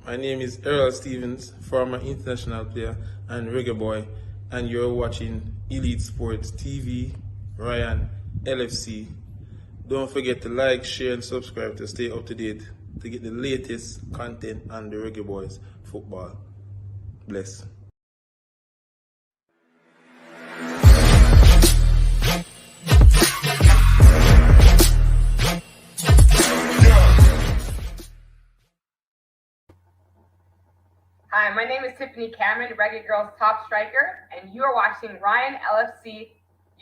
My name is Errol Stevens, former international player and reggae boy, and you're watching Elite Sports TV, Ryan, LFC. Don't forget to like, share, and subscribe to stay up to date to get the latest content on the Reggae Boyz football. Bless. Hi, my name is Tiffany Cameron, Reggae Girls top striker, and you are watching Ryan LFC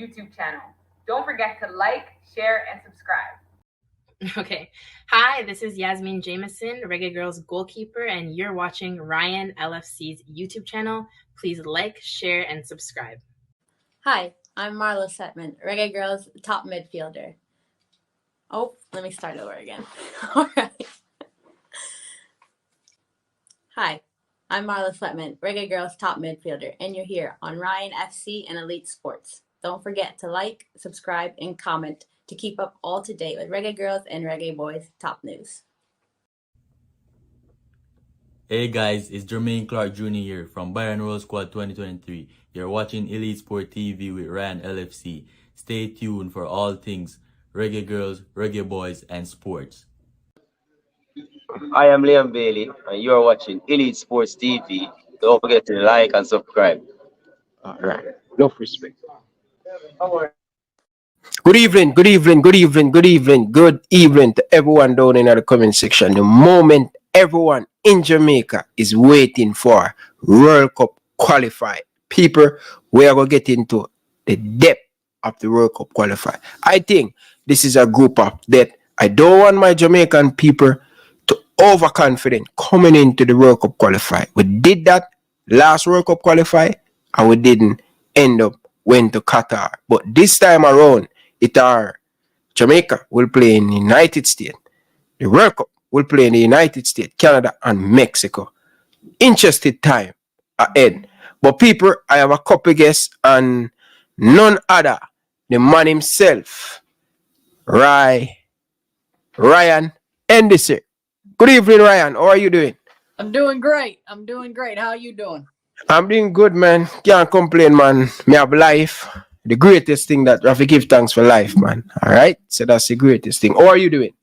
YouTube channel. Don't forget to like, share, and subscribe. Okay. Hi, this is Yasmin Jameson, Reggae Girls goalkeeper, and you're watching Ryan LFC's YouTube channel. Please like, share, and subscribe. Hi, I'm Marla Setman, Reggae Girls top midfielder. Oh, let me start over again. All right. Hi, I'm Marla Sletman, Reggae Girls top midfielder, and you're here on Ryan FC and Elite Sports. Don't forget to like, subscribe, and comment to keep up all to date with Reggae Girls and Reggae Boyz top news. Hey guys, it's Jermaine Clark Jr. here from Bayern Roll Squad 2023. You're watching Elite Sport TV with Ryan LFC. Stay tuned for all things Reggae Girls, Reggae Boyz, and sports. I am Liam Bailey, and you are watching Elite Sports TV. Don't forget to like and subscribe. All right. Enough respect. Good evening to everyone down in the comment section. The moment everyone in Jamaica is waiting for World Cup qualify, people, we are going to get into the depth of the World Cup qualify. I think this is a group of that I don't want my Jamaican people to overconfident coming into the World Cup qualify. We did that last World Cup qualify and we didn't end up went to Qatar. But this time around, Jamaica will play in the United States. The World Cup will play in the United States, Canada, and Mexico. Interesting time ahead. But people, I have a couple guests and none other, the man himself, Ryan Henderson. Good evening, Ryan. How are you doing? I'm doing great. How are you doing? I'm doing good, man. Can't complain, man. Me have life. The greatest thing that I have to give thanks for life, man. All right? So that's the greatest thing. How are you doing?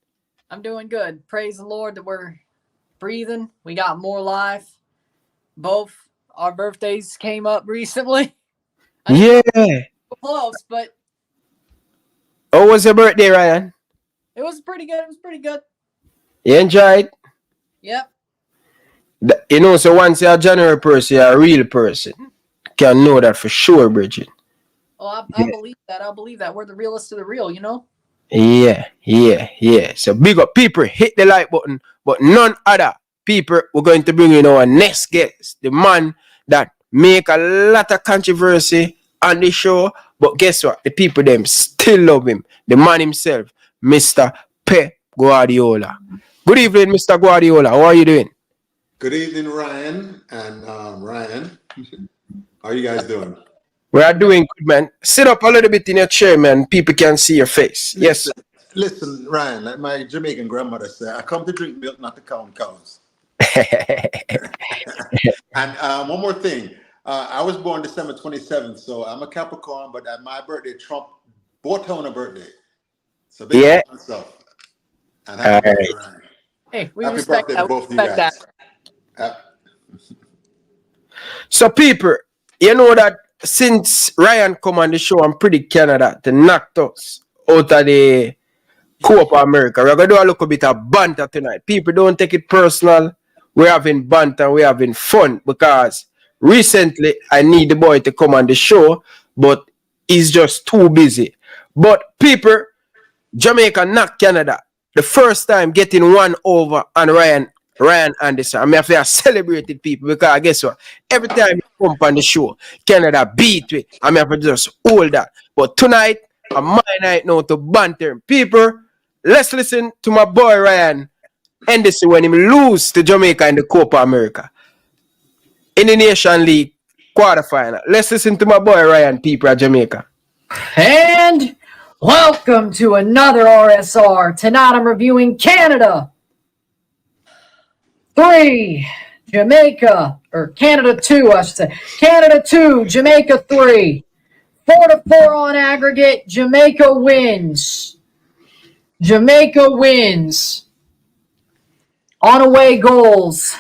I'm doing good. Praise the Lord that we're breathing. We got more life. Both our birthdays came up recently. Yeah. Close, but How was your birthday, Ryan? it was pretty good. You enjoyed? Yep. You know, so once you're a January person, you're a real person. Can know that for sure, Bridget. Well, I believe that. I believe that. We're the realest of the real, you know? Yeah. So big up people, hit the like button, but none other people we're going to bring in our next guest, the man that make a lot of controversy on the show, but guess what? The people them still love him. The man himself, Mr. Pep Guardiola. Good evening, Mr. Guardiola. How are you doing? Good evening, Ryan and Ryan. How are you guys doing? We are doing good, man. Sit up a little bit in your chair, man. People can see your face. Yes. Listen, Ryan, like my Jamaican grandmother said, I come to drink milk, not to count cows. And one more thing. I was born December 27th, so I'm a Capricorn, but at my birthday, Trump bought on a birthday. So big up myself. And happy birthday, Ryan. Hey, we Happy respect birthday that. to both of you Respect guys. that. So people, you know that since Ryan come on the show and predict Canada to knock us out of the Copa America, we're going to do a little bit of banter tonight. People, don't take it personal. We're having banter, we're having fun because recently I need the boy to come on the show, but he's just too busy. But people, Jamaica knocked Canada. The first time getting one over on Ryan Anderson. I mean, I feel celebrated people because guess what? Every time you come on the show, Canada beat me. I mean, I have to just hold that. But tonight, I'm my night now to banter. People, let's listen to my boy Ryan Henderson when he lose to Jamaica in the Copa America. In the Nation League quarterfinal. Let's listen to my boy Ryan, people at Jamaica. And welcome to another RSR. Tonight I'm reviewing Canada. 3, Jamaica, or Canada 2, I should say. Canada 2, Jamaica 3. 4-4 on aggregate. Jamaica wins. Jamaica wins. On away goals.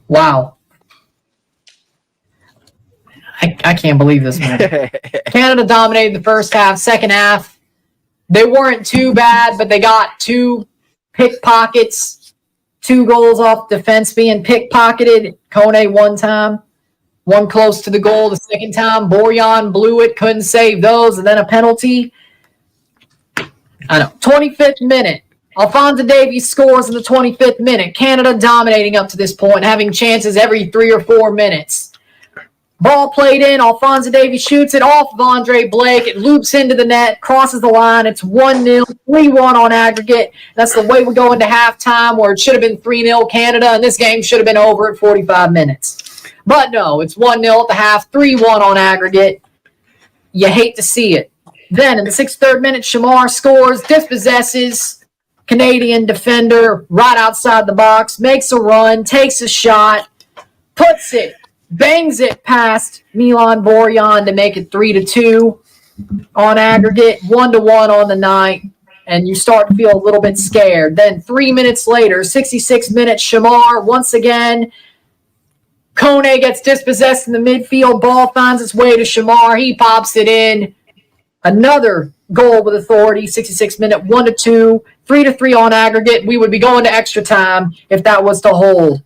Wow. I can't believe this, man. Canada dominated the first half. Second half, they weren't too bad, but they got 2 pickpockets, 2 goals off defense being pickpocketed. Kone one time, one close to the goal. The second time, Borjan blew it, couldn't save those, and then a penalty. I know. 25th minute. Alphonso Davies scores in the 25th minute. Canada dominating up to this point, having chances every 3 or 4 minutes. Ball played in. Alphonso Davies shoots it off of Andre Blake. It loops into the net, crosses the line. It's 1-0, 3-1 on aggregate. That's the way we go into halftime, where it should have been 3-0 Canada, and this game should have been over at 45 minutes. But no, it's 1-0 at the half, 3-1 on aggregate. You hate to see it. Then in the 63rd minute, Shamar scores, dispossesses Canadian defender right outside the box, makes a run, takes a shot, puts it, bangs it past Milan Borjan to make it 3-2 on aggregate, 1-1 on the night, and you start to feel a little bit scared. Then 3 minutes later, 66 minutes, Shamar once again. Kone gets dispossessed in the midfield. Ball finds its way to Shamar. He pops it in. Another goal with authority, 66 minute, 1-2, 3-3 on aggregate. We would be going to extra time if that was to hold.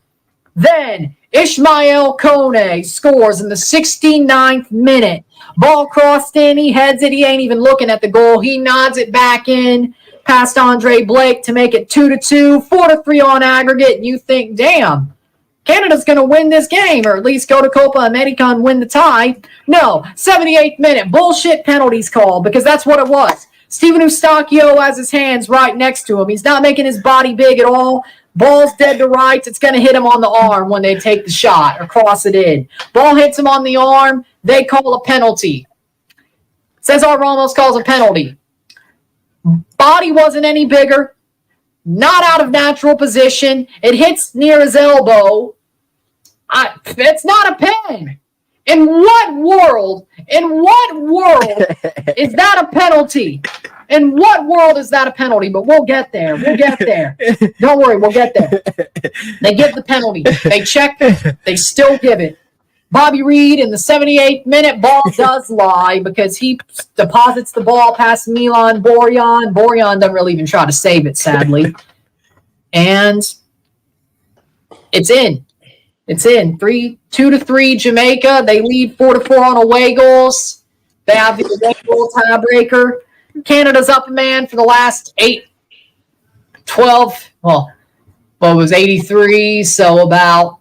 Then Ishmael Kone scores in the 69th minute. Ball crossed in. He heads it. He ain't even looking at the goal. He nods it back in past Andre Blake to make it 2-2, 4-3 on aggregate. You think, damn, Canada's going to win this game, or at least go to Copa America and win the tie. No, 78th minute, bullshit penalties called, because that's what it was. Steven Eustachio has his hands right next to him. He's not making his body big at all. Ball's dead to rights. It's going to hit him on the arm when they take the shot or cross it in. Ball hits him on the arm. They call a penalty. Cesar Ramos calls a penalty. Body wasn't any bigger. Not out of natural position. It hits near his elbow. It's not a pen. In what world is that a penalty? In what world is that a penalty? But we'll get there. We'll get there. Don't worry, we'll get there. They give the penalty. They check it. They still give it. Bobby Reed in the 78th minute, ball does lie because he deposits the ball past Milan Borjan. Borjan doesn't really even try to save it, sadly. And it's in. It's in. 2-3 Jamaica. They lead 4-4 on away goals. They have the away goal tiebreaker. Canada's up a man for the last 12, well, it was 83, so about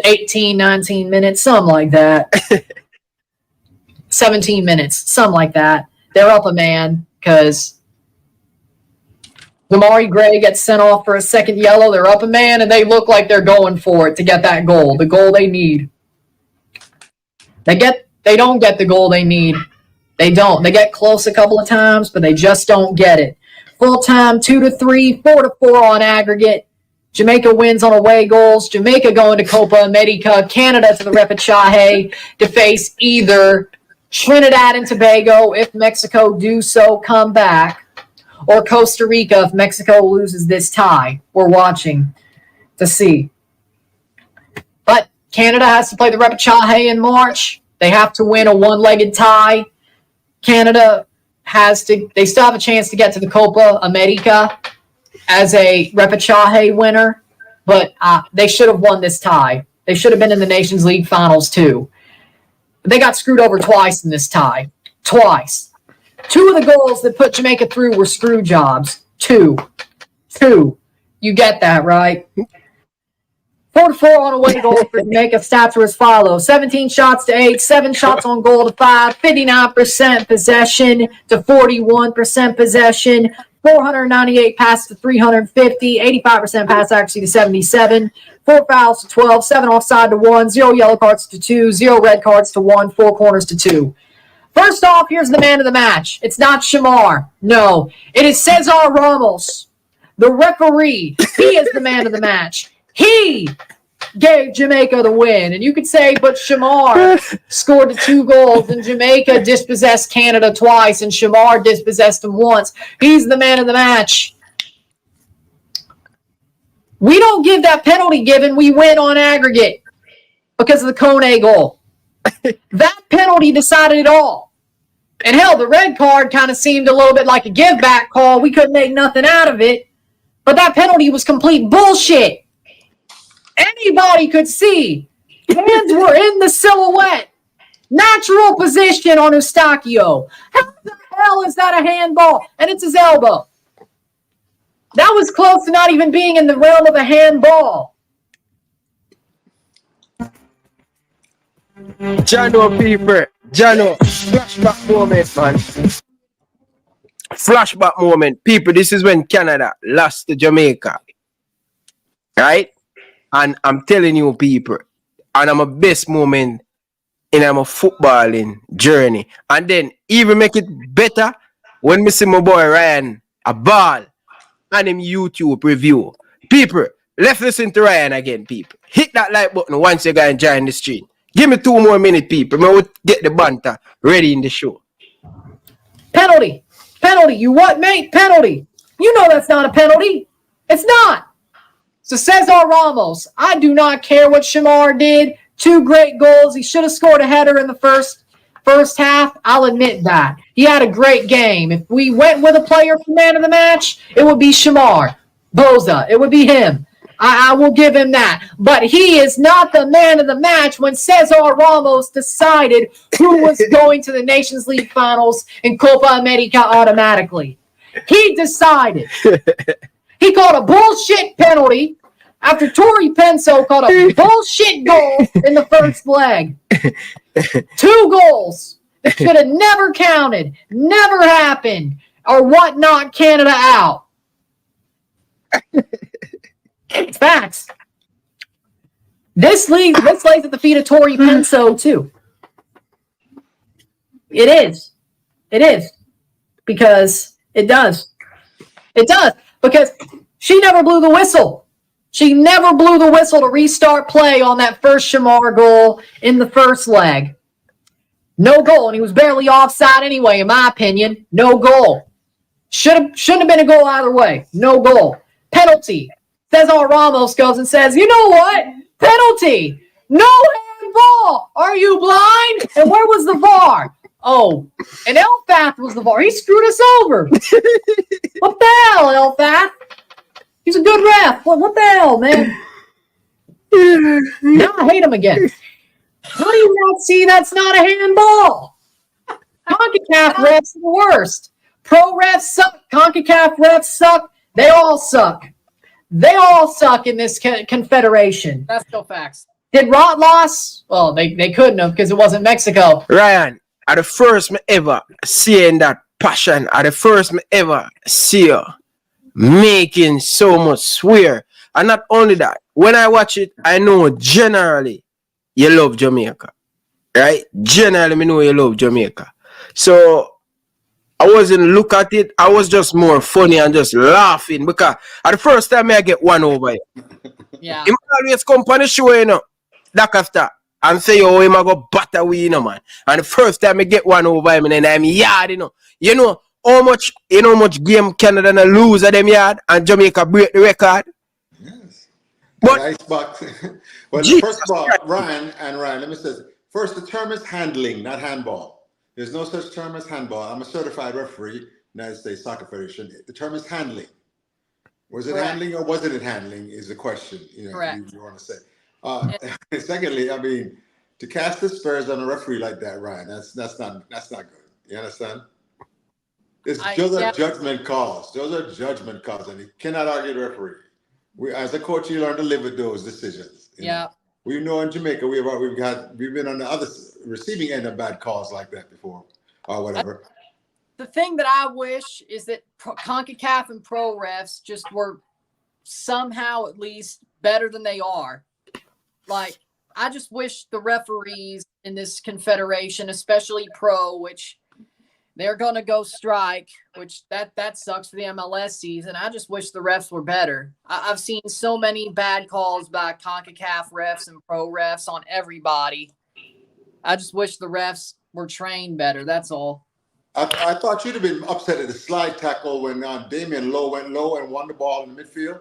18, 19 minutes, something like that. 17 minutes, something like that. They're up a man because Lamari Gray gets sent off for a second yellow. They're up a man, and they look like they're going for it to get that goal, the goal they need. They don't get the goal they need. They don't. They get close a couple of times, but they just don't get it. Full time, 2-3, 4-4 on aggregate. Jamaica wins on away goals. Jamaica going to Copa America. Canada to the repechaje to face either Trinidad and Tobago if Mexico do so come back, or Costa Rica if Mexico loses this tie. We're watching to see. But Canada has to play the repechaje in March. They have to win a one-legged tie. Canada they still have a chance to get to the Copa America as a repechaje winner, but they should have won this tie. They should have been in the Nations League finals too. But they got screwed over twice in this tie. Twice. 2 of the goals that put Jamaica through were screw jobs. 2. You get that, right? 4-4 on away goal for Jamaica. Stats are as follows: 17 shots to 8, 7 shots on goal to 5, 59% possession to 41% possession, 498 passes to 350, 85% pass accuracy to 77, 4 fouls to 12, 7 offside to 1, 0 yellow cards to 2, 0 red cards to 1, 4 corners to 2. First off, here's the man of the match. It's not Shamar. No, it is Cesar Ramos, the referee. He is the man of the match. He gave Jamaica the win. And you could say, but Shamar scored the 2 goals, and Jamaica dispossessed Canada twice, and Shamar dispossessed him once. He's the man of the match. We don't give that penalty given. We win on aggregate because of the Kone goal. That penalty decided it all. And hell, the red card kind of seemed a little bit like a give-back call. We couldn't make nothing out of it. But that penalty was complete bullshit. Anybody could see. Hands were in the silhouette. Natural position on Eustachio. How the hell is that a handball? And it's his elbow. That was close to not even being in the realm of a handball. Jano people, Jano, flashback moment, man. Flashback moment. People, this is when Canada lost to Jamaica. Right? And I'm telling you, people, and I'm a best moment in my footballing journey. And then even make it better when me see my boy Ryan a ball and him YouTube review. People, let's listen to Ryan again, people. Hit that like button once you guys join the stream. Give me 2 more minutes, people. I will get the banter ready in the show. Penalty. Penalty. You what, mate? Penalty. You know that's not a penalty. It's not. So Cesar Ramos, I do not care what Shamar did. 2 great goals. He should have scored a header in the first half. I'll admit that. He had a great game. If we went with a player for man of the match, it would be Shamar. Boza. It would be him. I will give him that. But he is not the man of the match when Cesar Ramos decided who was going to the Nations League finals in Copa America automatically. He decided. He called a bullshit penalty after Tori Penso called a bullshit goal in the first leg. 2 goals that should have never counted, never happened, or what knocked Canada out. It's facts. This lays at the feet of Tori Penso too. It is. It is. Because it does. It does. Because she never blew the whistle. She never blew the whistle to restart play on that first Shamar goal in the first leg. No goal, and he was barely offside anyway, in my opinion. No goal. Shouldn't have been a goal either way. No goal. Penalty. Cesar Ramos goes and says, you know what? Penalty. No handball. Are you blind? And where was the VAR? Oh, and Elfath was the VAR. He screwed us over. What the hell, Elfath? He's a good ref. What the hell, man? Now I hate him again. How do you not see that's not a handball? CONCACAF refs are the worst. Pro refs suck. CONCACAF refs suck. They all suck. They all suck in this confederation. That's still facts. Did Rot loss? Well, they couldn't have because it wasn't Mexico. Ryan, at the first me ever seeing that passion, at the first me ever see you making so much swear. And not only that, when I watch it, I know generally you love Jamaica. Right? Generally, I know you love Jamaica. So I wasn't look at it. I was just more funny and just laughing because at the first time I get one over here. Yeah. He always come on the show, you know, that after and say, oh, him I go batter we, you know, man. And the first time I get one over him, and then I'm yard, you know. You know how much game Canada lose at them yard and Jamaica break the record? Yes. But Icebox. Well, Jesus first of all, Christ. Ryan, let me say this. First, the term is handling, not handball. There's no such term as handball. I'm a certified referee, United States Soccer Federation. The term is handling. Was it handling or wasn't it handling is the question. You know, correct. You want to say. Secondly, I mean, to cast the Spurs on a referee like that, Ryan, that's not good. You understand? Those are judgment calls. Those are judgment calls, and you cannot argue the referee. As a coach, you learn to live with those decisions. Yeah. We know in Jamaica we've been on the other receiving end of bad calls like that before, or whatever. The thing that I wish is that CONCACAF and pro refs just were somehow at least better than they are. Like, I just wish the referees in this confederation, especially pro, which they're going to go strike, which that sucks for the MLS season. I just wish the refs were better. I've seen so many bad calls by CONCACAF refs and pro refs on everybody. I just wish the refs were trained better. That's all. I thought you'd have been upset at the slide tackle when Damian Lowe went low and won the ball in the midfield.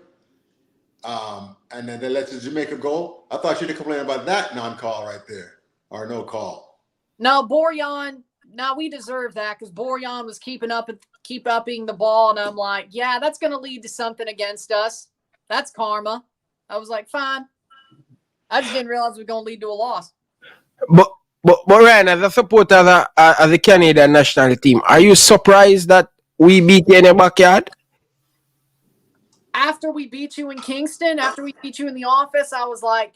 And then they let the Jamaica go. I thought you'd have complained about that non-call right there, or no call. No, Borjan. Now we deserve that because Borjan was keep upping the ball, and I'm like, yeah, that's going to lead to something against us. That's karma. I was like, fine. I just didn't realize it was going to lead to a loss. But Ryan, as a supporter of the Canadian national team, are you surprised that we beat you in your backyard? After we beat you in Kingston, after we beat you in the office, I was like,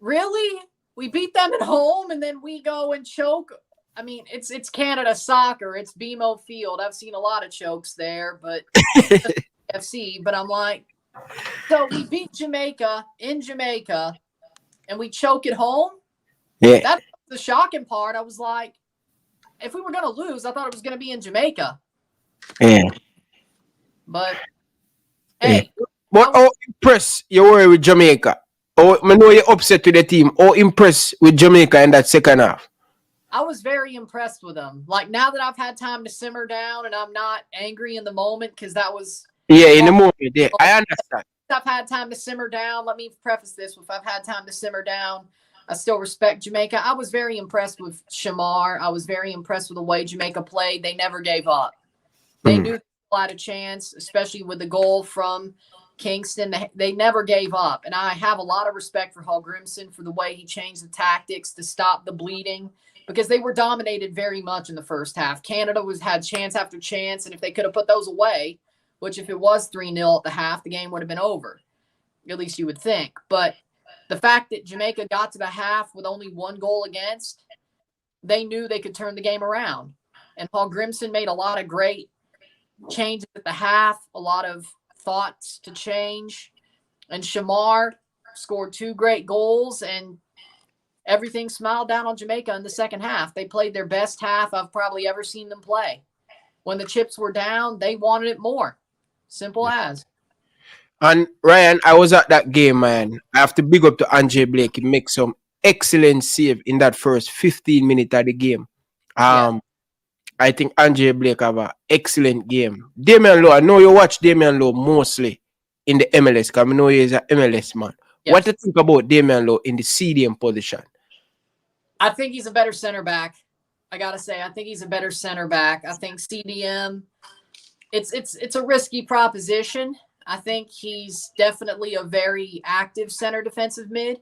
really? We beat them at home and then we go and choke? I mean, it's Canada soccer. It's BMO Field. I've seen a lot of chokes there, but FC. But I'm like, so we beat Jamaica in Jamaica and we choke at home? Yeah. That's the shocking part. I was like, if we were going to lose, I thought it was going to be in Jamaica. Yeah. But, hey. But how impressed you were with Jamaica? I know you're upset with the team. How impressed with Jamaica in that second half? I was very impressed with them. Like, now that I've had time to simmer down and I'm not angry in the moment, because that was... Yeah, in the moment. Yeah, I understand. I've had time to simmer down. Let me preface this with, I've had time to simmer down. I still respect Jamaica. I was very impressed with Shamar. I was very impressed with the way Jamaica played. They never gave up. They knew they had a chance, especially with the goal from Kingston. They never gave up. And I have a lot of respect for Hallgrimsson for the way he changed the tactics to stop the bleeding, because they were dominated very much in the first half. Canada had chance after chance, and if they could have put those away, which if it was 3-0 at the half, the game would have been over. At least you would think. But the fact that Jamaica got to the half with only one goal against, they knew they could turn the game around. And Hallgrimsson made a lot of great changes at the half, a lot of thoughts to change. And Shamar scored 2 great goals, and everything smiled down on Jamaica in the second half. They played their best half I've probably ever seen them play. When the chips were down, they wanted it more. Simple as. And Ryan, I was at that game, man. I have to big up to Andre Blake. He makes some excellent save in that first 15 minutes of the game. I think Andre Blake have an excellent game. Damian Lowe, I know you watch Damian Lowe mostly in the MLS, because I know he's an MLS man. Yes. What do you think about Damian Lowe in the CDM position? I think he's a better center back. I got to say, I think he's a better center back. I think CDM, it's a risky proposition. I think he's definitely a very active center defensive mid.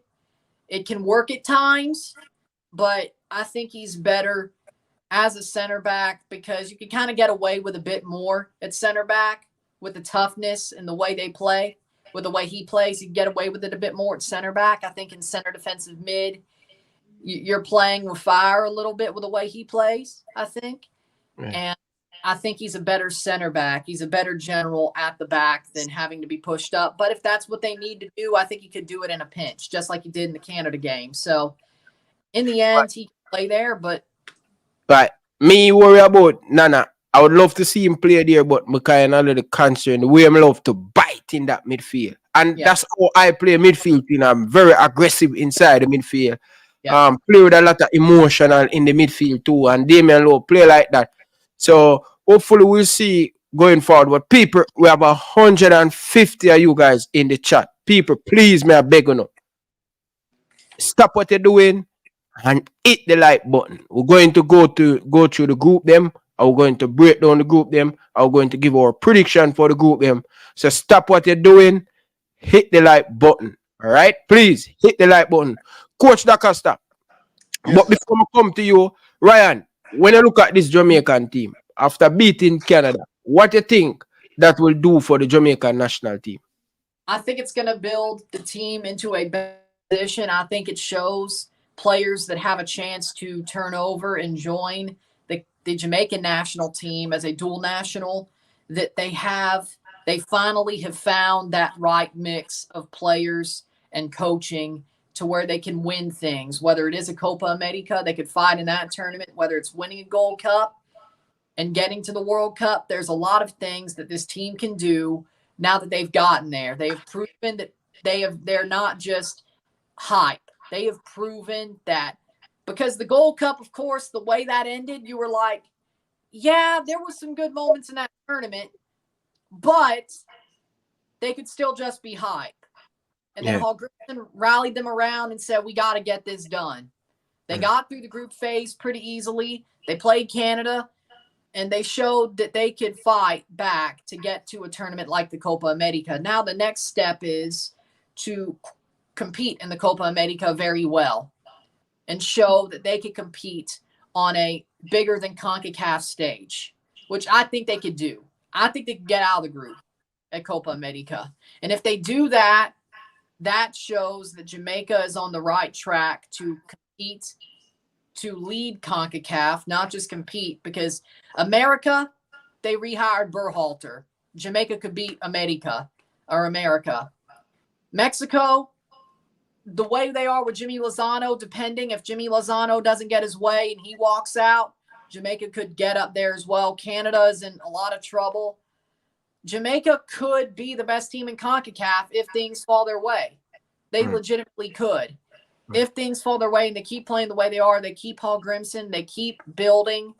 It can work at times, but I think he's better as a center back because you can kind of get away with a bit more at center back with the toughness and the way they play. With the way he plays, you can get away with it a bit more at center back. I think in center defensive mid, you're playing with fire a little bit with the way he plays, I think. Yeah. And I think he's a better center back. He's a better general at the back than having to be pushed up. But if that's what they need to do, I think he could do it in a pinch, just like he did in the Canada game. So in the end, he can play there, but me worry about Nana. I would love to see him play there, but I'm kind of a little concerned the way I love to bite in that midfield. And that's how I play midfield. You know, I'm very aggressive inside the midfield. Yeah. Play with a lot of emotional in the midfield too. And Damian Lowe play like that. So hopefully we'll see going forward. But people, we have 150 of you guys in the chat. People, please, may I beg you, stop what you're doing and hit the like button. We're going to go through the group them. Are we going to break down the group them? Are we going to give our prediction for the group them? So stop what you're doing. Hit the like button. All right? Please hit the like button. Coach DaCosta. Yes. But before I come to you, Ryan, when you look at this Jamaican team, after beating Canada, what do you think that will do for the Jamaican national team? I think it's going to build the team into a better position. I think it shows players that have a chance to turn over and join the Jamaican national team as a dual national, that they finally have found that right mix of players and coaching to where they can win things, whether it is a Copa America, they could fight in that tournament, whether it's winning a Gold Cup and getting to the World Cup. There's a lot of things that this team can do now that they've gotten there. They've proven that they're not just hype. They have proven that, because the Gold Cup, of course, the way that ended, you were like, yeah, there was some good moments in that tournament, but they could still just be hype. And then Hall Grimson rallied them around and said, we got to get this done. They got through the group phase pretty easily. They played Canada, and they showed that they could fight back to get to a tournament like the Copa America. Now the next step is to compete in the Copa America very well and show that they could compete on a bigger than CONCACAF stage, which I think they could do. I think they could get out of the group at Copa America. And if they do that, that shows that Jamaica is on the right track to compete, to lead CONCACAF, not just compete, because America, they rehired Berhalter. Jamaica could beat America. Mexico, the way they are with Jimmy Lozano, depending if Jimmy Lozano doesn't get his way and he walks out, Jamaica could get up there as well. Canada is in a lot of trouble. Jamaica could be the best team in CONCACAF if things fall their way. They legitimately could. If things fall their way and they keep playing the way they are, they keep Hall Grimson, they keep building,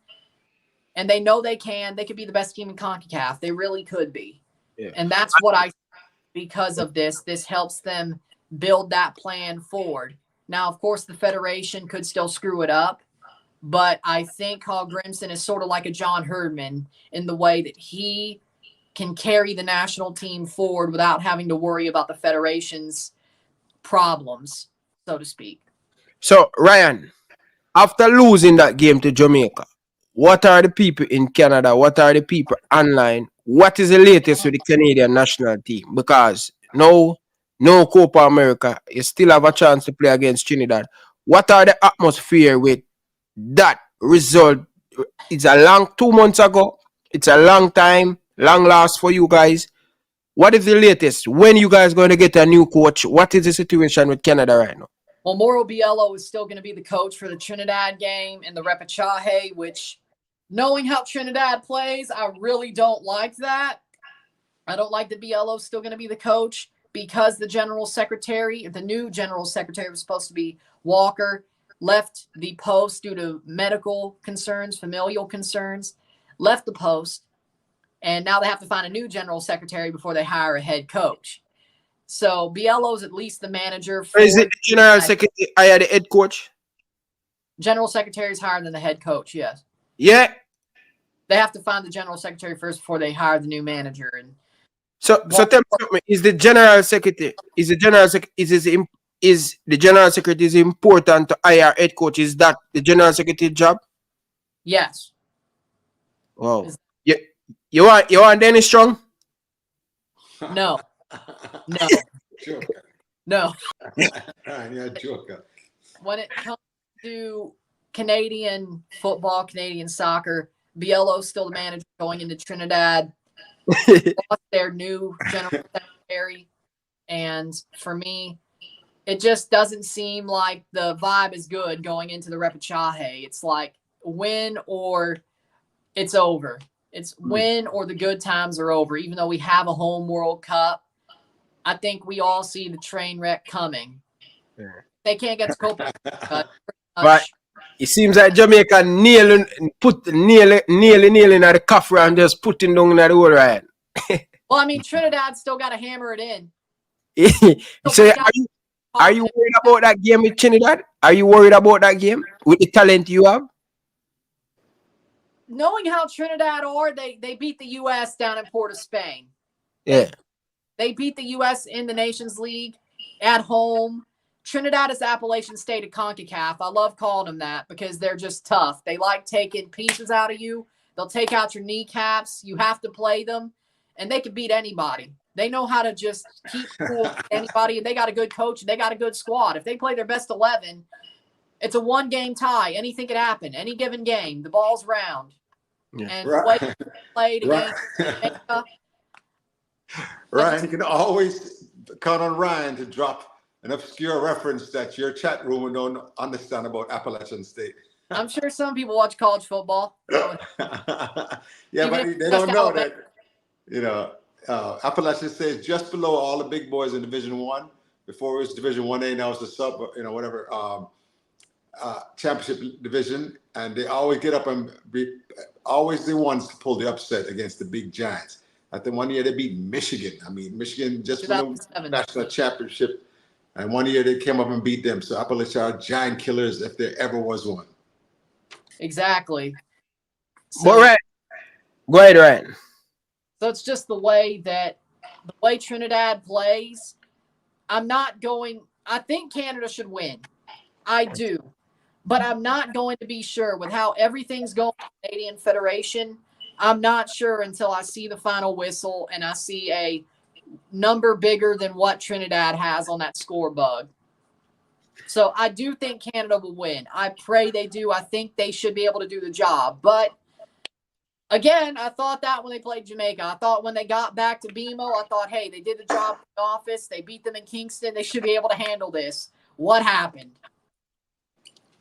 and they know they could be the best team in CONCACAF. They really could be. Yeah. And that's what because of this helps them build that plan forward. Now, of course, the Federation could still screw it up, but I think Hall Grimson is sort of like a John Herdman in the way that he can carry the national team forward without having to worry about the Federation's problems, so to speak. So, Ryan, after losing that game to Jamaica, what are the people in Canada? What are the people online? What is the latest with the Canadian national team? Because no Copa America, you still have a chance to play against Trinidad. What are the atmosphere with that result? It's a long 2 months ago. It's a long time, long last for you guys. What is the latest? When you guys going to get a new coach? What is the situation with Canada right now? Well, Mauro Biello is still going to be the coach for the Trinidad game and the Repechaje, which, knowing how Trinidad plays, I really don't like that. I don't like that Biello's still going to be the coach because the new general secretary was supposed to be Walker, left the post due to medical concerns, familial concerns, left the post. And now they have to find a new general secretary before they hire a head coach. So Biello's at least the manager. Is it the general secretary hire the head coach? General secretary is higher than the head coach, yes. Yeah. They have to find the general secretary first before they hire the new manager. And so tell me, is the general secretary is important to hire head coach? Is that the general secretary job? Yes. Wow. You want Dennis Strong? No. No. Yeah, joker. When it comes to Canadian football, Canadian soccer, Biello's still the manager going into Trinidad. Lost their new general secretary. And for me, it just doesn't seem like the vibe is good going into the Repechaje. It's like win or it's over. It's win or the good times are over. Even though we have a home World Cup, I think we all see the train wreck coming. Yeah. They can't get to Copa. But it seems like Jamaica nailing at the cuff and just putting down in the whole right. Well, I mean, Trinidad still got to hammer it in. So are you worried about that game with Trinidad? Are you worried about that game with the talent you have? Knowing how Trinidad are, they beat the U.S. down in Port of Spain. Yeah. They beat the U.S. in the Nations League at home. Trinidad is Appalachian State of CONCACAF. I love calling them that because they're just tough. They like taking pieces out of you. They'll take out your kneecaps. You have to play them, and they can beat anybody. They know how to just keep cool with anybody, and they got a good coach, and they got a good squad. If they play their best 11, it's a one-game tie. Anything could happen. Any given game. The ball's round. Yeah. And right. Played against Jamaica. Ryan, you can always count on Ryan to drop an obscure reference that your chat room don't understand about Appalachian State. I'm sure some people watch college football. So Yeah, but they don't know that, you know, Appalachian State is just below all the big boys in Division One. Before it was Division 1A, now it's the sub, you know, whatever, championship division. And they always get up and be always the ones to pull the upset against the big giants. I think one year they beat Michigan. I mean, Michigan just won the national championship. And one year they came up and beat them. So Appalachia are giant killers if there ever was one. Exactly. So, But right. Go ahead, Ryan. So it's just the way Trinidad plays. I think Canada should win. I do. But I'm not going to be sure with how everything's going in the Canadian Federation. I'm not sure until I see the final whistle and I see a number bigger than what Trinidad has on that score bug. So I do think Canada will win. I pray they do. I think they should be able to do the job. But again, I thought that when they played Jamaica. I thought when they got back to BMO, I thought, hey, they did the job in the office. They beat them in Kingston. They should be able to handle this. What happened?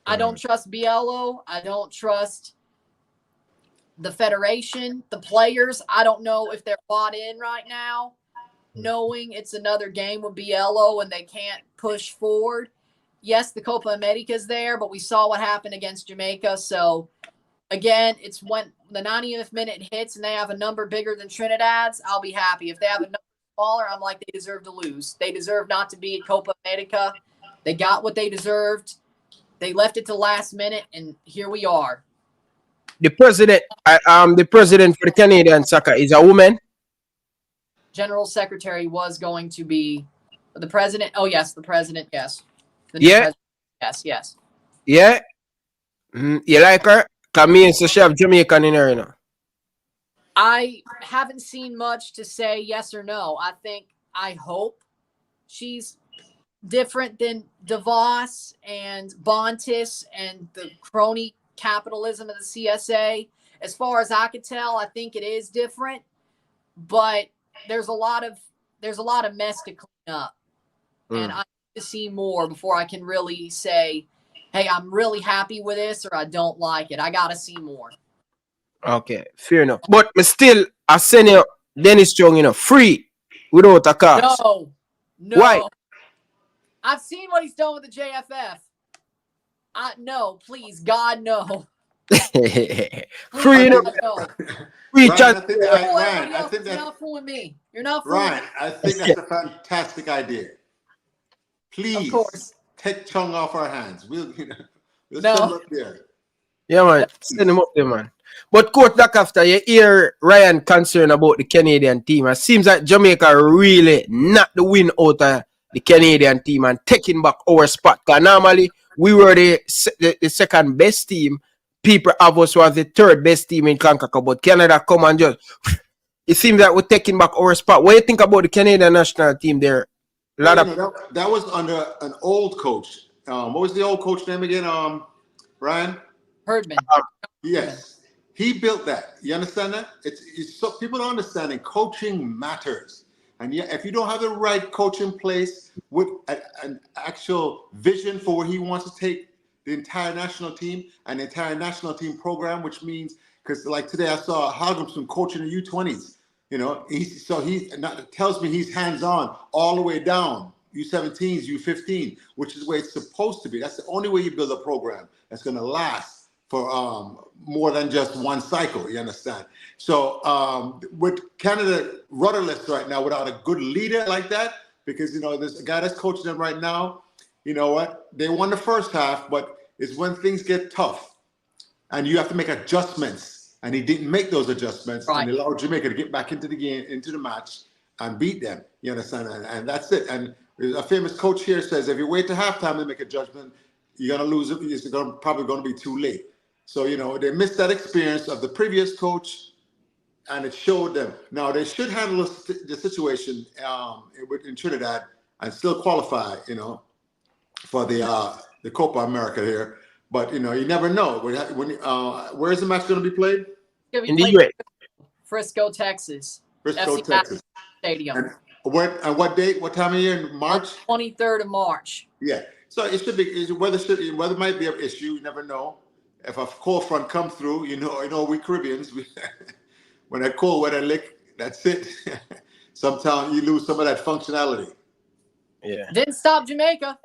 I don't trust BLO. I don't trust the Federation. The players, I don't know if they're bought in right now, knowing it's another game with BLO and they can't push forward. Yes, the Copa America's there, but we saw what happened against Jamaica. So, again, it's when the 90th minute hits and they have a number bigger than Trinidad's, I'll be happy. If they have a number smaller, I'm like, they deserve to lose. They deserve not to be at Copa America. They got what they deserved. They left it to last minute, and here we are. The president for the Canadian soccer is a woman. General Secretary was going to be the president. Oh, yes, the president, yes. Yeah. President, yes. Yeah. You like her? Because me and so she have Jamaican in her, you know. I haven't seen much to say yes or no. I hope she's different than DeVos and Bontis and the crony capitalism of the CSA. As far as I could tell, I think it is different, but there's a lot of mess to clean up. And I need to see more before I can really say, hey, I'm really happy with this or I don't like it. I got to see more. Okay, fair enough. But still, I send you Dennis Chung, you know, free without a cost. No. Why? I've seen what he's done with the JFF. No, please, God, no. Free enough. No. Free Ryan, chat. I think You're not fooling me. You're not fooling Ryan, me. I think that's a fantastic idea. Please Of course. take Chung off our hands. We'll send him up there. Yeah, man. Send him up there, man. But Coach Doc, after you hear Ryan concerned about the Canadian team, it seems like Jamaica really knocked the win out of the Canadian team and taking back our spot. Because normally we were the second best team. People have us was the third best team in Concacaf, but Canada come and just it seems like we're taking back our spot. What do you think about the Canadian national team there? That was under an old coach. What was the old coach name again? Ryan? Herdman. Yes. He built that. You understand that? It's so people don't understand it. Coaching matters. And yeah, if you don't have the right coach in place with an actual vision for where he wants to take the entire national team and the entire national team program, which means, because like today I saw Halgrimson coaching the U20s, you know, he tells me he's hands-on all the way down, U17s, U15, which is the way it's supposed to be. That's the only way you build a program that's going to last for more than just one cycle, you understand? So with Canada rudderless right now without a good leader like that, because, you know, there's a guy that's coaching them right now, you know what? They won the first half, but it's when things get tough and you have to make adjustments. And he didn't make those adjustments. Right. And he allowed Jamaica to get back into the game, into the match and beat them. You understand? And that's it. And a famous coach here says, if you wait to halftime to make a judgment, you're going to lose it. It's probably going to be too late. So, you know, they missed that experience of the previous coach and it showed them. Now, they should handle the situation in Trinidad and still qualify, you know, for the Copa America here. But, you know, you never know. Where is the match going to be played? In the U.S. Frisco, Texas. Frisco, Texas. Stadium. What date? What time of year? In March? 23rd of March. Yeah. So it should be. Weather might be an issue. You never know. If a cold front come through, we Caribbeans, when that cold weather lick, that's it. Sometimes you lose some of that functionality. Yeah. Didn't stop Jamaica.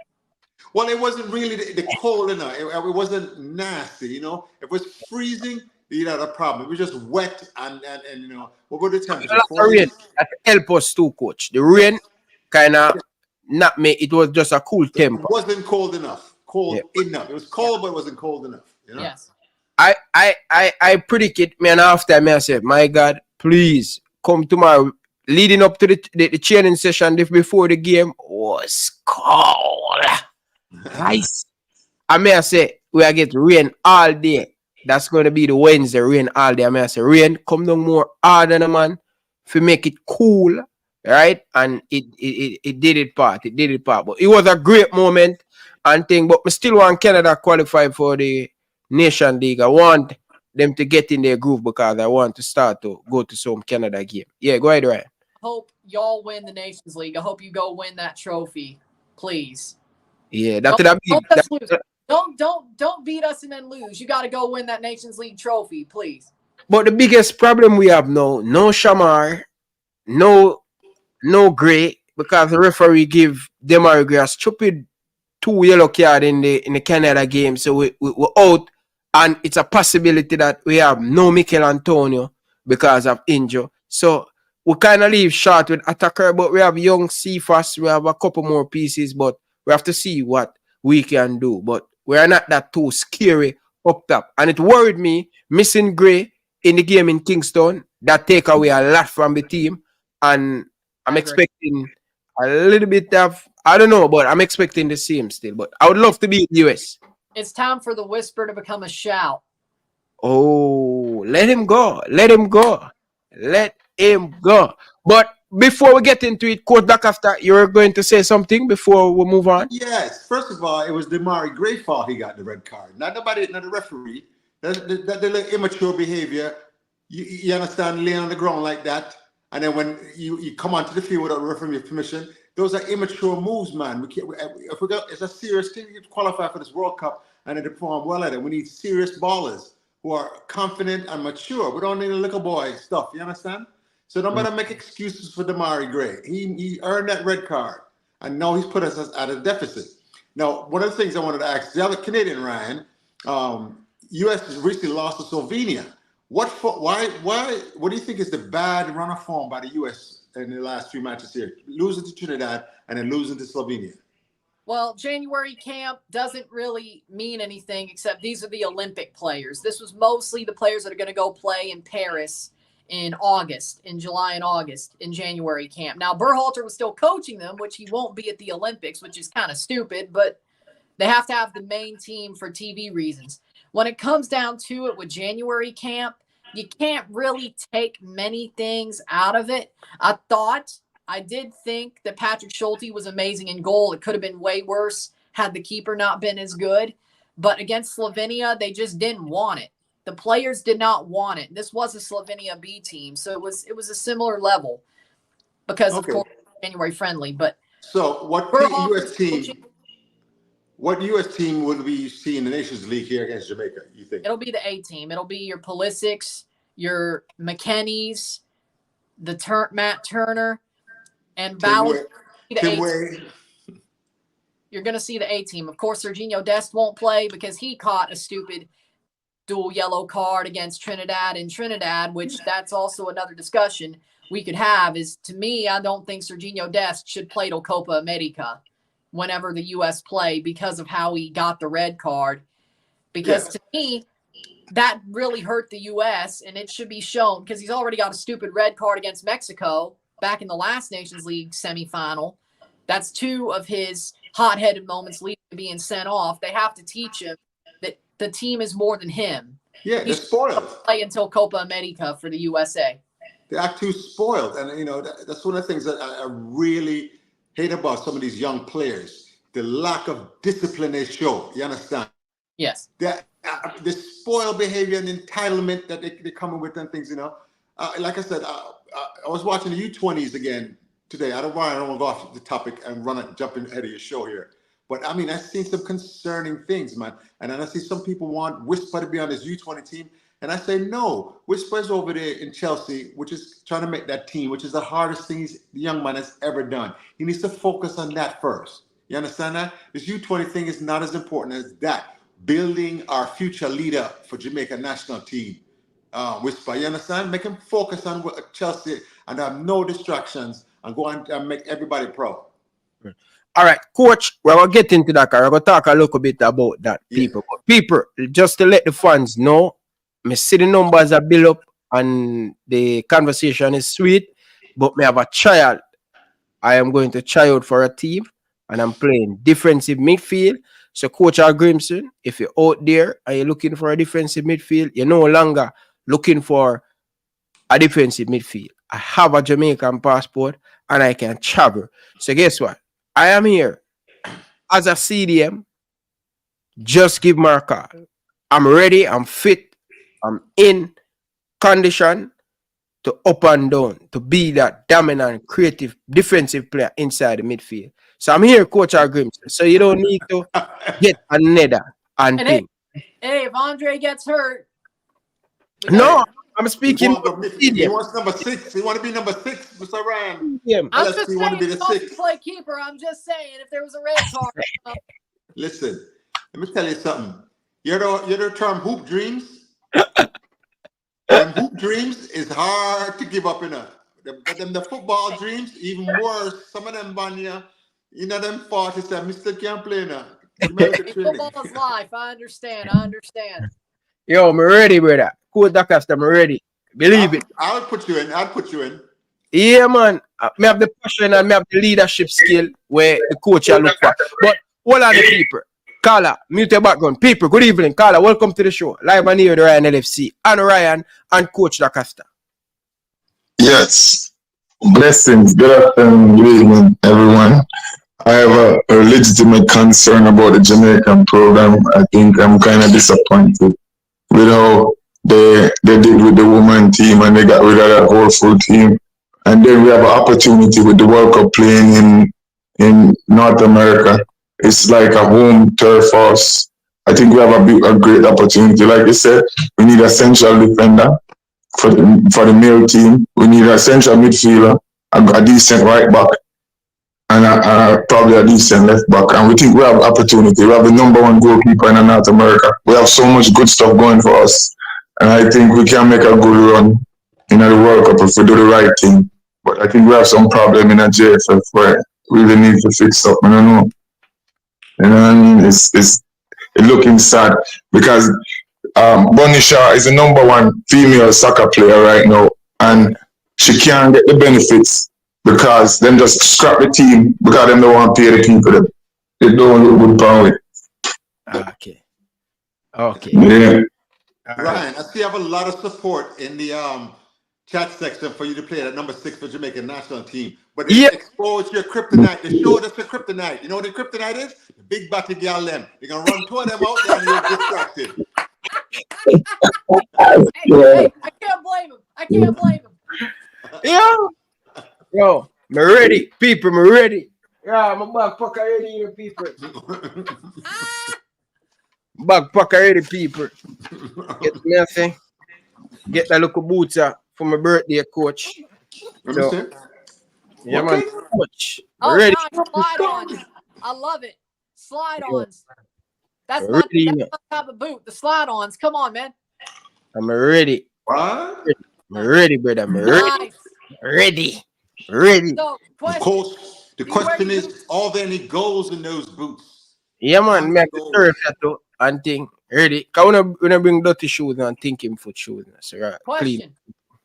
Well, it wasn't really the cold enough. It wasn't nasty, If it was freezing, you'd have a problem. It was just wet and what were the temperatures? Rain that help us too, coach. The rain kind of not make it was just a cool temper. It wasn't cold enough. Enough. It was cold, but it wasn't cold enough. Yes. I predict it, man. After me, I said, my God, please come tomorrow. Leading up to the training session before the game was cold. Nice. I may I say we are get rain all day. That's going to be the Wednesday rain all day. I may I say rain come down more harder than man to make it cool, right? And it did it part. It did it part. But it was a great moment and thing. But I still want Canada qualify for the Nation League. I want them to get in their groove because I want to start to go to some Canada game. Yeah, go ahead, Ryan. Hope y'all win the Nations League. I hope you go win that trophy, please. Yeah, Don't beat us and then lose. You got to go win that Nations League trophy, please. But the biggest problem we have now, no Shamar, no Gray, because the referee give Demar Gray a stupid 2 yellow card in the Canada game, so we're out, and it's a possibility that we have no Mikel Antonio because of injury. So we kind of leave short with attacker, but we have young Cephas, we have a couple more pieces, but we have to see what we can do. But we are not that too scary up top. And it worried me, missing Gray in the game in Kingston, that take away a lot from the team. And I'm expecting a little bit of, I don't know, but I'm expecting the same still. But I would love to be in the US. It's time for the whisper to become a shout. Oh, let him go. Let him go. Let him go. But before we get into it, Coach Black, after you're going to say something before we move on? Yes. First of all, it was Demari Gray fault he got the red card. Not the referee. That little immature behavior. You understand, laying on the ground like that. And then when you come onto the field without referee permission, those are immature moves, man. It's a serious thing to qualify for this World Cup and to perform well at it. We need serious ballers who are confident and mature. We don't need a little boy stuff. You understand? So nobody make excuses for Demari Gray. He earned that red card, and now he's put us at a deficit. Now, one of the things I wanted to ask the other Canadian, Ryan, U.S. has recently lost to Slovenia. What do you think is the bad run of form by the U.S. in the last 3 matches here? Losing to Trinidad and then losing to Slovenia. Well, January camp doesn't really mean anything except these are the Olympic players. This was mostly the players that are going to go play in Paris in July and August in January camp. Now, Berhalter was still coaching them, which he won't be at the Olympics, which is kind of stupid, but they have to have the main team for TV reasons. When it comes down to it with January camp, you can't really take many things out of it. I did think that Patrick Schulte was amazing in goal. It could have been way worse had the keeper not been as good. But against Slovenia, they just didn't want it. The players did not want it. This was a Slovenia B team, so it was a similar level because of course January friendly. But so what U.S. team would we see in the Nations League here against Jamaica? You think it'll be the A team? It'll be your Pulisic's, your McKennie's, Matt Turner, and Ballard. You're going to see the A team. Of course, Serginho Dest won't play because he caught a stupid dual yellow card against Trinidad, which that's also another discussion we could have. Is, to me, I don't think Serginho Dest should play till Copa America whenever the U.S. play because of how he got the red card. Because to me, that really hurt the U.S. and it should be shown because he's already got a stupid red card against Mexico back in the last Nations League semifinal. That's 2 of his hot-headed moments leading to being sent off. They have to teach him that the team is more than him. Yeah, they're spoiled. Play until Copa America for the USA. They act too spoiled. And, that's one of the things that I really hate about some of these young players. The lack of discipline they show. You understand? Yes. The spoiled behavior and entitlement that they're coming with and things, Like I said, I was watching the U20s again today. I don't want to go off the topic and jumping ahead of your show here. But I mean, I've seen some concerning things, man. And then I see some people want Whisper to be on his U20 team. And I say, no, Whisper's over there in Chelsea, which is trying to make that team, which is the hardest thing the young man has ever done. He needs to focus on that first. You understand that? This U20 thing is not as important as that. Building our future leader for Jamaica national team. Whisper, you understand? Make him focus on Chelsea and have no distractions and go on and make everybody proud. All right, coach, we're going to get into that. We're going to talk a little bit about that, people. But people, just to let the fans know, me see the numbers are built up and the conversation is sweet, but me have a child. I am going to try out for a team and I'm playing defensive midfield. So, Coach Grimson, if you're out there and you're looking for a defensive midfield, you're no longer looking for a defensive midfield. I have a Jamaican passport and I can travel. So, guess what? I am here as a CDM. Just give me a call. I'm ready. I'm fit. I'm in condition to up and down, to be that dominant, creative, defensive player inside the midfield. So I'm here, Coach Grimson. So you don't need to get another and thing. Hey, if Andre gets hurt. No, I'm speaking. He wants number 6. He want to be number 6, Mr. Ryan. Yeah. I'm just saying, want to be he the wants 6. to play keeper. I'm just saying, if there was a red card. Listen, let me tell you something. You know the term hoop dreams? Them hoop dreams is hard to give up, the football dreams, even worse. Some of them banya, them 40 say, Mr. can't play now. Football is life. I understand. Yo, I'm ready, brother. Coach Dacaster, I'm ready. Believe it. I'll put you in. Yeah, man. I have the passion and I have the leadership skill where the coach will look for. But all of the people, Carla, mute your background. People, good evening. Carla, welcome to the show. Live and here with Ryan LFC and Ryan and Coach Dacaster. Yes. Blessings. Good afternoon, good evening, everyone. I have a legitimate concern about the Jamaican program. I think I'm kind of disappointed with how they did with the women team and they got rid of that whole full team. And then we have an opportunity with the World Cup playing in North America. It's like a home turf for us. I think we have a great opportunity. Like I said, we need a central defender for the male team. We need a central midfielder, a decent right back, and probably a decent left back. And we think we have opportunity. We have the number 1 goalkeeper in North America. We have so much good stuff going for us. And I think we can make a good run in the World Cup if we do the right thing. But I think we have some problem in a JFF where we really need to fix up. I don't know. You know what I mean? It's looking sad because Bunny Shaw is the number 1 female soccer player right now, and she can't get the benefits because them just scrap the team because them don't want to pay the people. Them. They don't look good power. Okay. Yeah. Ryan, I see you have a lot of support in the chat section for you to play that number 6 for Jamaica national team. But expose your kryptonite. They showed us the kryptonite. You know what the kryptonite is? The big batty gal them. They're going to run 2 of them out there and you're distracted. Hey, I can't blame him. Yo, I'm ready. People, I'm ready. Yeah, I'm backpack ready here, people. Backpack ready, people. Get nothing. Get that little boots for my birthday, coach. So, yeah, man, coach. Oh, ready. God, slide-ons. I love it. Slide-ons. That's my type of boot. The slide-ons. Come on, man. I'm ready. What? I'm ready, brother. I'm ready. Nice. Ready. So, The question is, are there any goals in those boots? Yeah, man. Make the turf tattoo and thing. Ready. Because when I bring dirty shoes and thinking foot shoes. So, right. Question. Clean.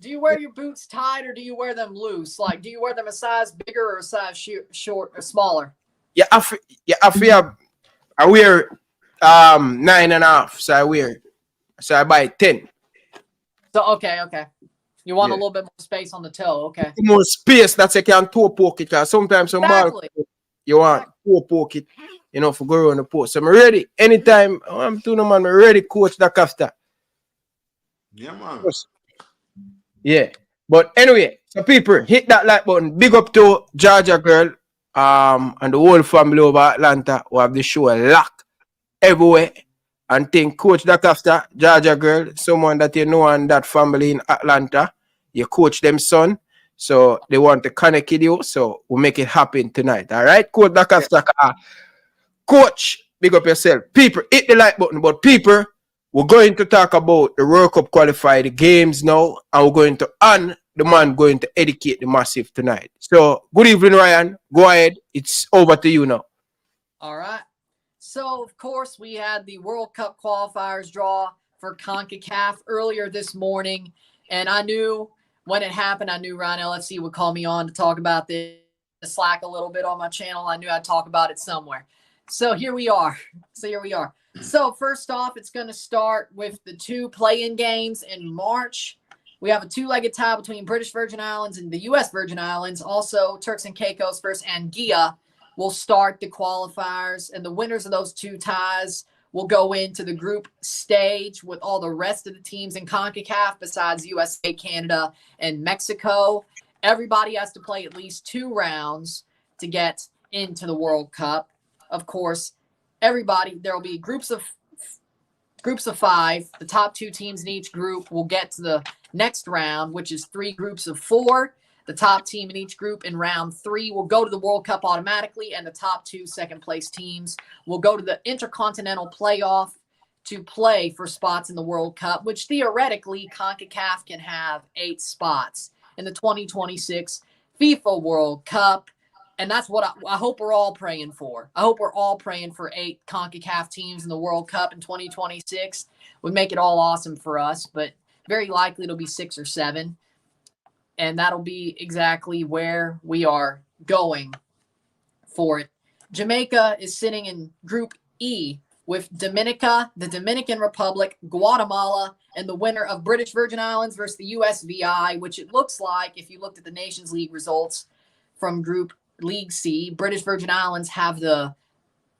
Do you wear your boots tight or do you wear them loose? Like, do you wear them a size bigger or a size short or smaller? Yeah, I wear 9.5. So I buy 10. So okay. You want a little bit more space on the toe, okay? More space that you can toe poke it. Cause sometimes you want toe poke it, for go around the post. So I'm ready. Anytime I'm doing man, I'm ready, Coach Dacaster. Yeah, man. Yeah. But anyway, so people, hit that like button. Big up to Georgia Girl and the whole family over Atlanta who have the show locked everywhere. And think Coach Dakafta, Georgia Girl, someone that you know and that family in Atlanta. You coach them son. So they want to connect with you. So we'll make it happen tonight. All right, Coach Dakafta. Coach, big up yourself. People, hit the like button. But people, we're going to talk about the World Cup qualified games now. And we're going to the man going to educate the massive tonight. So good evening, Ryan. Go ahead. It's over to you now. All right. So, of course, we had the World Cup qualifiers draw for CONCACAF earlier this morning. And I knew when it happened, I knew Ryan LFC would call me on to talk about this, slack a little bit on my channel. I knew I'd talk about it somewhere. So here we are. So first off, it's going to start with the two play-in games in March. We have a two-legged tie between British Virgin Islands and the U.S. Virgin Islands. Also, Turks and Caicos versus Anguilla will start the qualifiers, and the winners of those two ties will go into the group stage with all the rest of the teams in CONCACAF besides USA, Canada, and Mexico. Everybody has to play at least 2 rounds to get into the World Cup. Of course, there will be groups of 5. The top 2 teams in each group will get to the next round, which is 3 groups of 4. The top team in each group in round 3 will go to the World Cup automatically, and the top 2 second-place teams will go to the Intercontinental Playoff to play for spots in the World Cup, which theoretically CONCACAF can have 8 spots in the 2026 FIFA World Cup. And that's what I hope we're all praying for. I hope we're all praying for 8 CONCACAF teams in the World Cup in 2026. Would make it all awesome for us, but very likely it'll be 6 or 7. And that'll be exactly where we are going for it. Jamaica is sitting in Group E with Dominica, the Dominican Republic, Guatemala, and the winner of British Virgin Islands versus the USVI, which it looks like, if you looked at the Nations League results from Group League C, British Virgin Islands have the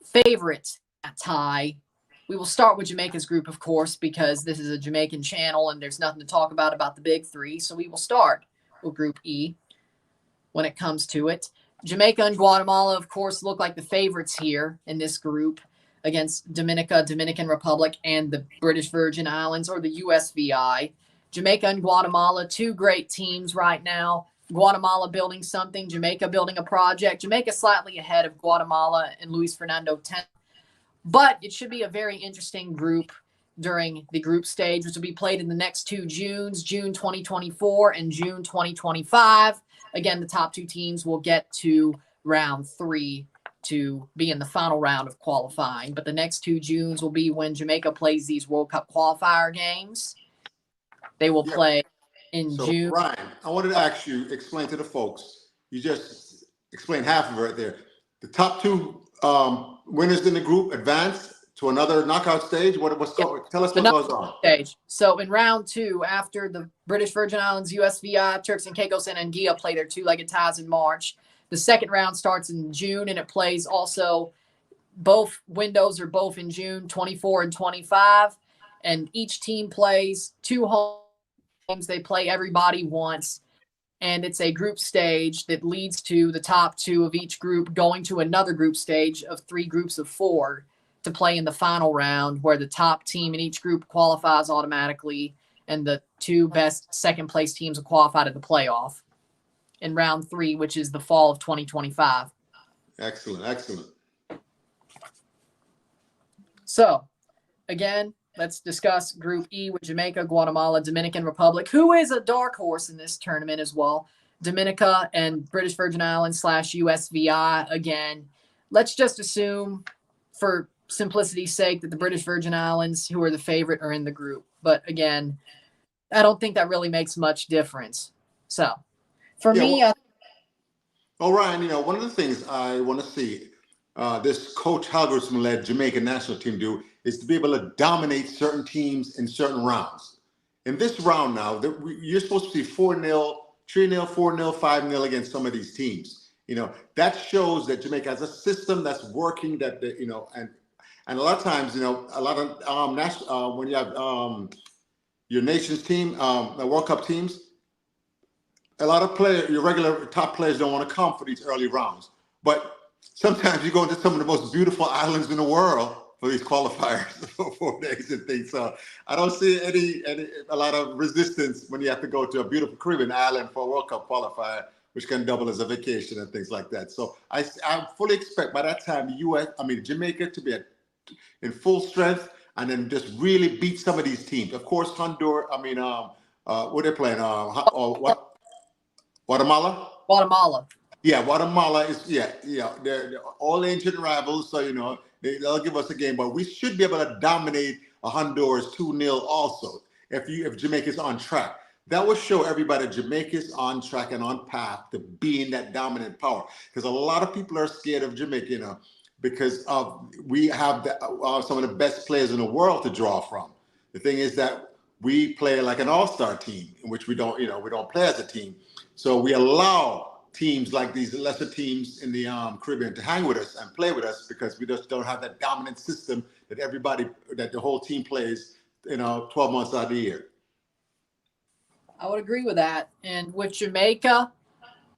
favorite tie. We will start with Jamaica's group, of course, because this is a Jamaican channel and there's nothing to talk about the big 3. So we will start with Group E when it comes to it. Jamaica and Guatemala, of course, look like the favorites here in this group against Dominica, Dominican Republic, and the British Virgin Islands, or the USVI. Jamaica and Guatemala, 2 great teams right now. Guatemala building something, Jamaica building a project. Jamaica slightly ahead of Guatemala and Luis Fernando 10. But it should be a very interesting group during the group stage, which will be played in the next 2 Junes, June 2024 and June 2025. Again, the top 2 teams will get to round 3 to be in the final round of qualifying. But the next 2 Junes will be when Jamaica plays these World Cup qualifier games. They will play in June. Ryan, I wanted to ask you, explain to the folks, you just explained half of it right there. The top 2 winners in the group advance to another knockout stage. Tell us what goes on. Stage. So in round 2, after the British Virgin Islands, USVI, Turks and Caicos, and Anguilla play their 2-legged ties in March, the second round starts in June, and it plays also, both windows are both in June, 24 and 25, and each team plays 2 home games. They play everybody once, and it's a group stage that leads to the top 2 of each group going to another group stage of 3 groups of 4 to play in the final round, where the top team in each group qualifies automatically, and the 2 best second-place teams will qualify to the playoff in round 3, which is the fall of 2025. Excellent. So, again, let's discuss Group E with Jamaica, Guatemala, Dominican Republic, who is a dark horse in this tournament as well. Dominica and British Virgin Islands / USVI. Again, let's just assume, for simplicity's sake, that the British Virgin Islands, who are the favorite, are in the group. But again, I don't think that really makes much difference. So, for me... Ryan, one of the things I want to see this Coach Halgersman-led Jamaican national team do is to be able to dominate certain teams in certain rounds. In this round now, you're supposed to see 4-0, 3-0, 4-0, 5-0 against some of these teams. That shows that Jamaica has a system that's working, and a lot of times, a lot of national when you have your nation's team, the World Cup teams, a lot of players, your regular top players don't want to come for these early rounds. But sometimes you go into some of the most beautiful islands in the world for these qualifiers for 4 days and things. So I don't see a lot of resistance when you have to go to a beautiful Caribbean island for a World Cup qualifier, which can double as a vacation and things like that. So I fully expect by that time Jamaica to be in full strength and then just really beat some of these teams. Of course, Honduras. What they're playing? Guatemala. Guatemala. Yeah, Guatemala is they're all ancient rivals, so they'll give us a game, but we should be able to dominate a Honduras 2-0 also if Jamaica's on track. That will show everybody Jamaica's on track and on path to being that dominant power. Because a lot of people are scared of Jamaica, because we have some of the best players in the world to draw from. The thing is that we play like an all-star team, in which we don't play as a team. So we allow teams like these lesser teams in the Caribbean to hang with us and play with us because we just don't have that dominant system that the whole team plays, 12 months out of the year. I would agree with that. And with Jamaica,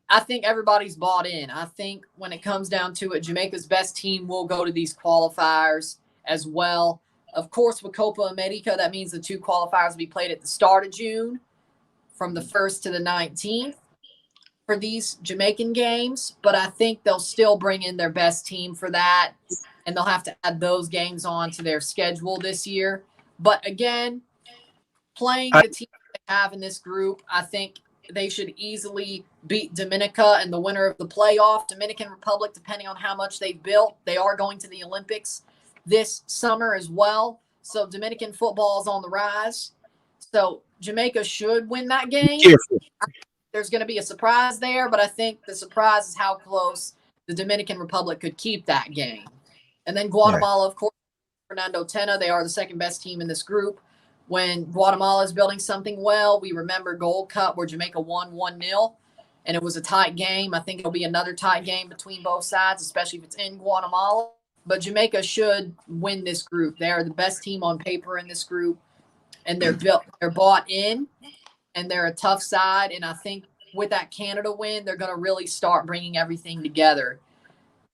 I think everybody's bought in. I think when it comes down to it, Jamaica's best team will go to these qualifiers as well. Of course, with Copa America, that means the 2 qualifiers will be played at the start of June from the 1st to the 19th. For these Jamaican games, but I think they'll still bring in their best team for that, and they'll have to add those games on to their schedule this year. But again, playing the team they have in this group, I think they should easily beat Dominica and the winner of the playoff, Dominican Republic, depending on how much they've built. They are going to the Olympics this summer as well, so Dominican football is on the rise. So Jamaica should win that game. Careful. There's going to be a surprise there, but I think the surprise is how close the Dominican Republic could keep that game. And then Guatemala, of course, Fernando Tena, they are the second best team in this group. When Guatemala is building something well, we remember Gold Cup where Jamaica won 1-0, and it was a tight game. I think it'll be another tight game between both sides, especially if it's in Guatemala. But Jamaica should win this group. They are the best team on paper in this group, and they're bought in. And they're a tough side, and I think with that Canada win, they're going to really start bringing everything together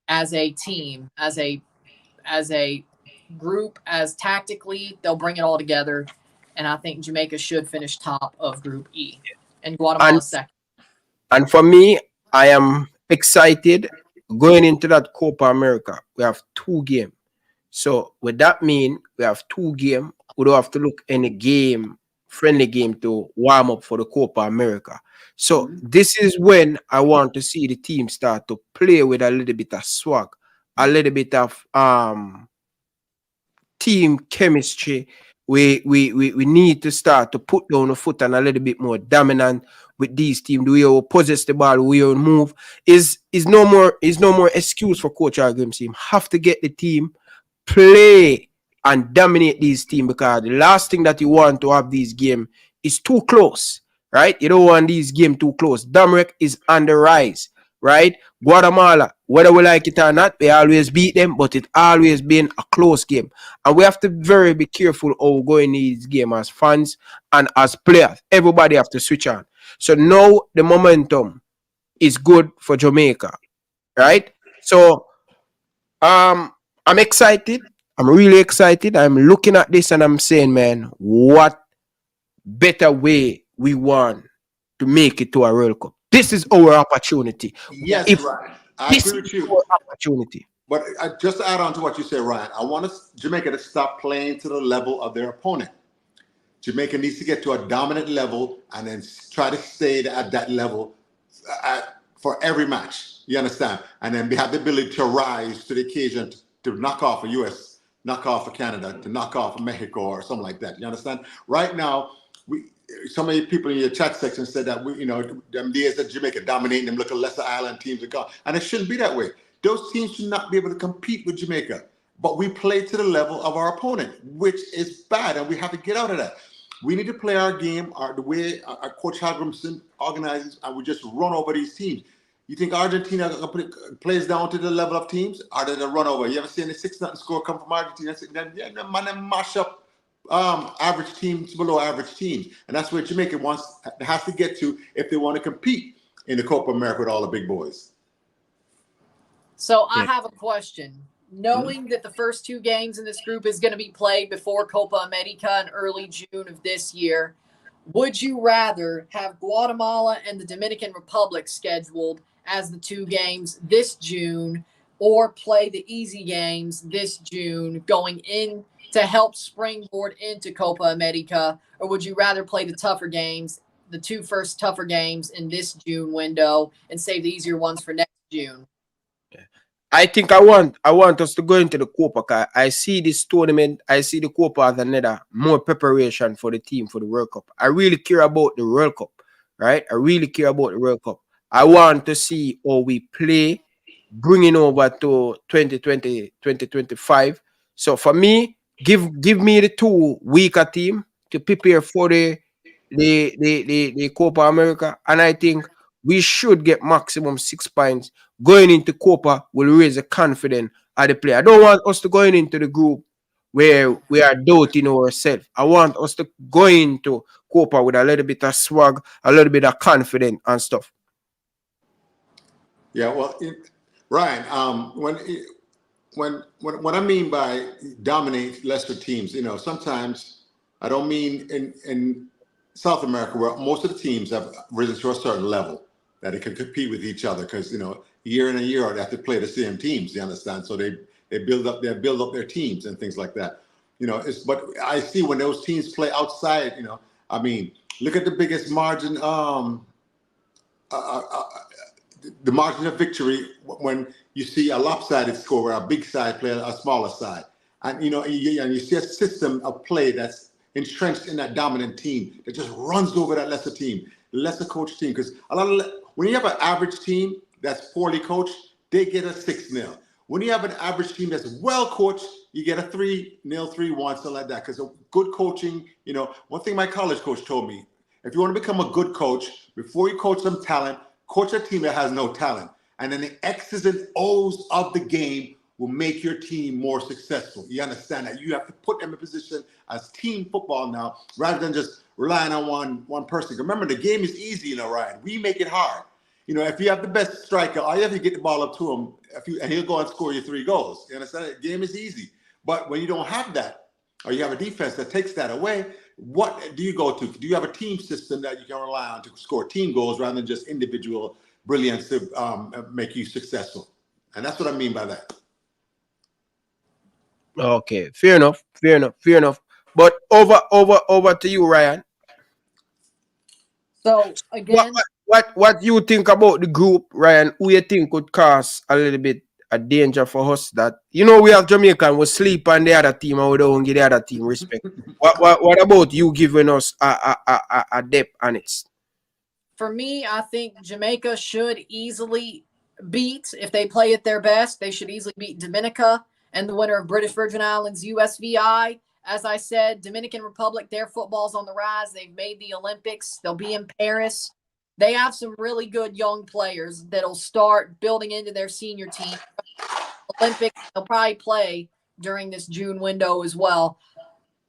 as a team, as a group, as tactically, they'll bring it all together. And I think Jamaica should finish top of Group E, and Guatemala second. And for me, I am excited going into that Copa America. We have 2 games. So with that mean we have 2 games. We don't have to look any friendly game to warm up for the Copa America. So this is when I want to see the team start to play with a little bit of swag, a little bit of team chemistry. We need to start to put down the foot and a little bit more dominant with these teams. We will possess the ball, we will move. Is no more excuse for Coach Argum's team. Have to get the team play and dominate these teams, because the last thing that you want to have these games is too close, right? You don't want these games too close. Damrek is on the rise, right? Guatemala, whether we like it or not, we always beat them, but it always been a close game. And we have to be careful how we go in these games as fans and as players. Everybody have to switch on. So now the momentum is good for Jamaica, right? So I'm excited. I'm really excited. I'm looking at this and I'm saying, man, what better way we want to make it to a World Cup. This is our opportunity. Yes, Ryan. I agree with you. Our opportunity. But just to add on to what you said, Ryan, I want Jamaica to stop playing to the level of their opponent. Jamaica needs to get to a dominant level and then try to stay at that level for every match. You understand? And then we have the ability to rise to the occasion to knock off a U.S., knock off a Canada, to knock off a Mexico or something like that. You understand? Right now, so many people in your chat section said that them days that Jamaica dominating them little lesser island teams are gone. And it shouldn't be that way. Those teams should not be able to compete with Jamaica. But we play to the level of our opponent, which is bad, and we have to get out of that. We need to play our game the way our Coach Halgrimson organizes, and we just run over these teams. You think Argentina plays down to the level of teams? Are they the run over? You ever seen the 6-0 score come from Argentina? Then mash up average teams, below average teams, and that's where Jamaica has to get to if they want to compete in the Copa America with all the big boys. So I have a question. Knowing that the first 2 games in this group is going to be played before Copa America in early June of this year, would you rather have Guatemala and the Dominican Republic scheduled as the 2 games this June, or play the easy games this June going in to help springboard into Copa America? Or would you rather play the tougher games, the 2 first tougher games in this June window, and save the easier ones for next June? I think I want us to go into the Copa. Cause I see this tournament, I see the Copa as another more preparation for the team for the World Cup. I really care about the World Cup, right? I really care about the World Cup. I want to see how we play, bringing over to 2020, 2025. So for me, give me the 2 weaker team to prepare for the Copa America, and I think we should get maximum 6 points. Going into Copa will raise the confidence of the player. I don't want us to go into the group where we are doubting ourselves. I want us to go into Copa with a little bit of swag, a little bit of confidence and stuff. Yeah, well, Ryan, when I mean by dominate lesser teams, sometimes I don't mean in South America where most of the teams have risen to a certain level that they can compete with each other, because year in and year out they have to play the same teams. You understand? So they build up their teams and things like that. But I see when those teams play outside. I mean, look at the biggest margin. The margin of victory when you see a lopsided score where a big side play a smaller side, and you see a system of play that's entrenched in that dominant team that just runs over that lesser team, lesser coached team. Because when you have an average team that's poorly coached, they get a 6-0. When you have an average team that's well coached, you get a 3-0, 3-1, something like that. Because of good coaching, one thing my college coach told me: if you want to become a good coach, before you coach some talent, coach a team that has no talent. And then the X's and O's of the game will make your team more successful. You understand that? You have to put them in position as team football now, rather than just relying on one person. Remember, the game is easy, Ryan. We make it hard. If you have the best striker, all you have to get the ball up to him, and he'll go and score you 3 goals. You understand? The game is easy. But when you don't have that, or you have a defense that takes that away, what do you go to? Do you have a team system that you can rely on to score team goals rather than just individual brilliance to make you successful? And that's what I mean by that. Okay, fair enough. But over to you, Ryan. So again, what you think about the group, Ryan? Who you think could cause a little bit a danger for us? That we have Jamaica and we sleep on the other team and we don't give the other team respect. What about you giving us a depth on it? For me, I think Jamaica should easily beat, if they play at their best, they should easily beat Dominica and the winner of British Virgin Islands USVI. As I said, Dominican Republic, their football's on the rise. They've made the Olympics. They'll be in Paris. They have some really good young players that'll start building into their senior team. Olympics, they'll probably play during this June window as well.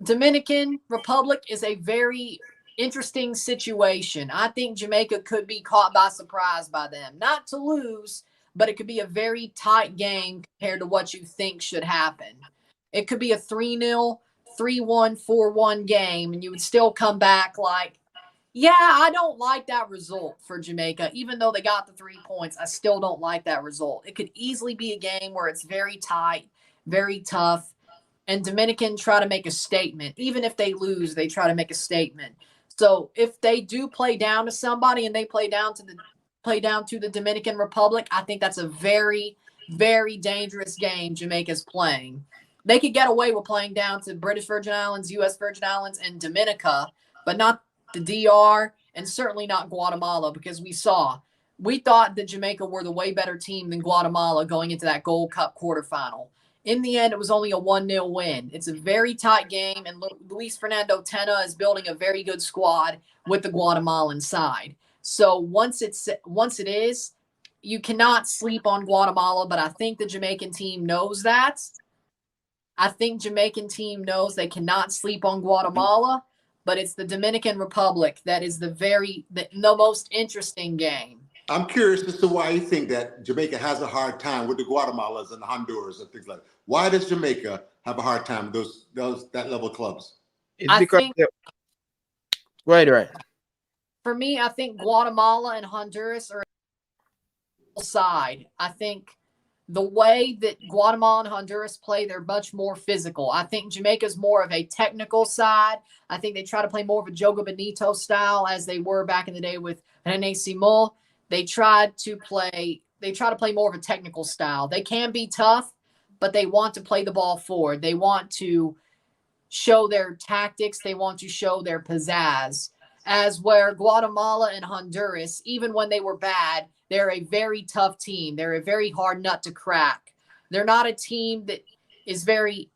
Dominican Republic is a very interesting situation. I think Jamaica could be caught by surprise by them. Not to lose, but it could be a very tight game compared to what you think should happen. It could be a 3-0, 3-1, 4-1 game, and you would still come back like, yeah, I don't like that result for Jamaica. Even though they got the 3 points, I still don't like that result. It could easily be a game where it's very tight, very tough, and Dominican try to make a statement. Even if they lose, they try to make a statement. So if they do play down to somebody and they play down to the Dominican Republic, I think that's a very, very dangerous game Jamaica's playing. They could get away with playing down to British Virgin Islands, U.S. Virgin Islands, and Dominica, but not the DR, and certainly not Guatemala, because we thought that Jamaica were the way better team than Guatemala going into that Gold Cup quarterfinal. In the end, it was only a 1-0 win. It's a very tight game, and Luis Fernando Tena is building a very good squad with the Guatemalan side. So once it is, you cannot sleep on Guatemala, but I think the Jamaican team knows that. I think Jamaican team knows they cannot sleep on Guatemala, but it's the Dominican Republic that is the most interesting game. I'm curious as to why you think that Jamaica has a hard time with the Guatemalas and the Honduras and things like that. Why does Jamaica have a hard time with that level of clubs? It's because right. For me, I think Guatemala and Honduras are side. I think the way that Guatemala and Honduras play, they're much more physical. I think Jamaica's more of a technical side. I think they try to play more of a Jogo Bonito style as they were back in the day with René Simon. They try to play more of a technical style. They can be tough, but they want to play the ball forward. They want to show their tactics. They want to show their pizzazz. As where Guatemala and Honduras, even when they were bad, they're a very tough team. They're a very hard nut to crack. They're not a team that is very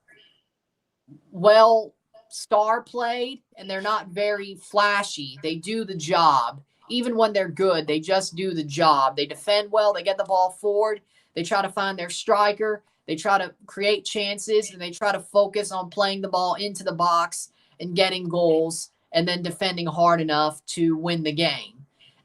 well star played, and they're not very flashy. They do the job. Even when they're good, they just do the job. They defend well. They get the ball forward. They try to find their striker. They try to create chances, and they try to focus on playing the ball into the box and getting goals and then defending hard enough to win the game.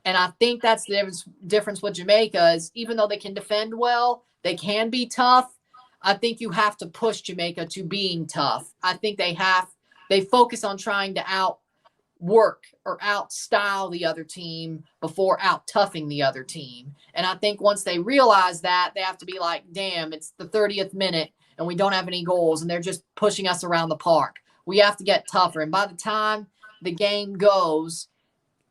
And I think that's the difference with Jamaica is even though they can defend well, they can be tough. I think you have to push Jamaica to being tough. I think they focus on trying to outwork or out-style the other team before out-toughing the other team. And I think once they realize that, they have to be like, damn, it's the 30th minute and we don't have any goals and they're just pushing us around the park. We have to get tougher. And by the time the game goes,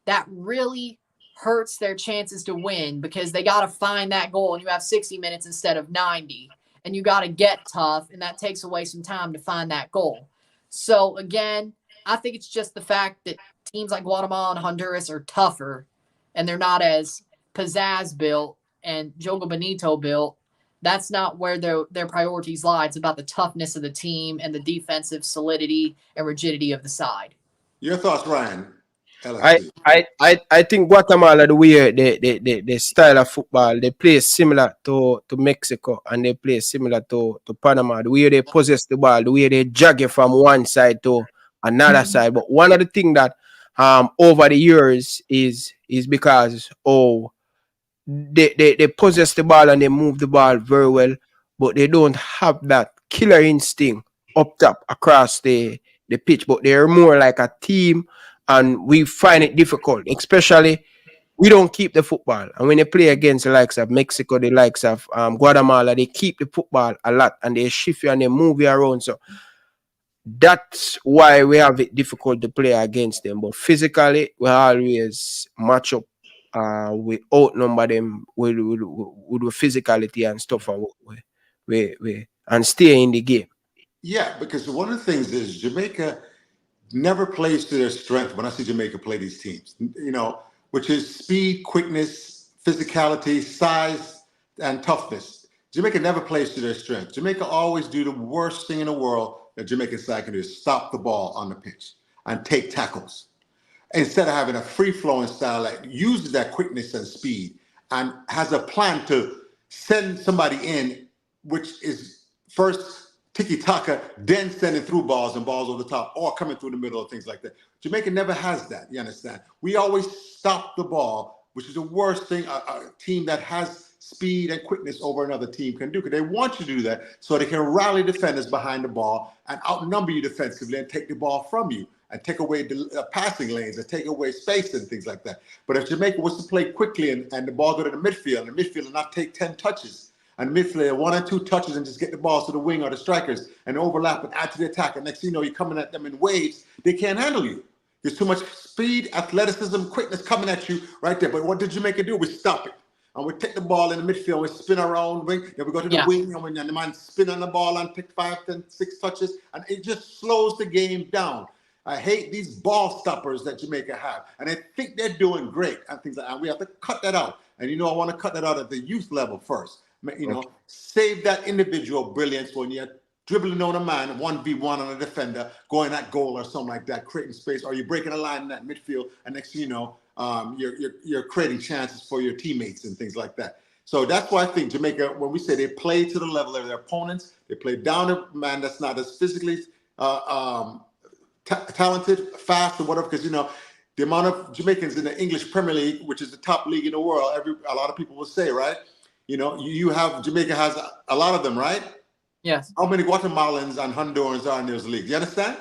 that really hurts their chances to win because they got to find that goal and you have 60 minutes instead of 90 and you got to get tough and that takes away some time to find that goal. So again, I think it's just the fact that teams like Guatemala and Honduras are tougher and they're not as pizzazz built and Jogo Bonito built. That's not where their priorities lie. It's about the toughness of the team and the defensive solidity and rigidity of the side. Your thoughts, Ryan? I think Guatemala, the way the style of football, they play similar to Mexico and they play similar to Panama. The way they possess the ball, the way they jog it from one side to another side. But one of the things that over the years is because they possess the ball and they move the ball very well, but they don't have that killer instinct up top across the pitch. But they're more like a team. And we find it difficult, especially we don't keep the football. And when they play against the likes of Mexico, the likes of Guatemala, they keep the football a lot and they shift you and they move you around. So that's why we have it difficult to play against them. But physically, we always match up. We outnumber them with physicality and stuff, and we and stay in the game. Yeah, because one of the things is Jamaica never plays to their strength when I see Jamaica play these teams, which is speed, quickness, physicality, size, and toughness. Jamaica never plays to their strength. Jamaica always do the worst thing in the world that Jamaican side can do is stop the ball on the pitch and take tackles. Instead of having a free-flowing style that uses that quickness and speed and has a plan to send somebody in, which is first tiki-taka, then sending through balls and balls over the top or coming through the middle of things like that. Jamaica never has that, you understand? We always stop the ball, which is the worst thing a team that has speed and quickness over another team can do, because they want you to do that so they can rally defenders behind the ball and outnumber you defensively and take the ball from you and take away the passing lanes and take away space and things like that. But if Jamaica was to play quickly and the ball go to the midfield and the midfielder not take 10 touches, and midfielder 1 or 2 touches and just get the balls to the wing or the strikers and overlap and add to the attack. And next thing you know, you're coming at them in waves. They can't handle you. There's too much speed, athleticism, quickness coming at you right there. But what did Jamaica do? We stop it. And we take the ball in the midfield, we spin around, wing, then we go to the wing, and the man spin on the ball and pick 5, 10, 6 touches. And it just slows the game down. I hate these ball stoppers that Jamaica have. And I think they're doing great and things like that. And we have to cut that out. And I want to cut that out at the youth level first. Save that individual brilliance when you're dribbling on a man, 1v1 on a defender, going at goal or something like that, creating space, or you're breaking a line in that midfield, and next thing you know, you're creating chances for your teammates and things like that. So that's why I think Jamaica, when we say they play to the level of their opponents, they play down a man that's not as physically talented, fast, or whatever. Because the amount of Jamaicans in the English Premier League, which is the top league in the world, a lot of people will say, right? You have Jamaica has a lot of them, right? Yes. How many Guatemalans and Hondurans are in those leagues? You understand?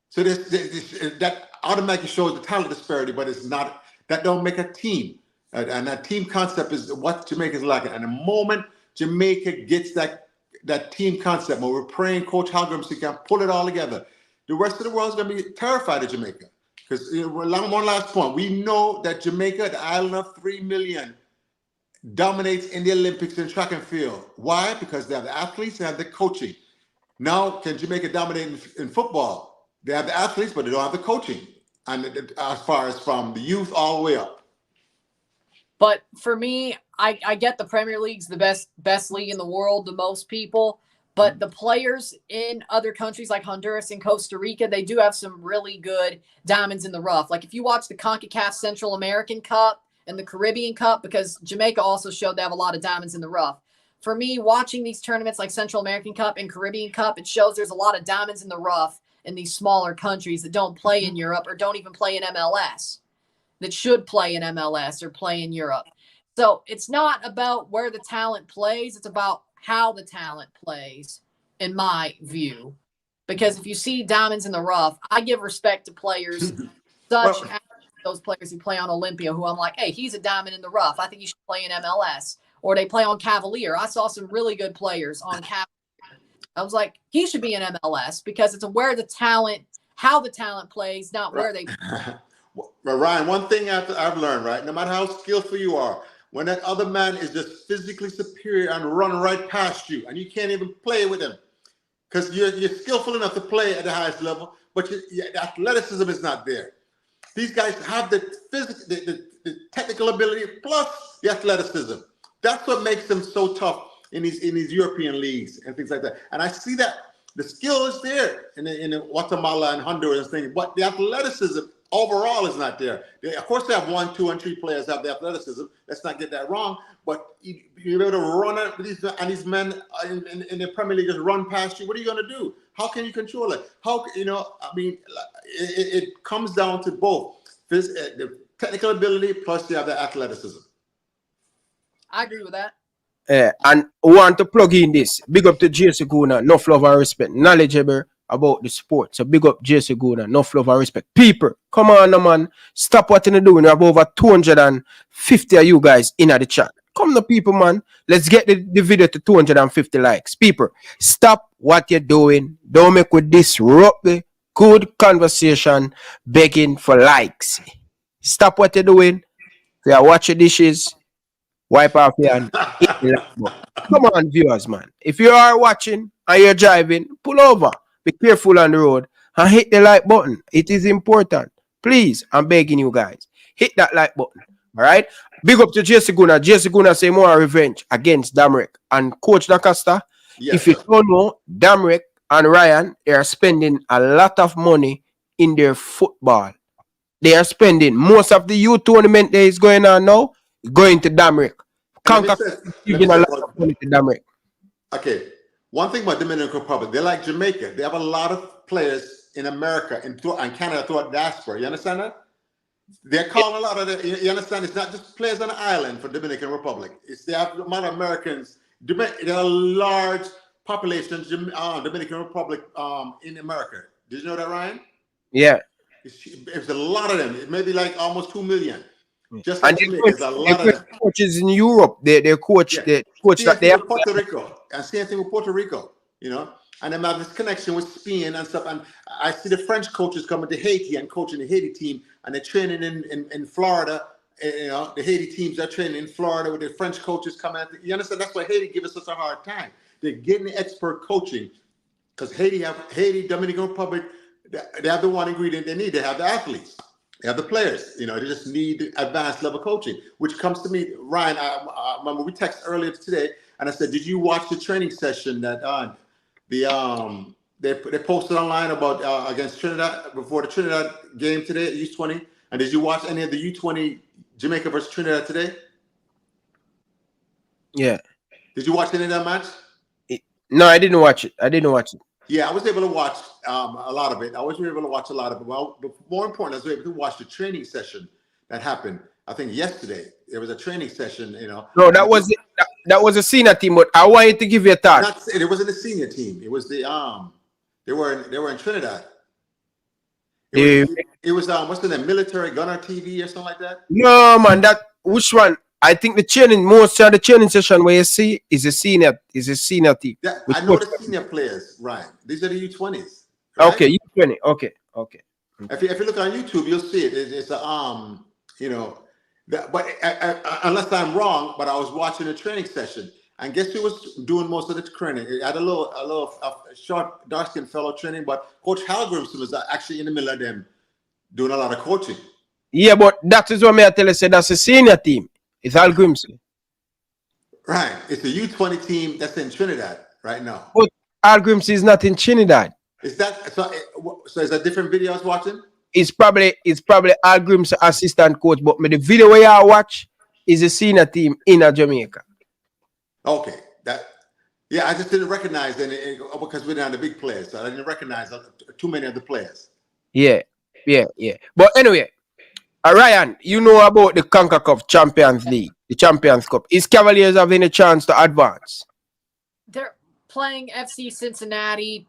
So that automatically shows the talent disparity, but it's not. That don't make a team. And that team concept is what Jamaica's lacking. And the moment Jamaica gets that team concept, when we're praying Coach Halgrim so he can pull it all together, the rest of the world is going to be terrified of Jamaica. Because one last point, we know that Jamaica, the island of 3 million, dominates in the Olympics in track and field. Why? Because they have the athletes, they have the coaching. Now, can Jamaica dominate in football? They have the athletes, but they don't have the coaching. And as far as from the youth all the way up. But for me, I get the Premier League's the best league in the world to most people. But the players in other countries like Honduras and Costa Rica, they do have some really good diamonds in the rough. Like if you watch the Concacaf Central American Cup and the Caribbean Cup, because Jamaica also showed they have a lot of diamonds in the rough. For me, watching these tournaments like Central American Cup and Caribbean Cup, it shows there's a lot of diamonds in the rough in these smaller countries that don't play in Europe or don't even play in MLS, that should play in MLS or play in Europe. So it's not about where the talent plays. It's about how the talent plays, in my view. Because if you see diamonds in the rough, I give respect to players such as those players who play on Olympia, who I'm like, hey, he's a diamond in the rough. I think he should play in MLS. Or they play on Cavalier. I saw some really good players on Cavalier. I was like, he should be in MLS because it's where the talent, how the talent plays, not where they play. Well, Ryan, one thing I've learned, right? No matter how skillful you are, when that other man is just physically superior and run right past you, and you can't even play with him because you're skillful enough to play at the highest level, but your athleticism is not there. These guys have the technical ability plus the athleticism. That's what makes them so tough in these European leagues and things like that. And I see that the skill is there in Guatemala and Honduras and things, but the athleticism overall is not there. Of course, they have 1, 2, and 3 players have the athleticism. Let's not get that wrong. But you're able to run it, and these men in the Premier League just run past you. What are you going to do? How can you control it? It comes down to both the technical ability plus you have the athleticism. I agree with that. And want to plug in this. Big up to JC Guna, enough love and respect, knowledgeable about the sport. So big up JC Guna, enough love and respect. People, come on, man. Stop what you're doing. We have over 250 of you guys in the chat. Come the people, man. Let's get the video to 250 likes. People, stop what you're doing. Don't make with disrupt the good conversation begging for likes. Stop what you're doing. If you are watching dishes, wipe off your hand. Come on, viewers, man. If you are watching and you're driving, pull over. Be careful on the road and hit the like button. It is important. Please, I'm begging you guys. Hit that like button. All right? Big up to JC Guna. JC Guna say more revenge against Damrick. And Coach Dacosta, if you don't know, Damrick and Ryan, they are spending a lot of money in their football. They are spending most of the youth tournament that is going on now, going to Damrick. Concacaf giving a lot of money to Damrick. Okay. One thing about Dominican Republic, they're like Jamaica. They have a lot of players in America and Canada throughout diaspora. You understand that? They're calling a lot of the, you understand? It's not just players on the island for Dominican Republic. They have a lot of Americans. There are a large population Dominican Republic in America. Did you know that, Ryan? Yeah. It's a lot of them. It may be like almost 2 million. Just like Jamaica, there's a lot of them. Coaches in Europe, they coach that they have Puerto Rico, and same thing with Puerto Rico, and they have this connection with Spain and stuff. And I see the French coaches coming to Haiti and coaching the Haiti team, and they're training in Florida. The Haiti teams are training in Florida with the French coaches coming. You understand? That's why Haiti gives us such a hard time. They're getting the expert coaching because Haiti, Dominican Republic, they have the one ingredient they need. They have the athletes. They have the players, they just need advanced level coaching, which comes to me, Ryan, I remember we texted earlier today, and I said, did you watch the training session that they posted online about against Trinidad, before the Trinidad game today at U20? And did you watch any of the U20 Jamaica versus Trinidad today? Yeah. Did you watch any of that match? No, I didn't watch it. I didn't watch it. Yeah, I was able to watch a lot of it. I was able to watch a lot of it. Well, but more important, I was able to watch the training session that happened. I think yesterday there was a training session. No, that was a senior team. But I wanted to give you a thought. It wasn't a senior team. It was the they were in Trinidad. It was what's the name? Military Gunner TV or something like that. No, man. Which one? I think most of the training session where you see is a senior team. Yeah, I know the senior players, right? These are the U20s. Right? Okay, U20. Okay. If you look on YouTube, you'll see it. It's a but unless I'm wrong, but I was watching a training session, and guess who was doing most of the training? It had a short, dark-skinned fellow training, but Coach Halgrimson was actually in the middle of them doing a lot of coaching. Yeah, but that is what I tell you. Say that's a senior team. It's Al Grimsley. Right. It's the U20 team that's in Trinidad right now. But Al Grimsley is not in Trinidad. Is that so? So is that different video I was watching? It's probably Al Grimsley assistant coach, but the video where I watch is a senior team in Jamaica. Okay. I just didn't recognize any because we're not the big players, so I didn't recognize too many of the players. Yeah. But anyway. Ryan, you know about the Concacaf Champions League, the Champions Cup. Is Cavaliers having a chance to advance? They're playing FC Cincinnati.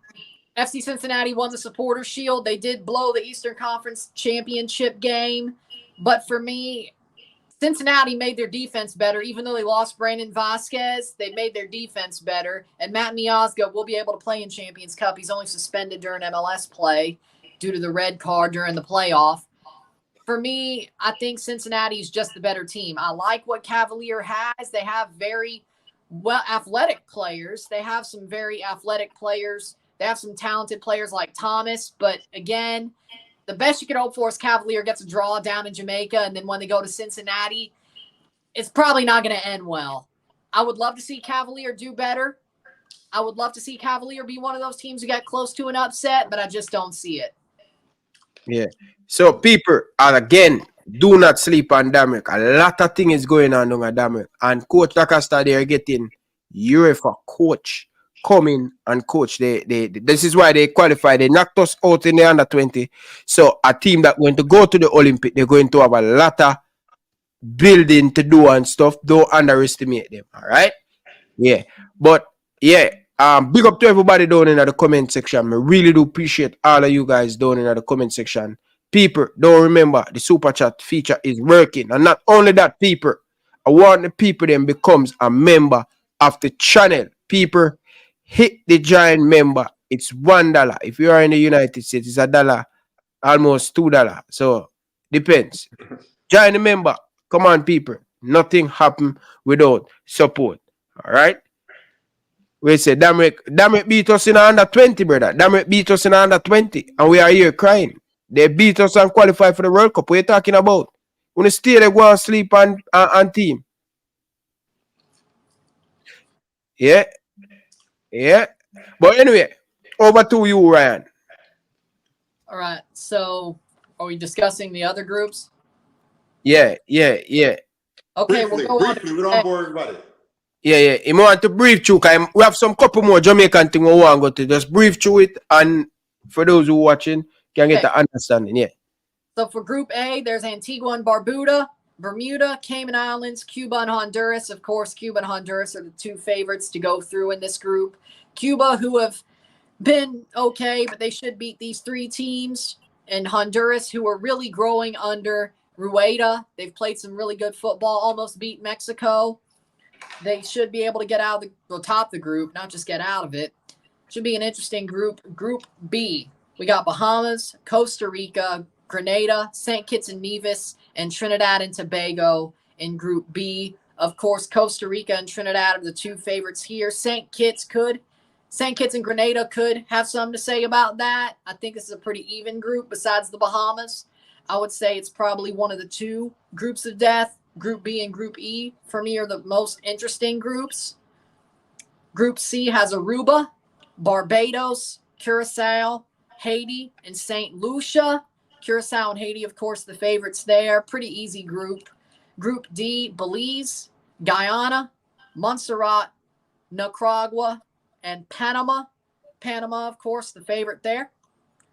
FC Cincinnati won the Supporters Shield. They did blow the Eastern Conference Championship game. But for me, Cincinnati made their defense better. Even though they lost Brandon Vasquez, they made their defense better. And Matt Miazga will be able to play in Champions Cup. He's only suspended during MLS play due to the red card during the playoff. For me, I think Cincinnati is just the better team. I like what Cavalier has. They have very athletic players. They have some very athletic players. They have some talented players like Thomas. But again, the best you could hope for is Cavalier gets a draw down in Jamaica. And then when they go to Cincinnati, it's probably not going to end well. I would love to see Cavalier do better. I would love to see Cavalier be one of those teams who got close to an upset, but I just don't see it. Yeah. So people, and again, do not sleep on Damerick. A lot of things is going on at Damerick. And Coach Lacosta, they are getting UEFA coach coming and coach. This is why they qualify. They knocked us out in the under 20. So a team that going to go to the Olympic, they're going to have a lot of building to do and stuff. Don't underestimate them. All right. Yeah. But yeah. Big up to everybody down in the comment section. I really do appreciate all of you guys down in the comment section. People, don't remember the super chat feature is working. And not only that, people, I want the people then becomes a member of the channel. People, hit the giant member. It's $1. If you are in the United States, it's $1, almost $2. So depends. Join the member. Come on, people. Nothing happen without support. All right. We say, Damerick beat us in under 20, brother. Damerick beat us in under 20. And we are here crying. They beat us and qualify for the World Cup. What are you talking about? When they stay, they go and sleep on team. Yeah. But anyway, over to you, Ryan. All right. So, are we discussing the other groups? Yeah. Okay, briefly, we'll go on. we don't bore everybody. Yeah. You want to brief through, we have some couple more Jamaican thing we want to go to. Just brief through it, and for those who are watching, can get the understanding. Yeah. So for Group A, there's Antigua and Barbuda, Bermuda, Cayman Islands, Cuba, and Honduras. Of course, Cuba and Honduras are the two favorites to go through in this group. Cuba, who have been okay, but they should beat these three teams. And Honduras, who are really growing under Rueda. They've played some really good football, almost beat Mexico. They should be able to get out of top the group, not just get out of it. Should be an interesting group. Group B, we got Bahamas, Costa Rica, Grenada, St. Kitts and Nevis, and Trinidad and Tobago in Group B. Of course, Costa Rica and Trinidad are the two favorites here. St. Kitts and Grenada could have something to say about that. I think this is a pretty even group besides the Bahamas. I would say it's probably one of the two groups of death. Group B and Group E, for me, are the most interesting groups. Group C has Aruba, Barbados, Curacao, Haiti, and St. Lucia. Curacao and Haiti, of course, the favorites there. Pretty easy group. Group D, Belize, Guyana, Montserrat, Nicaragua, and Panama. Panama, of course, the favorite there.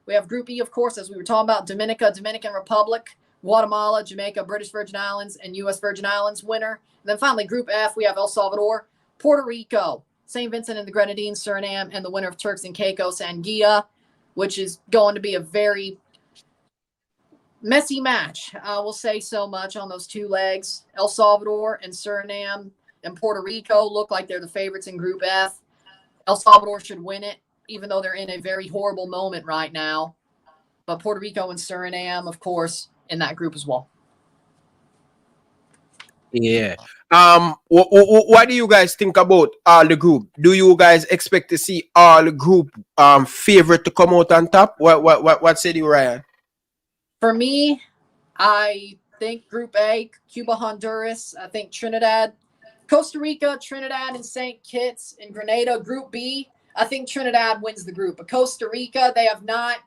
We have Group E, of course, as we were talking about, Dominican Republic, Guatemala, Jamaica, British Virgin Islands, and U.S. Virgin Islands winner. And then finally, Group F, we have El Salvador, Puerto Rico, St. Vincent and the Grenadines, Suriname, and the winner of Turks and Caicos, Anguilla, which is going to be a very messy match. I will say so much on those two legs. El Salvador and Suriname and Puerto Rico look like they're the favorites in Group F. El Salvador should win it, even though they're in a very horrible moment right now. But Puerto Rico and Suriname, of course, in that group as well. Yeah. What do you guys think about all the group? Do you guys expect to see all the group favorite to come out on top? What say you, Ryan? For me, I think Group A, Cuba, Honduras. I think Trinidad, Costa Rica, Trinidad, and St. Kitts and Grenada. Group B, I think Trinidad wins the group. But Costa Rica, they have not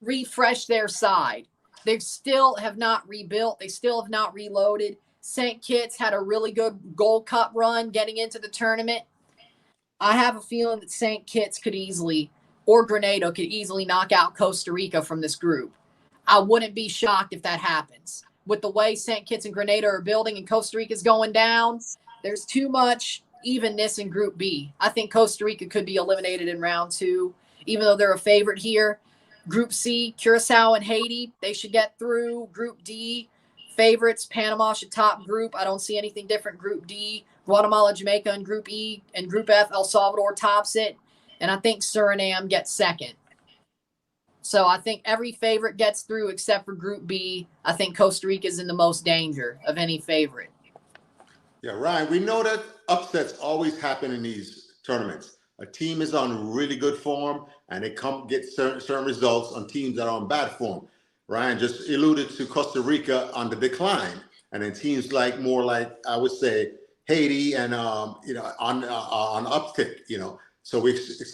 refreshed their side. They still have not rebuilt. They still have not reloaded. St. Kitts had a really good Gold Cup run getting into the tournament. I have a feeling that St. Kitts could easily, or Grenada could easily knock out Costa Rica from this group. I wouldn't be shocked if that happens. With the way St. Kitts and Grenada are building and Costa Rica is going down, there's too much evenness in Group B. I think Costa Rica could be eliminated in round 2, even though they're a favorite here. Group C, Curacao and Haiti, they should get through. Group D, favorites, Panama should top group. I don't see anything different. Group D, Guatemala, Jamaica in Group E, and Group F, El Salvador tops it. And I think Suriname gets second. So I think every favorite gets through except for Group B. I think Costa Rica is in the most danger of any favorite. Yeah, Ryan, we know that upsets always happen in these tournaments. A team is on really good form, and they get certain results on teams that are on bad form. Ryan just alluded to Costa Rica on the decline, and then teams more like I would say Haiti and on uptick. So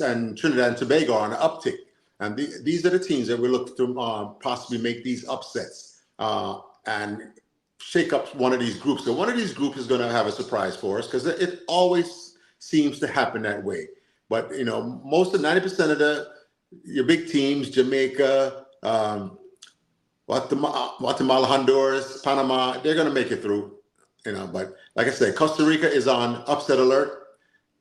and Trinidad and Tobago are on an uptick, and these are the teams that we look to possibly make these upsets and shake up one of these groups. So one of these groups is going to have a surprise for us because it always seems to happen that way. But most of 90% of your big teams, Jamaica, Guatemala, Honduras, Panama, they're going to make it through. But like I said, Costa Rica is on upset alert.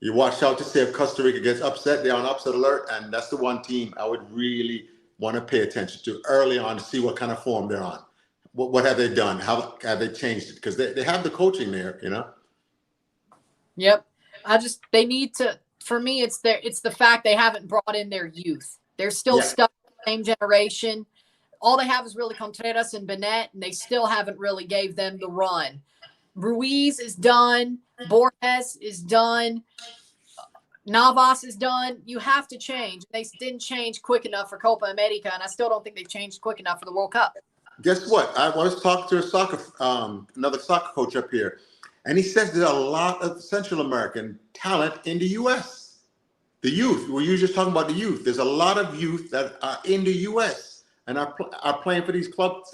You watch out to see if Costa Rica gets upset. They're on upset alert, and that's the one team I would really want to pay attention to early on to see what kind of form they're on. What have they done? How have they changed it? Because they have the coaching there, Yep. They need to. For me, it's the fact they haven't brought in their youth. They're still stuck in the same generation. All they have is really Contreras and Bennett, and they still haven't really gave them the run. Ruiz is done. Borges is done. Navas is done. You have to change. They didn't change quick enough for Copa America, and I still don't think they've changed quick enough for the World Cup. Guess what? I was talking to another soccer coach up here, and he says there's a lot of Central American talent in the U.S. The youth. We were just talking about the youth. There's a lot of youth that are in the U.S. and are playing for these clubs,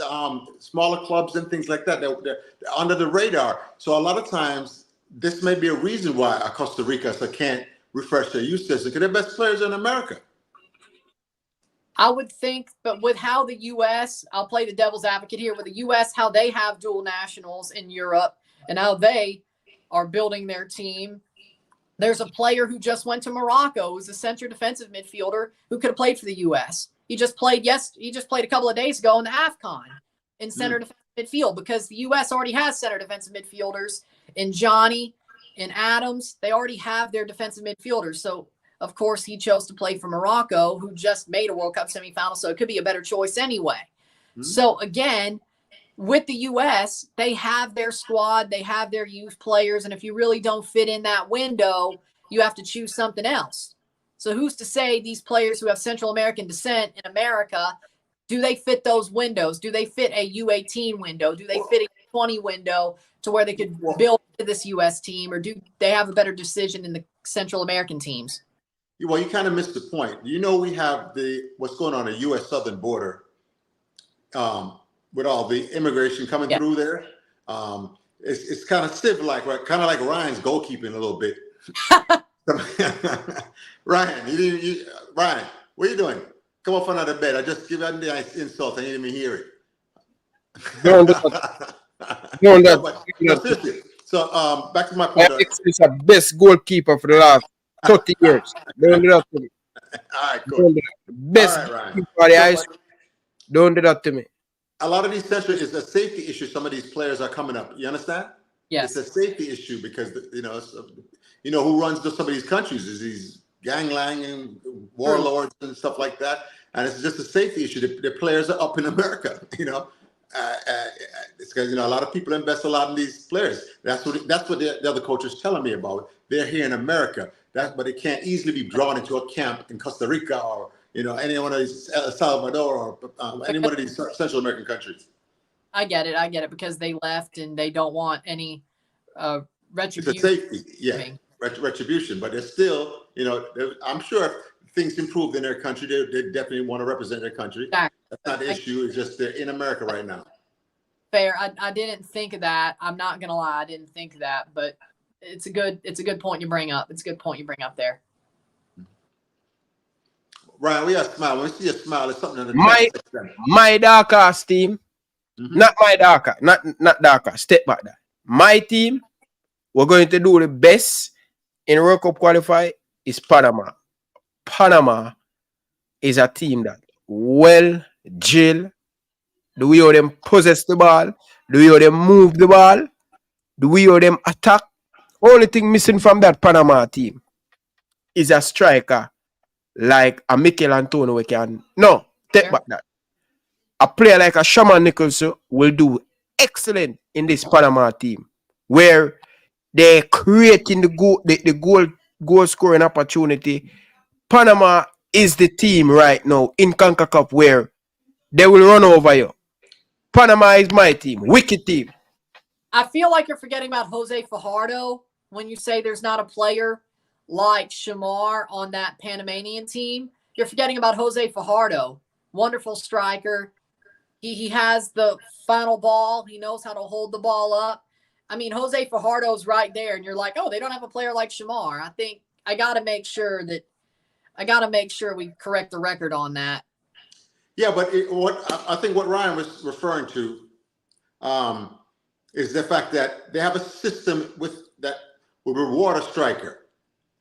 smaller clubs and things like that. They're under the radar. So a lot of times, this may be a reason why Costa Rica can't refresh their youth system because they're best players in America. I would think, but with how the U.S., I'll play the devil's advocate here, with the U.S., how they have dual nationals in Europe and how they are building their team. There's a player who just went to Morocco who's a center defensive midfielder who could have played for the U.S. He just played a couple of days ago in the AFCON in center defensive midfield because the U.S. already has center defensive midfielders in Johnny, in Adams. They already have their defensive midfielders. So, of course, he chose to play for Morocco, who just made a World Cup semifinal, so it could be a better choice anyway. Mm-hmm. So, again, with the U.S., they have their squad, they have their youth players, and if you really don't fit in that window, you have to choose something else. So who's to say these players who have Central American descent in America, do they fit those windows? Do they fit a U18 window? Do they fit a 20 window to where they could build to this U.S. team, or do they have a better decision in the Central American teams? Well, you kind of missed the point. We have what's going on the U.S. southern border with all the immigration coming through there. it's kind of civ-like, right? Kind of like Ryan's goalkeeping a little bit. Ryan, Ryan, what are you doing? Come up out of the bed. I just give you the nice insult. I didn't even hear it. Don't do that. Don't do that. Seriously. So back to my point. He's the best goalkeeper for the last 30 years. Don't do that to me. All right, cool. Best don't do that to me. A lot of these central is a safety issue. Some of these players are coming up. You understand? Yes. It's a safety issue because who runs some of these countries is these gangland and warlords and stuff like that, and it's just a safety issue. The players are up in America. It's because a lot of people invest a lot in these players. That's what the other coach is telling me about. They're here in America, but they can't easily be drawn into a camp in Costa Rica or any one of these El Salvador or any one of these Central American countries. I get it because they left and they don't want any retribution. It's a safety, yeah, retribution. But they're still, I'm sure if things improved in their country, they definitely want to represent their country. Exactly. That's not the issue. It's just they're in America right now. Fair. I didn't think of that. I'm not gonna lie, I didn't think of that, but it's a good point you bring up. It's a good point you bring up there. Ryan, we have a smile. When we see a smile, it's something in the my dark horse team. Not my darker, not darker. Step back there. My team, we're going to do the best in World Cup qualify is Panama. Panama is a team that drill. The way how them possess the ball, the way how them move the ball, the way how them attack. Only thing missing from that Panama team is a striker like a Mikel Antonio. We can take back that. A player like a Shaman Nicholson will do excellent in this Panama team, where they're creating the goal scoring opportunity. Panama is the team right now in Concacaf where they will run over you. Panama is my team, wicked team. I feel like you're forgetting about Jose Fajardo when you say there's not a player like Shamar on that Panamanian team. You're forgetting about Jose Fajardo, wonderful striker. He has the final ball. He knows how to hold the ball up. I mean, Jose Fajardo's right there, and you're like, oh, they don't have a player like Shamar. I think I got to make sure we correct the record on that. Yeah, but I think what Ryan was referring to is the fact that they have a system that will reward a striker.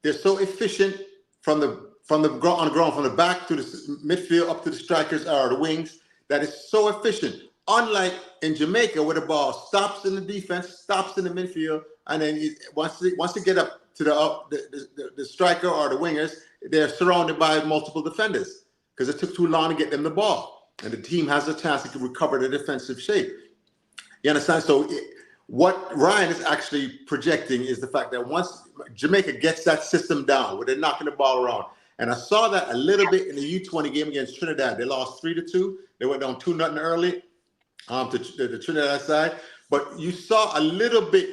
They're so efficient from the ground, from the back to the midfield up to the strikers or the wings. That is so efficient. Unlike in Jamaica, where the ball stops in the defense, stops in the midfield, and then once they get up to the striker or the wingers, they're surrounded by multiple defenders because it took too long to get them the ball, and the team has a chance to recover the defensive shape. You understand? So what Ryan is actually projecting is the fact that once Jamaica gets that system down, where they're knocking the ball around. And I saw that a little bit in the U20 game against Trinidad. They lost 3-2. They went down 2-0 early to the Trinidad side. But you saw a little bit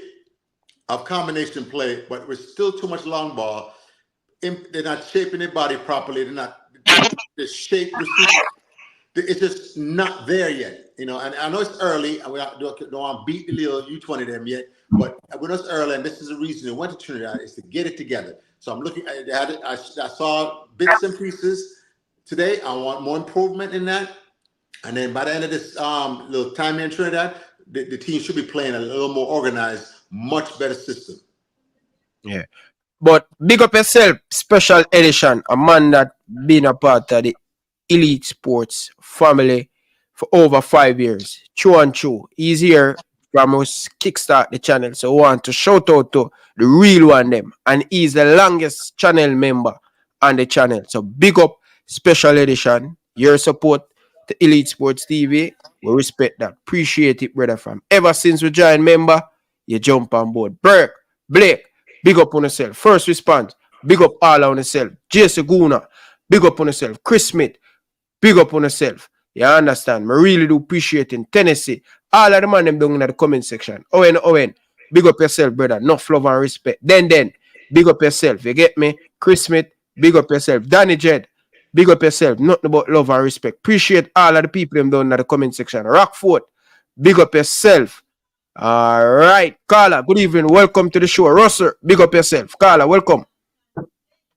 of combination play, but it was still too much long ball. They're not shaping their body properly. They're not the shape. It's just not there yet, And I know it's early, and we don't want to beat the little U20 them yet. But when it's early, and this is the reason they went to Trinidad, is to get it together. So I'm looking at it. I saw bits and pieces today. I want more improvement in that. And then by the end of this little time in Trinidad, the team should be playing a little more organized, much better system. Yeah. But big up yourself, special edition, a man that been a part of the Elite Sports family for over 5 years. True and true. He's here from us kickstart the channel. So I want to shout out to the real one them. And he's the longest channel member on the channel. So big up special edition. Your support to Elite Sports TV. We respect that. Appreciate it, brother. From ever since we joined member, you jump on board. Burke, Blake, big up on yourself. First response, big up all on yourself. Jason Guna, big up on yourself. Chris Smith, big up on yourself. You understand? I really do appreciate in Tennessee. All of the man them down in the comment section. Owen, big up yourself, brother. Enough love and respect. Then, big up yourself. You get me? Chris Smith, big up yourself. Danny Jed, big up yourself. Nothing about love and respect. Appreciate all of the people them down in the comment section. Rockford, big up yourself. All right, Carla, good evening. Welcome to the show. Russell, big up yourself. Carla, welcome.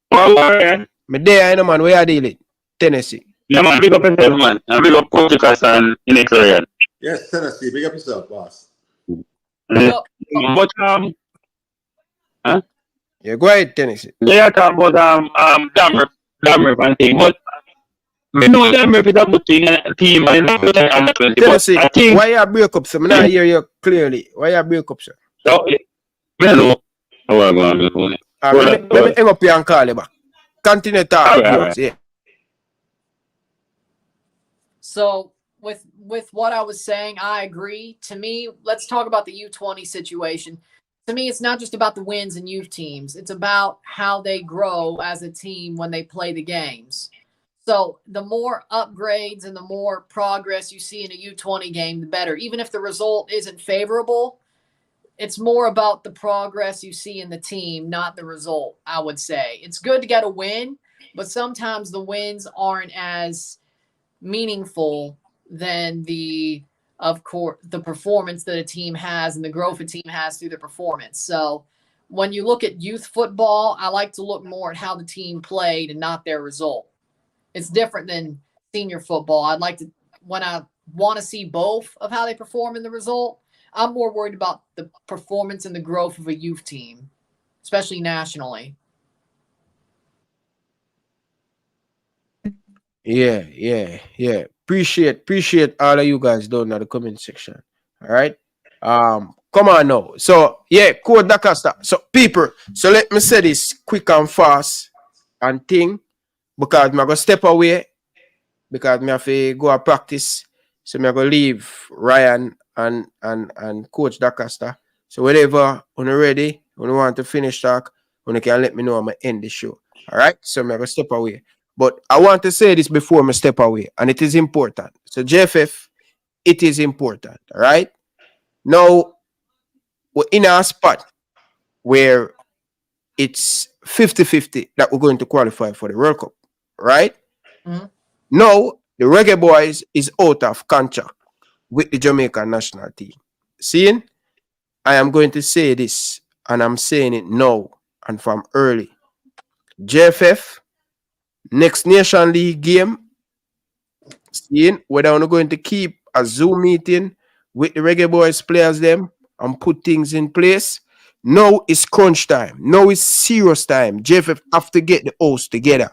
Me there, you know, man. Where are you dealing? Tennessee. Yeah, man, big up yourself, man. And big up Coach and Inexorian. Yes, Tennessee. Big up yourself, boss. But huh? Yeah, go ahead, Tennessee. Yeah, talk about Dammer and thing, but me know Dammer is a good thing team and Tennessee, I think why you break up, sir? I not hear you clearly. Why you break up, sir? So, me know how I go on before. Let me hang up here and call you back. Continue to talk. Right. Yeah. So with what I was saying, I agree. To me, let's talk about the U20 situation. To me, it's not just about the wins and youth teams. It's about how they grow as a team when they play the games. So the more upgrades and the more progress you see in a U20 game, the better. Even if the result isn't favorable, it's more about the progress you see in the team, not the result, I would say. It's good to get a win, but sometimes the wins aren't as meaningful than the performance that a team has and the growth a team has through the performance. So when you look at youth football, I like to look more at how the team played and not their result. It's different than senior football. I'd like to, when I want to see both of how they perform in the result, I'm more worried about the performance and the growth of a youth team, especially nationally. Yeah. Appreciate all of you guys down in the comment section. All right. Come on now. So yeah, Code Dacosta. So people, so let me say this quick and fast and thing because I'm gonna step away because I have to go and practice. So I'm gonna leave Ryan and Coach Dacosta. So whenever when you're ready, when you want to finish talk, when you can let me know I'm gonna end the show. All right. So I'm gonna step away. But I want to say this before I step away, and it is important. So, JFF, it is important, all right? Now, we're in a spot where it's 50-50 that we're going to qualify for the World Cup, right? Mm-hmm. Now, the Reggae Boyz is out of contract with the Jamaica national team. Seeing? I am going to say this, and I'm saying it now and from early. JFF, next Nation League game, seeing whether we're going to keep a Zoom meeting with the Reggae Boyz players them and put things in place. Now it's crunch time. Now it's serious time. JFF have to get the host together.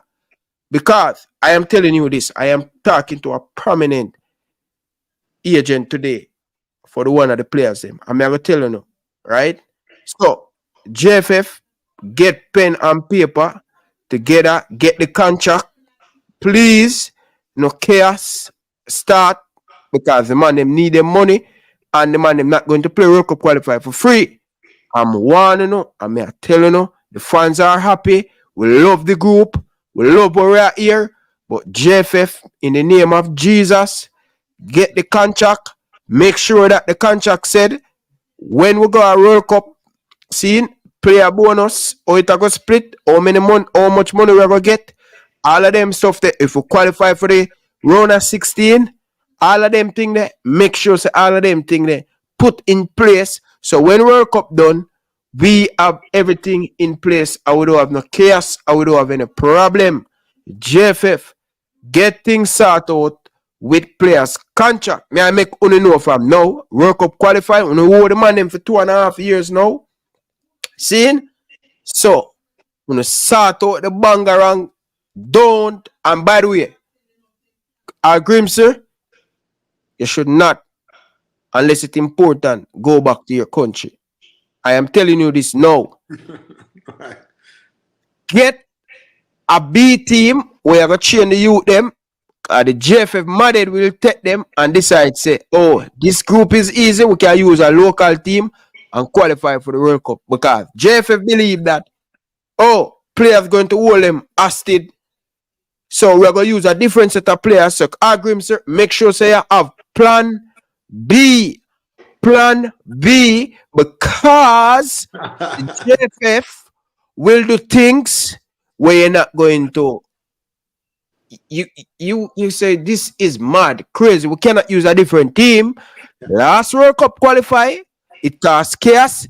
Because I am telling you this, I am talking to a prominent agent today for the one of the players them. I'm going to tell you now, right? So, JFF, get pen and paper together, get the contract. Please, no chaos start because the man them need their money and the man them not going to play World Cup qualify for free. I'm warning you, I'm telling you, the fans are happy. We love the group. We love where we are here. But JFF, in the name of Jesus, get the contract. Make sure that the contract said when we go a World Cup, seeing player bonus, or it go split, how much money we're gonna get, all of them stuff that if we qualify for the round of 16, all of them thing there, make sure say all of them thing there put in place. So when World Cup done, we have everything in place. I would don't have no chaos. I would don't have any problem. JFF, get things sorted out with players' contract. May I make only know from now? World Cup qualify. We know the man them for 2.5 years now. Seeing? So, when you sort out the bangarang, don't, and by the way, I agree, sir, you should not, unless it's important, go back to your country. I am telling you this now. Get a B team where you're going to train the youth them. The JFF Madrid will take them and decide, say, oh, this group is easy. We can use a local team and qualify for the World Cup. Because JFF believe that, oh, players going to hold them hostage. So we're going to use a different set of players. So I agree, sir. Make sure say you have plan B. Plan B, because the JFF will do things where you're not going to. You say this is mad, crazy. We cannot use a different team. Last World Cup qualify, It costs chaos.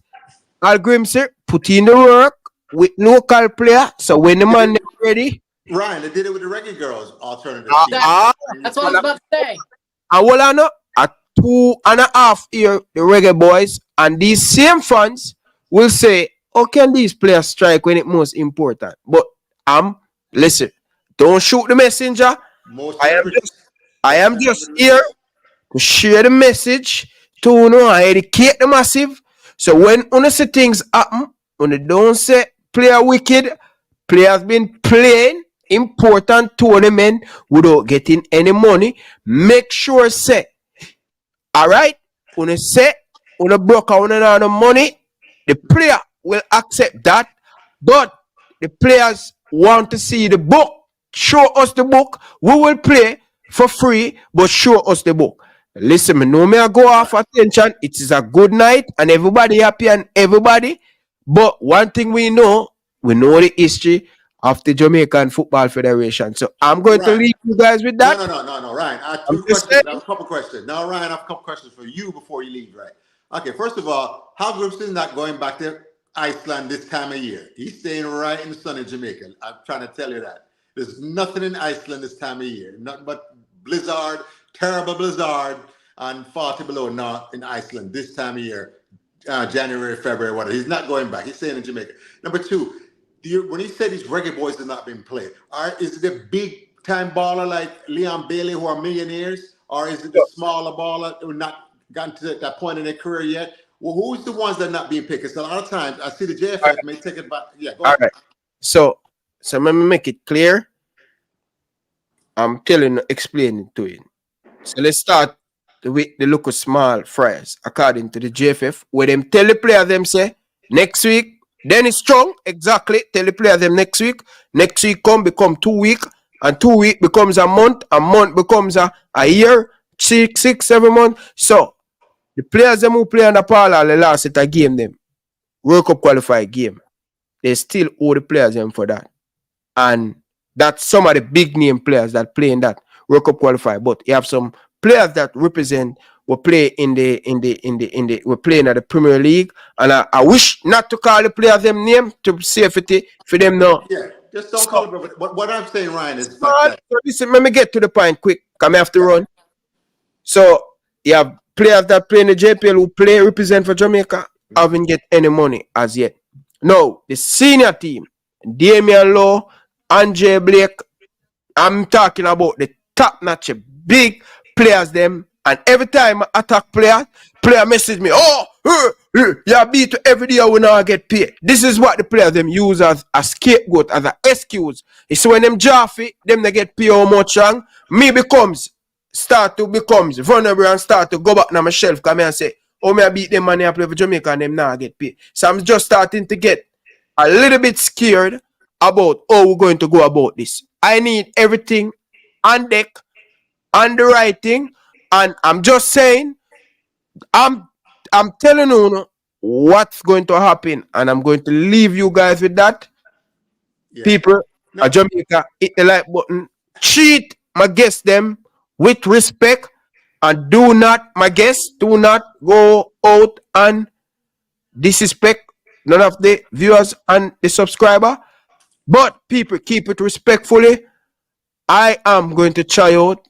Al Grimsey put in the work with local player. So when the man is ready, Ryan, they did it with the Reggae Girls alternative team. That's what I was about to say. And well, I know a 2.5 year the Reggae Boys, and these same fans will say, "How can these players strike when it's most important?" But listen, don't shoot the messenger. I am just here to share the message to educate the massive. So when see things happen, when they don't say player wicked, players been playing important tournament without getting any money, make sure say, all right, when they say, when they broke out no money, the player will accept that, but the players want to see the book. Show us the book. We will play for free, but show us the book. Listen, me know me I go off attention. It is a good night and everybody happy and everybody. But one thing we know the history of the Jamaican Football Federation. So I'm going to leave you guys with that. No, Ryan. I have two questions. I have a couple questions. Now, Ryan, I have a couple questions for you before you leave, right? Okay, first of all, how Grimston not going back to Iceland this time of year? He's staying right in the sun in Jamaica. I'm trying to tell you that. There's nothing in Iceland this time of year. Nothing but blizzard, terrible blizzard, and 40 below not in Iceland this time of year. January, February, whatever. He's not going back. He's staying in Jamaica. Number two, when he said these Reggae Boys are not being played, is it a big time baller like Leon Bailey who are millionaires, or is it the smaller baller who not gotten to that point in their career yet? Well, who's the ones that are not being picked? Because a lot of times I see the JFF may take it back. Yeah, go ahead. Right. So let me make it clear. I'm explaining to you. So let's start with the local small fries, according to the JFF, where them tell the player them say next week, then it's strong, exactly. Tell the player them next week become 2 weeks, and 2 weeks becomes a month becomes a year, 6, 7 months. So the players them who play on the parlor the last set a game them, World Cup qualified game, they still owe the players them for that. And that's some of the big name players that play in that World Cup qualified. But you have some players that represent will play we're playing at the Premier League, and I wish not to call the players them name to safety for them now. Yeah, just don't call it. But what I'm saying, Ryan, is so listen, let me get to the point quick. Come have to run. So you have players that play in the JPL who represent for Jamaica haven't get any money as yet. No, the senior team, Damian Lowe, Andre Blake, I'm talking about the top-notch big players them, and every time I attack player message me, you beat to every day when I get paid. This is what the players them use as a scapegoat, as an excuse. It's when them Jaffe, them they get paid how much wrong, me becomes vulnerable and start to go back on my shelf, come here and say, me I beat them money I play for Jamaica and them now get paid. So I'm just starting to get a little bit scared about how we're going to go about this. I need everything on deck, on the writing, and I'm just saying, I'm telling you what's going to happen, and I'm going to leave you guys with that. Yeah. People at Jamaica, hit the like button, treat my guests them with respect, and do not go out and disrespect none of the viewers and the subscriber. But people, keep it respectfully. I am going to try out,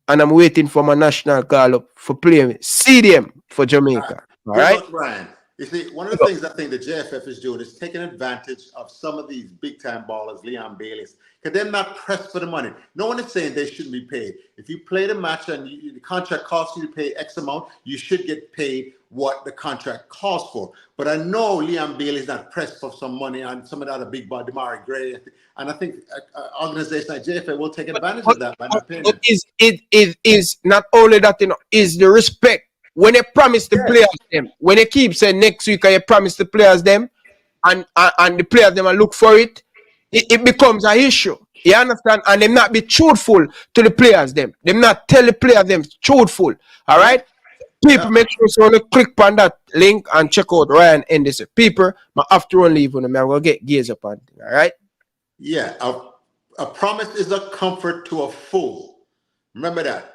and I'm waiting for my national call up for playing CDM for Jamaica. All right? Look, Ryan, you see, one of the things I think the JFF is doing is taking advantage of some of these big-time ballers, Leon Bailey's, because they're not pressed for the money. No one is saying they shouldn't be paid. If you play the match and the contract costs you to pay X amount, you should get paid what the contract calls for. But I know Leon Bailey's not pressed for some money on some of the other big body, Damari Gray, and I think organizations like JFA will take advantage of that, by my opinion. It is not only that, is the respect. When they promise the players them, when they keep saying next week you promise the players them, and the players them and look for it, it becomes an issue. You understand? And them not be truthful to the players them. Them not tell the players them truthful. All right? People, make sure you click on that link and check out Ryan and this. People, I have to run leave on them. I'm going to get gears up on it. All right? Yeah. A promise is a comfort to a fool. Remember that.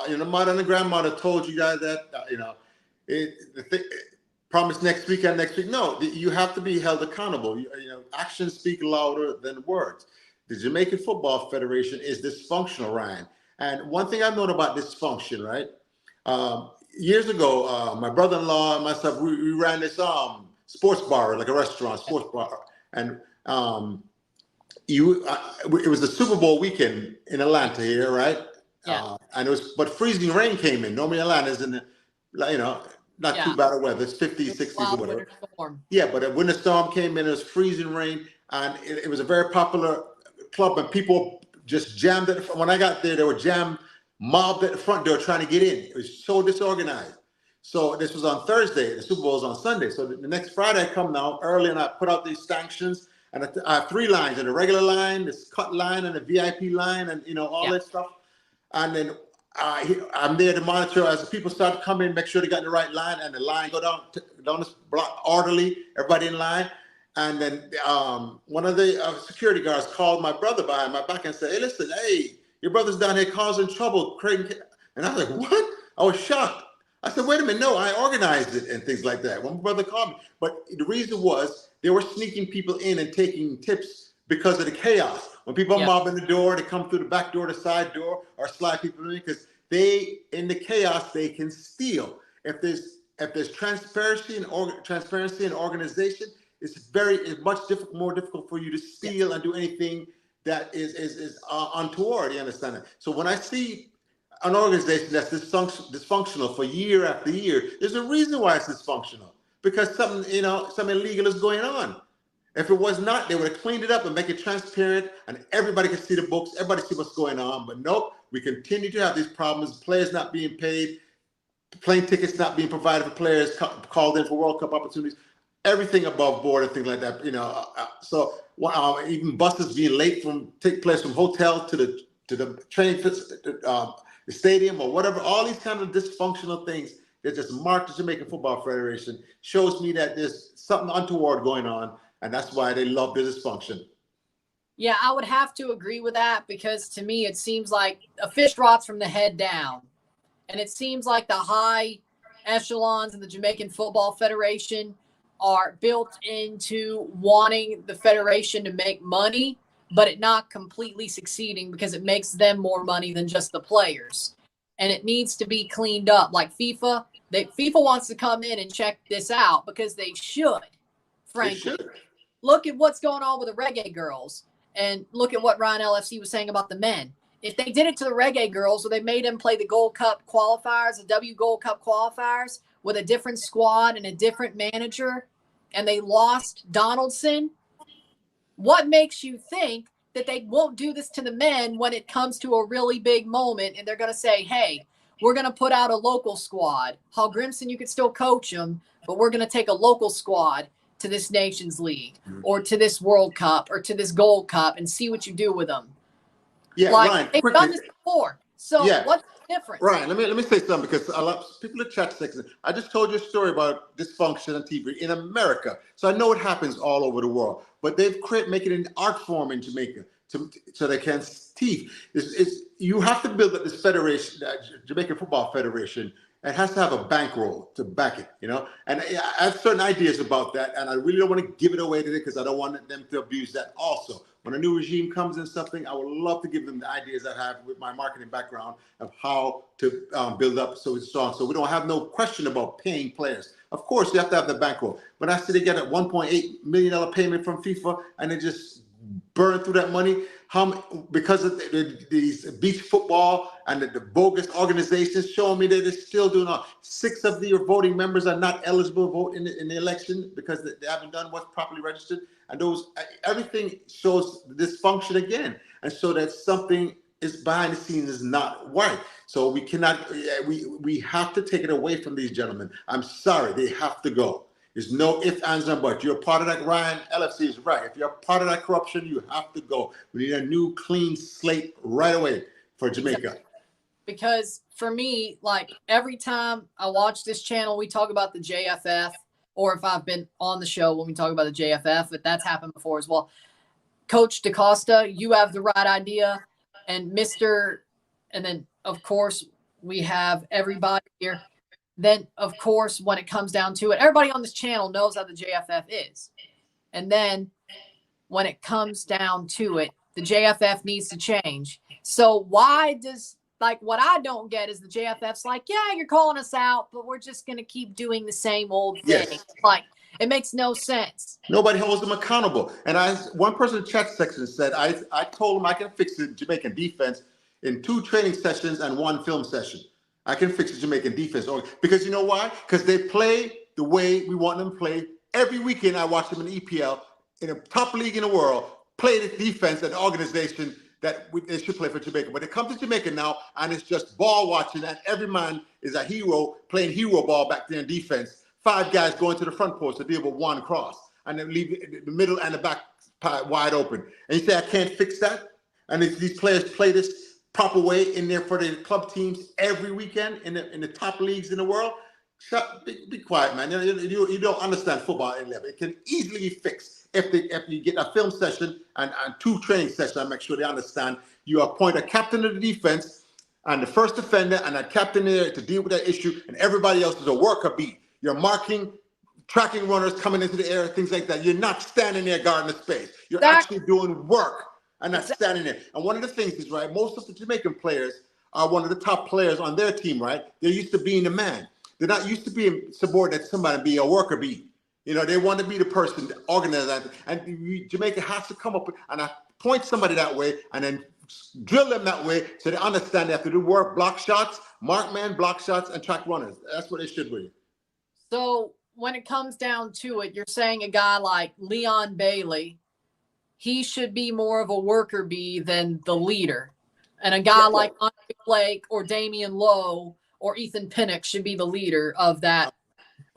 Your mother and the grandmother told you guys that, Promise next week and next week. No, you have to be held accountable. Actions speak louder than words. The Jamaican Football Federation is dysfunctional, Ryan. And one thing I've known about dysfunction, right? Years ago, my brother-in-law and myself, we ran this sports bar, like a restaurant, sports bar, and it was the Super Bowl weekend in Atlanta here, right? Yeah. But freezing rain came in. Normally Atlanta's in the, not too bad of weather. It's 50s, 60s or whatever. Yeah, but a winter storm came in. It was freezing rain, and it was a very popular club, and people just jammed it. When I got there, they were mobbed at the front door trying to get in. It was so disorganized. So this was on Thursday. The Super Bowl was on Sunday. So the next Friday, I come down early, and I put out these sanctions. And I have 3 lines: and a regular line, this cut line, and a VIP line, and all that stuff. And then I'm there to monitor as people start to come in, make sure they got the right line, and the line go down this block orderly, everybody in line. And then one of the security guards called my brother behind my back and said, "Hey, listen, your brother's down here causing trouble." And I was like, "What?" I was shocked. I said, "Wait a minute, no, I organized it," and things like that. When my brother called me, but the reason was they were sneaking people in and taking tips because of the chaos. When people are mobbing the door, they come through the back door, the side door, or slide people in because in the chaos, they can steal. If there's transparency and organization, it's much more difficult for you to steal and do anything that is untoward. You understand that? So when I see an organization that's dysfunctional for year after year, there's a reason why it's dysfunctional, because something illegal is going on. If it was not, they would have cleaned it up and make it transparent, and everybody can see the books, everybody see what's going on. But nope, we continue to have these problems: players not being paid, plane tickets not being provided for players called in for World Cup opportunities, everything above board and things like that. So even buses being late take place from hotel to the train, the stadium or whatever. All these kind of dysfunctional things that just mark the Jamaican Football Federation shows me that there's something untoward going on. And that's why they love the dysfunction. Yeah, I would have to agree with that, because to me, it seems like a fish rots from the head down. And it seems like the high echelons in the Jamaican Football Federation are built into wanting the federation to make money, but it not completely succeeding because it makes them more money than just the players. And it needs to be cleaned up. Like FIFA wants to come in and check this out because they should, frankly. They should. Look at what's going on with the Reggae Girls, and look at what Ryan LFC was saying about the men. If they did it to the Reggae Girls, or they made them play the Gold Cup qualifiers, the W Gold Cup qualifiers, with a different squad and a different manager, and they lost Donaldson, what makes you think that they won't do this to the men when it comes to a really big moment, and they're going to say, hey, we're going to put out a local squad. Hal Grimson, you could still coach them, but we're going to take a local squad to this Nations League or to this World Cup or to this Gold Cup and see what you do with them. Yeah, like, Ryan, they've done this before. So what's the difference? Ryan, let me say something, because a lot of people in the chat section, I just told you a story about dysfunction on TV in America. So I know it happens all over the world, but they've making an art form in Jamaica so they can teach. You have to build up this federation, Jamaican Football Federation. It has to have a bankroll to back it, And I have certain ideas about that, and I really don't want to give it away today because I don't want them to abuse that also. When a new regime comes in something, I would love to give them the ideas I have with my marketing background of how to build up so we don't have no question about paying players. Of course, you have to have the bankroll. But I see they get a $1.8 million payment from FIFA, and they just burn through that money. Because of these beach football and the bogus organizations showing me that they're still doing all. 6 of the voting members are not eligible to vote in the election because they haven't done what's properly registered. And everything shows dysfunction again. And so that something is behind the scenes is not right. So we cannot, we have to take it away from these gentlemen. I'm sorry, they have to go. There's no ifs, ands, and buts. You're a part of that, Ryan. LFC is right. If you're a part of that corruption, you have to go. We need a new, clean slate right away for Jamaica. Because for me, like every time I watch this channel, we talk about the JFF, or if I've been on the show when we talk about the JFF, but that's happened before as well. Coach DaCosta, you have the right idea. And then, of course, we have everybody here. then of course, when it comes down to it, everybody on this channel knows how the JFF is. And then when it comes down to it, the JFF needs to change. So why does, like, what I don't get is the JFF's like, yeah, you're calling us out, but we're just going to keep doing the same old thing. Yes. Like, it makes no sense. Nobody holds them accountable. And one person in the chat section said, I told him I can fix the Jamaican defense in 2 training sessions and 1 film session. I can fix the Jamaican defense. Because you know why? Because they play the way we want them to play. Every weekend I watch them in the EPL, in a top league in the world, play the defense and the organization that they should play for Jamaica. But they come to Jamaica now, and it's just ball watching, and every man is a hero playing hero ball back there in defense. 5 guys going to the front post to deal with 1 cross, and then leave the middle and the back wide open. And you say, I can't fix that? And these players play this proper way in there for the club teams every weekend in the top leagues in the world. Be quiet, man. You don't understand football at level. It can easily be fixed if you get a film session and 2 training sessions. I make sure they understand. You appoint a captain of the defense and the first defender and a captain there to deal with that issue, and everybody else is a worker beat. You're marking, tracking runners coming into the air, things like that. You're not standing there guarding the space. You're actually doing work and not standing there. And one of the things is, right, most of the Jamaican players are one of the top players on their team, right? They're used to being the man. They're not used to being subordinate to somebody, be a worker bee. You know, they want to be the person to organize that. And Jamaica has to come up with, and point somebody that way and then drill them that way so they understand they have to do work, block shots, mark man, block shots, and track runners. That's what they should be. So when it comes down to it, you're saying a guy like Leon Bailey, he should be more of a worker bee than the leader. And a guy like Andre Blake or Damian Lowe or Ethan Pinnock should be the leader of that.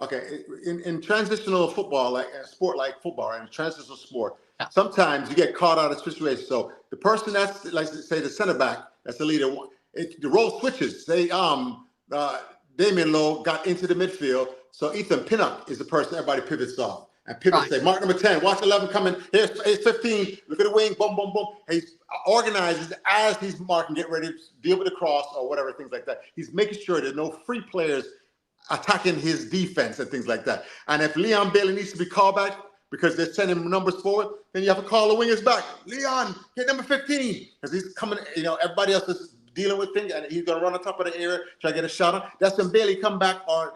Okay, in transitional football, like a sport like football, and transitional sport, sometimes you get caught out of situations. So the person that's, like, say, the center back, that's the leader, the role switches. Say, Damian Lowe got into the midfield, so Ethan Pinnock is the person everybody pivots off. And people say, mark number 10, watch 11 coming, here's 15, look at the wing, boom, boom, boom. He organizes as he's marking, get ready to deal with the cross or whatever, things like that. He's making sure there's no free players attacking his defense and things like that. And if Leon Bailey needs to be called back because they're sending numbers forward, then you have to call the wingers back. Leon, hit number 15, because he's coming, you know, everybody else is dealing with things, and he's going to run on top of the area, try to get a shot on. That's when Bailey come back, or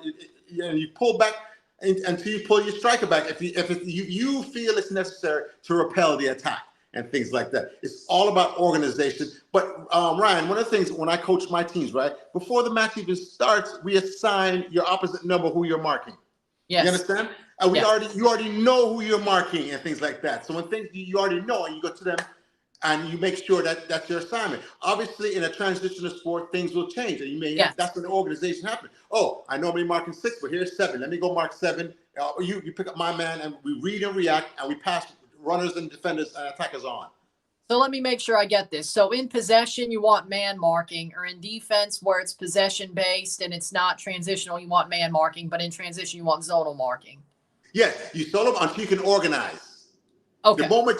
you pull back until you pull your striker back if you feel it's necessary to repel the attack and things like that. It's all about organization. But Ryan, one of the things when I coach my teams, right, before the match even starts, we assign your opposite number who you're marking. Yes. You understand? And you already know who you're marking and things like that. So when things you already know, and you go to them and you make sure that that's your assignment. Obviously, in a transitional sport, things will change, and you may that's when the organization happens. Oh, I normally marking 6, but here's 7. Let me go mark 7. You pick up my man, and we read and react, and we pass runners and defenders and attackers on. So let me make sure I get this. So in possession, you want man marking, or in defense, where it's possession based and it's not transitional, you want man marking, but in transition, you want zonal marking. Yes, you solo until you can organize. Okay. The moment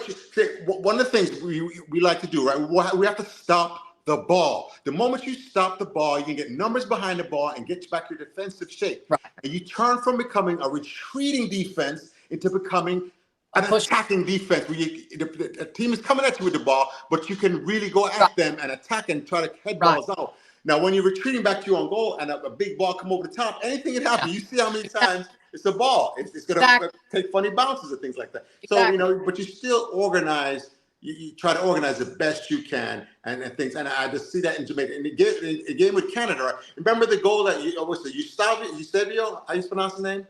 one of the things we like to do, right? We have to stop the ball. The moment you stop the ball, you can get numbers behind the ball and get back to your defensive shape. Right. And you turn from becoming a retreating defense into becoming an attacking defense, where the team is coming at you with the ball, but you can really go at them and attack and try to head balls out. Now, when you're retreating back to your own goal and a big ball come over the top, anything can happen. You see how many times it's a ball. It's going to take funny bounces and things like that. So, you know, but you still organize. You try to organize the best you can and things. And I just see that in Jamaica. In the game with Canada, right? Remember the goal that Eusebio, how you pronounce his name?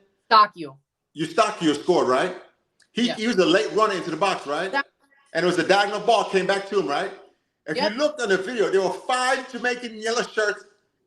Eusebio scored, right? He was a late runner into the box, right? And it was a diagonal ball, came back to him, right? If you looked on the video, there were 5 Jamaican yellow shirts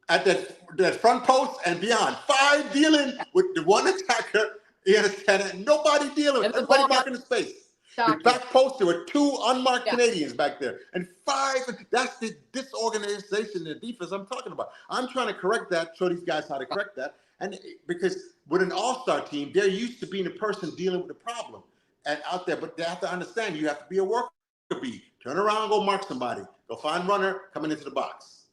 at that front post and beyond. 5 dealing with the one attacker. You understand? And nobody dealing with everybody marking the space. The back post, there were 2 unmarked Canadians back there. And 5, that's the disorganization in the defense I'm talking about. I'm trying to correct that, show these guys how to correct that. And because with an all-star team, they're used to being the person dealing with the problem and out there. But they have to understand you have to be a worker bee. Turn around, go mark somebody. Go find runner coming into the box.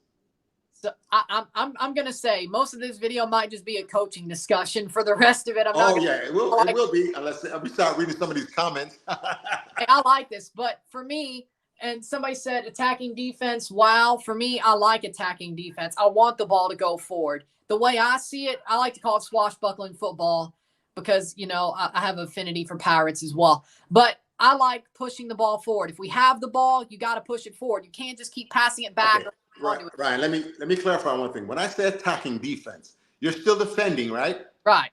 So I'm gonna say most of this video might just be a coaching discussion. For the rest of it, I'm Oh not. yeah, it will be unless we start reading some of these comments. I like this, but for me, and somebody said attacking defense. Wow, for me, I like attacking defense. I want the ball to go forward. The way I see it, I like to call it swashbuckling football because I have affinity for Pirates as well. But I like pushing the ball forward. If we have the ball, you got to push it forward. You can't just keep passing it back. Okay. Right, Ryan, let me clarify one thing. When I say attacking defense, you're still defending, right? Right.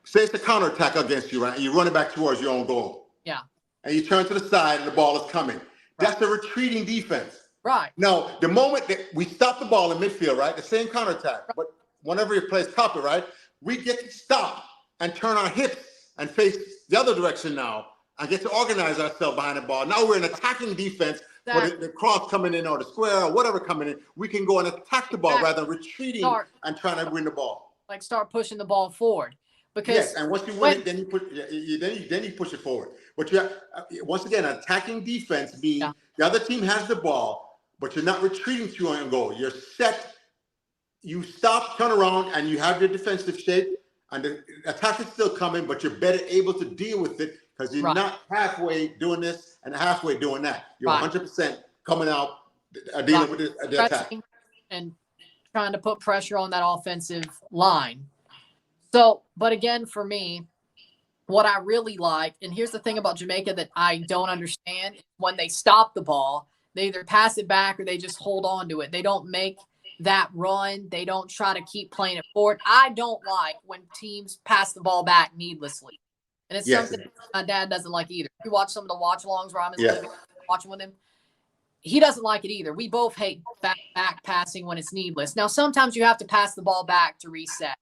Say it's a counterattack against you, right? And you run it back towards your own goal. Yeah. And you turn to the side and the ball is coming. That's a retreating defense. Right. Now, the moment that we stop the ball in midfield, right? The same counterattack, but whenever your players cop it, right? We get to stop and turn our hips and face the other direction now and get to organize ourselves behind the ball. Now we're in attacking defense. For the cross coming in or the square or whatever coming in, we can go and attack the ball rather than retreating and trying to win the ball. Like start pushing the ball forward. Because yes, and once you win it, then you push it forward. But you have, once again, attacking defense means the other team has the ball, but you're not retreating to your own goal. You're set. You stop, turn around, and you have your defensive shape, and the attack is still coming, but you're better able to deal with it because you're not halfway doing this and halfway doing that. You're 100% coming out dealing with the attack. And trying to put pressure on that offensive line. So, but again, for me, what I really like, and here's the thing about Jamaica that I don't understand, when they stop the ball, they either pass it back or they just hold on to it. They don't make that run. They don't try to keep playing it forward. I don't like when teams pass the ball back needlessly. And it's something my dad doesn't like either. You watch some of the watch-alongs where I'm watching with him. He doesn't like it either. We both hate back passing when it's needless. Now, sometimes you have to pass the ball back to reset.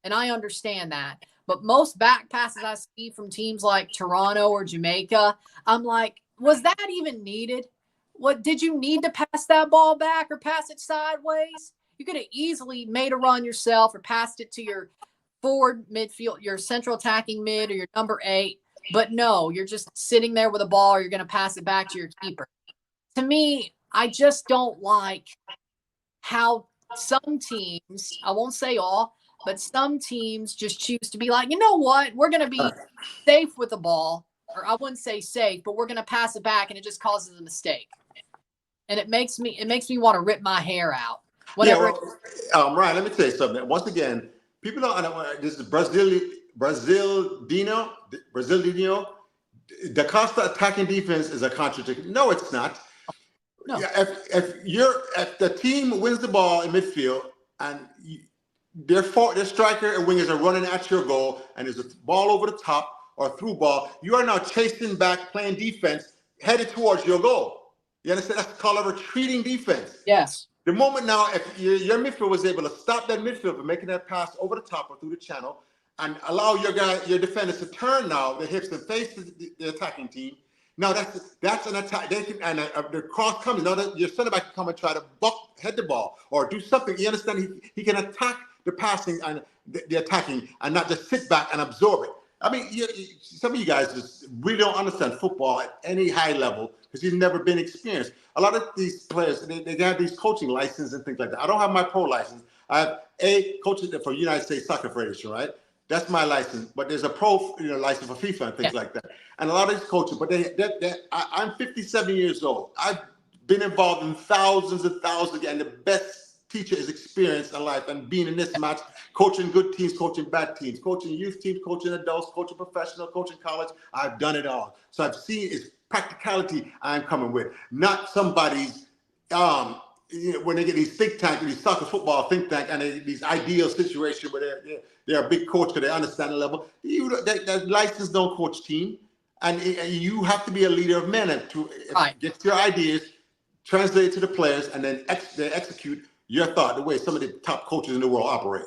And I understand that. But most back passes I see from teams like Toronto or Jamaica, I'm like, was that even needed? What did you need to pass that ball back or pass it sideways? You could have easily made a run yourself or passed it to your forward midfield, your central attacking mid or your number 8. But no, you're just sitting there with a ball or you're going to pass it back to your keeper. To me, I just don't like how some teams, I won't say all, but some teams just choose to be like, you know what, we're going to be safe with the ball, or I wouldn't say safe, but we're going to pass it back, and it just causes a mistake. And it makes me want to rip my hair out. Whatever. Yeah, Ryan, let me tell you something. Once again, people don't know this is Brazildino. Da Costa attacking defense is a contradiction. No, it's not. No. If the team wins the ball in midfield and their striker and wingers are running at your goal and there's a ball over the top or through ball, you are now chasing back, playing defense, headed towards your goal. You understand? That's called a retreating defense. Yes. The moment now, if your midfield was able to stop that midfield from making that pass over the top or through the channel and allow your defenders to turn now their hips and face the attacking team, now that's an attack. They can, and the cross comes. Now your center back can come and try to head the ball or do something. You understand? He can attack the passing and the attacking and not just sit back and absorb it. I mean, some of you guys just really don't understand football at any high level because you've never been experienced. A lot of these players, they have these coaching licenses and things like that. I don't have my pro license. I have a coaching for United States Soccer Federation, right? That's my license. But there's a pro license for FIFA and things like that. And a lot of these coaches, but I'm 57 years old. I've been involved in thousands and thousands, and the best teacher is experience in life and being in this match, coaching good teams, coaching bad teams, coaching youth teams, coaching adults, coaching professional, coaching college. I've done it all. So I've seen it's practicality I'm coming with, not somebody's, when they get these think tank, these soccer football think tank, and these ideal situations where they're a big coach because they understand the level. That license don't coach team. And you have to be a leader of men and to get your ideas, translate it to the players, and then they execute your thought the way some of the top coaches in the world operate.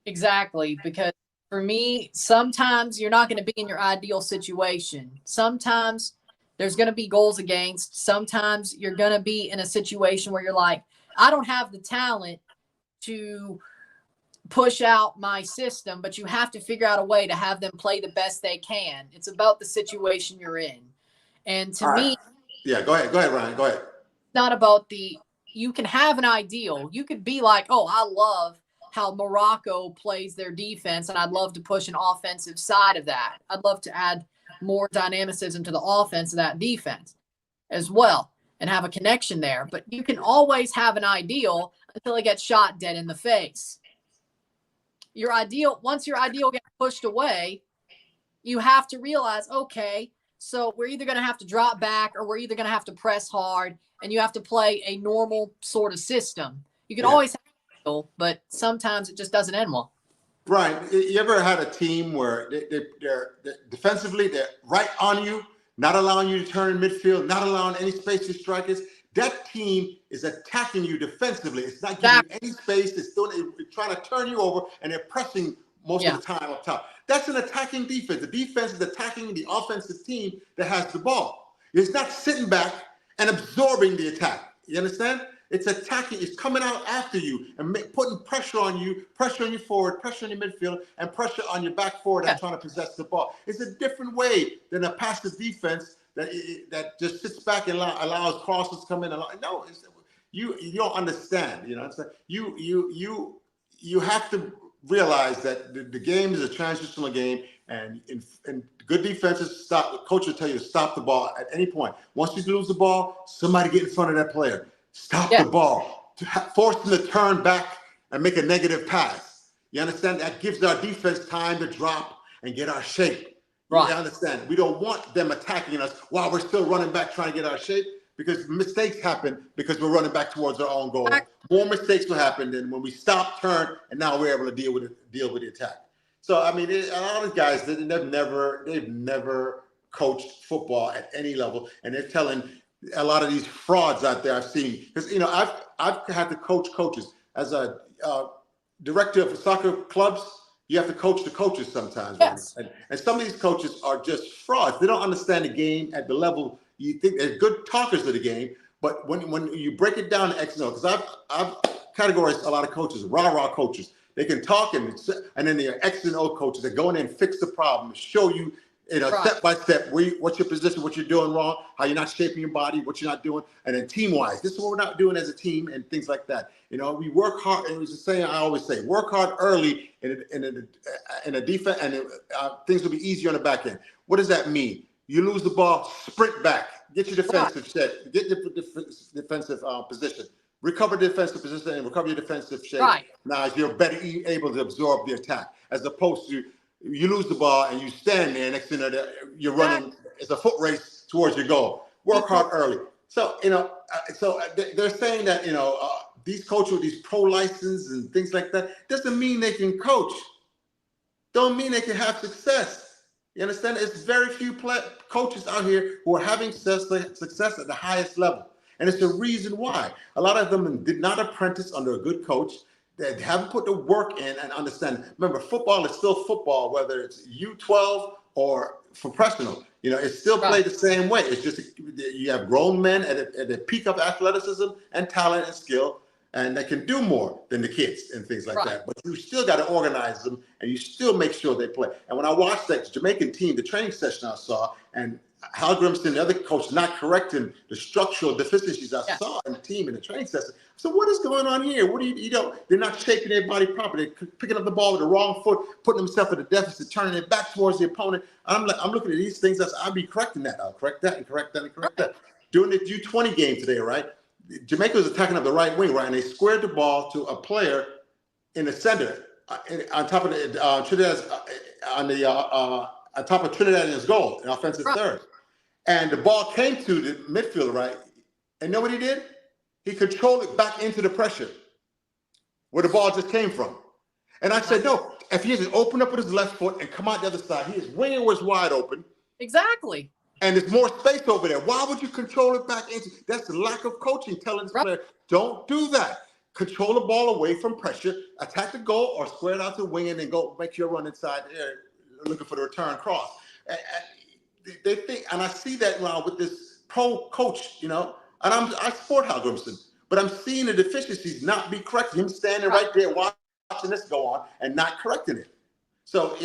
Exactly, because for me, sometimes you're not going to be in your ideal situation. Sometimes there's going to be goals against. Sometimes you're going to be in a situation where you're like, I don't have the talent to push out my system, but you have to figure out a way to have them play the best they can. It's about the situation you're in. And to me, yeah, go ahead, Ryan, go ahead. Not about the you can have an ideal. You could be like, oh, I love how Morocco plays their defense, and I'd love to push an offensive side of that. I'd love to add more dynamicism to the offense of that defense as well and have a connection there. But you can always have an ideal until it gets shot dead in the face. Your ideal, once your ideal gets pushed away, you have to realize, okay, so we're either going to have to drop back or we're either going to have to press hard, and you have to play a normal sort of system. You can always have an ideal, but sometimes it just doesn't end well. Brian, you ever had a team where they're defensively, they're right on you, not allowing you to turn in midfield, not allowing any space to strikers? That team is attacking you defensively. It's not giving you any space. It's trying to turn you over, and they're pressing most of the time up top. That's an attacking defense. The defense is attacking the offensive team that has the ball. It's not sitting back and absorbing the attack. You understand? It's attacking. It's coming out after you and putting pressure on you forward, pressure on your midfield, and pressure on your back forward and trying to possess the ball. It's a different way than a passive defense that just sits back and allows crosses to come in. No, you don't understand. You know, it's like you have to realize that the game is a transitional game, and good defenses stop. Coach will tell you to stop the ball at any point. Once you lose the ball, somebody get in front of that player. Stop the ball. Force them to turn back and make a negative pass. You understand? That gives our defense time to drop and get our shape. Right. You understand? We don't want them attacking us while we're still running back trying to get our shape, because mistakes happen because we're running back towards our own goal. More mistakes will happen than when we stop, turn, and now we're able to deal with the attack. So I mean, a lot of guys they've never coached football at any level, and they're telling a lot of these frauds out there I've seen, because I've had to coach coaches as a director of soccer clubs. You have to coach the coaches sometimes, yes. And some of these coaches are just frauds. They don't understand the game at the level you think. They're good talkers of the game, but when you break it down to X and O, because I've categorized a lot of coaches, rah coaches. They can talk, and then there are X and O coaches that go in and fix the problem, show you, step by step, what's your position, what you're doing wrong, how you're not shaping your body, what you're not doing, and then team-wise, this is what we're not doing as a team, and things like that. We work hard, and it's a saying I always say, work hard early in a defense, and things will be easier on the back end. What does that mean? You lose the ball, sprint back, get your defensive set, get your defensive position, recover the defensive position, and recover your defensive shape. Right. Now you're better able to absorb the attack, as opposed to you lose the ball and you stand there. Next thing you know, you're running. It's a foot race towards your goal. Work hard early. So they're saying that these coaches with these pro license and things like that doesn't mean they can coach. Don't mean they can have success. You understand? It's very few coaches out here who are having success at the highest level, and it's the reason why. A lot of them did not apprentice under a good coach. They haven't put the work in and understand. Remember, football is still football, whether it's U12 or professional. It's still played the same way. It's just you have grown men at the peak of athleticism and talent and skill, and they can do more than the kids and things like that. But you still got to organize them, and you still make sure they play. And when I watched that Jamaican team, the training session I saw, and Hal Grimston, the other coach, not correcting the structural deficiencies I saw in the team in the training session. So what is going on here? What do you they're not shaping their body properly. They're picking up the ball with the wrong foot, putting themselves at a deficit, turning it back towards the opponent. I'm looking at these things. I'll be correcting that. I'll correct that and correct that and correct that. During the U20 game today, right? Jamaica was attacking up the right wing, right? And they squared the ball to a player in the center on top of Trinidad's on top of Trinidad's goal, an offensive third. And the ball came to the midfielder, right? And know what he did? He controlled it back into the pressure where the ball just came from. And I said, no, if he just open up with his left foot and come out the other side, his winging was wide open. Exactly. And there's more space over there. Why would you control it back into? That's the lack of coaching, telling this player, don't do that. Control the ball away from pressure, attack the goal, or square it out to the wing and then go make your run inside there looking for the return cross. And they think, and I see that now with this pro coach, and I support Hal Grimston, but I'm seeing the deficiencies not be corrected. Him standing right there watching this go on and not correcting it. So,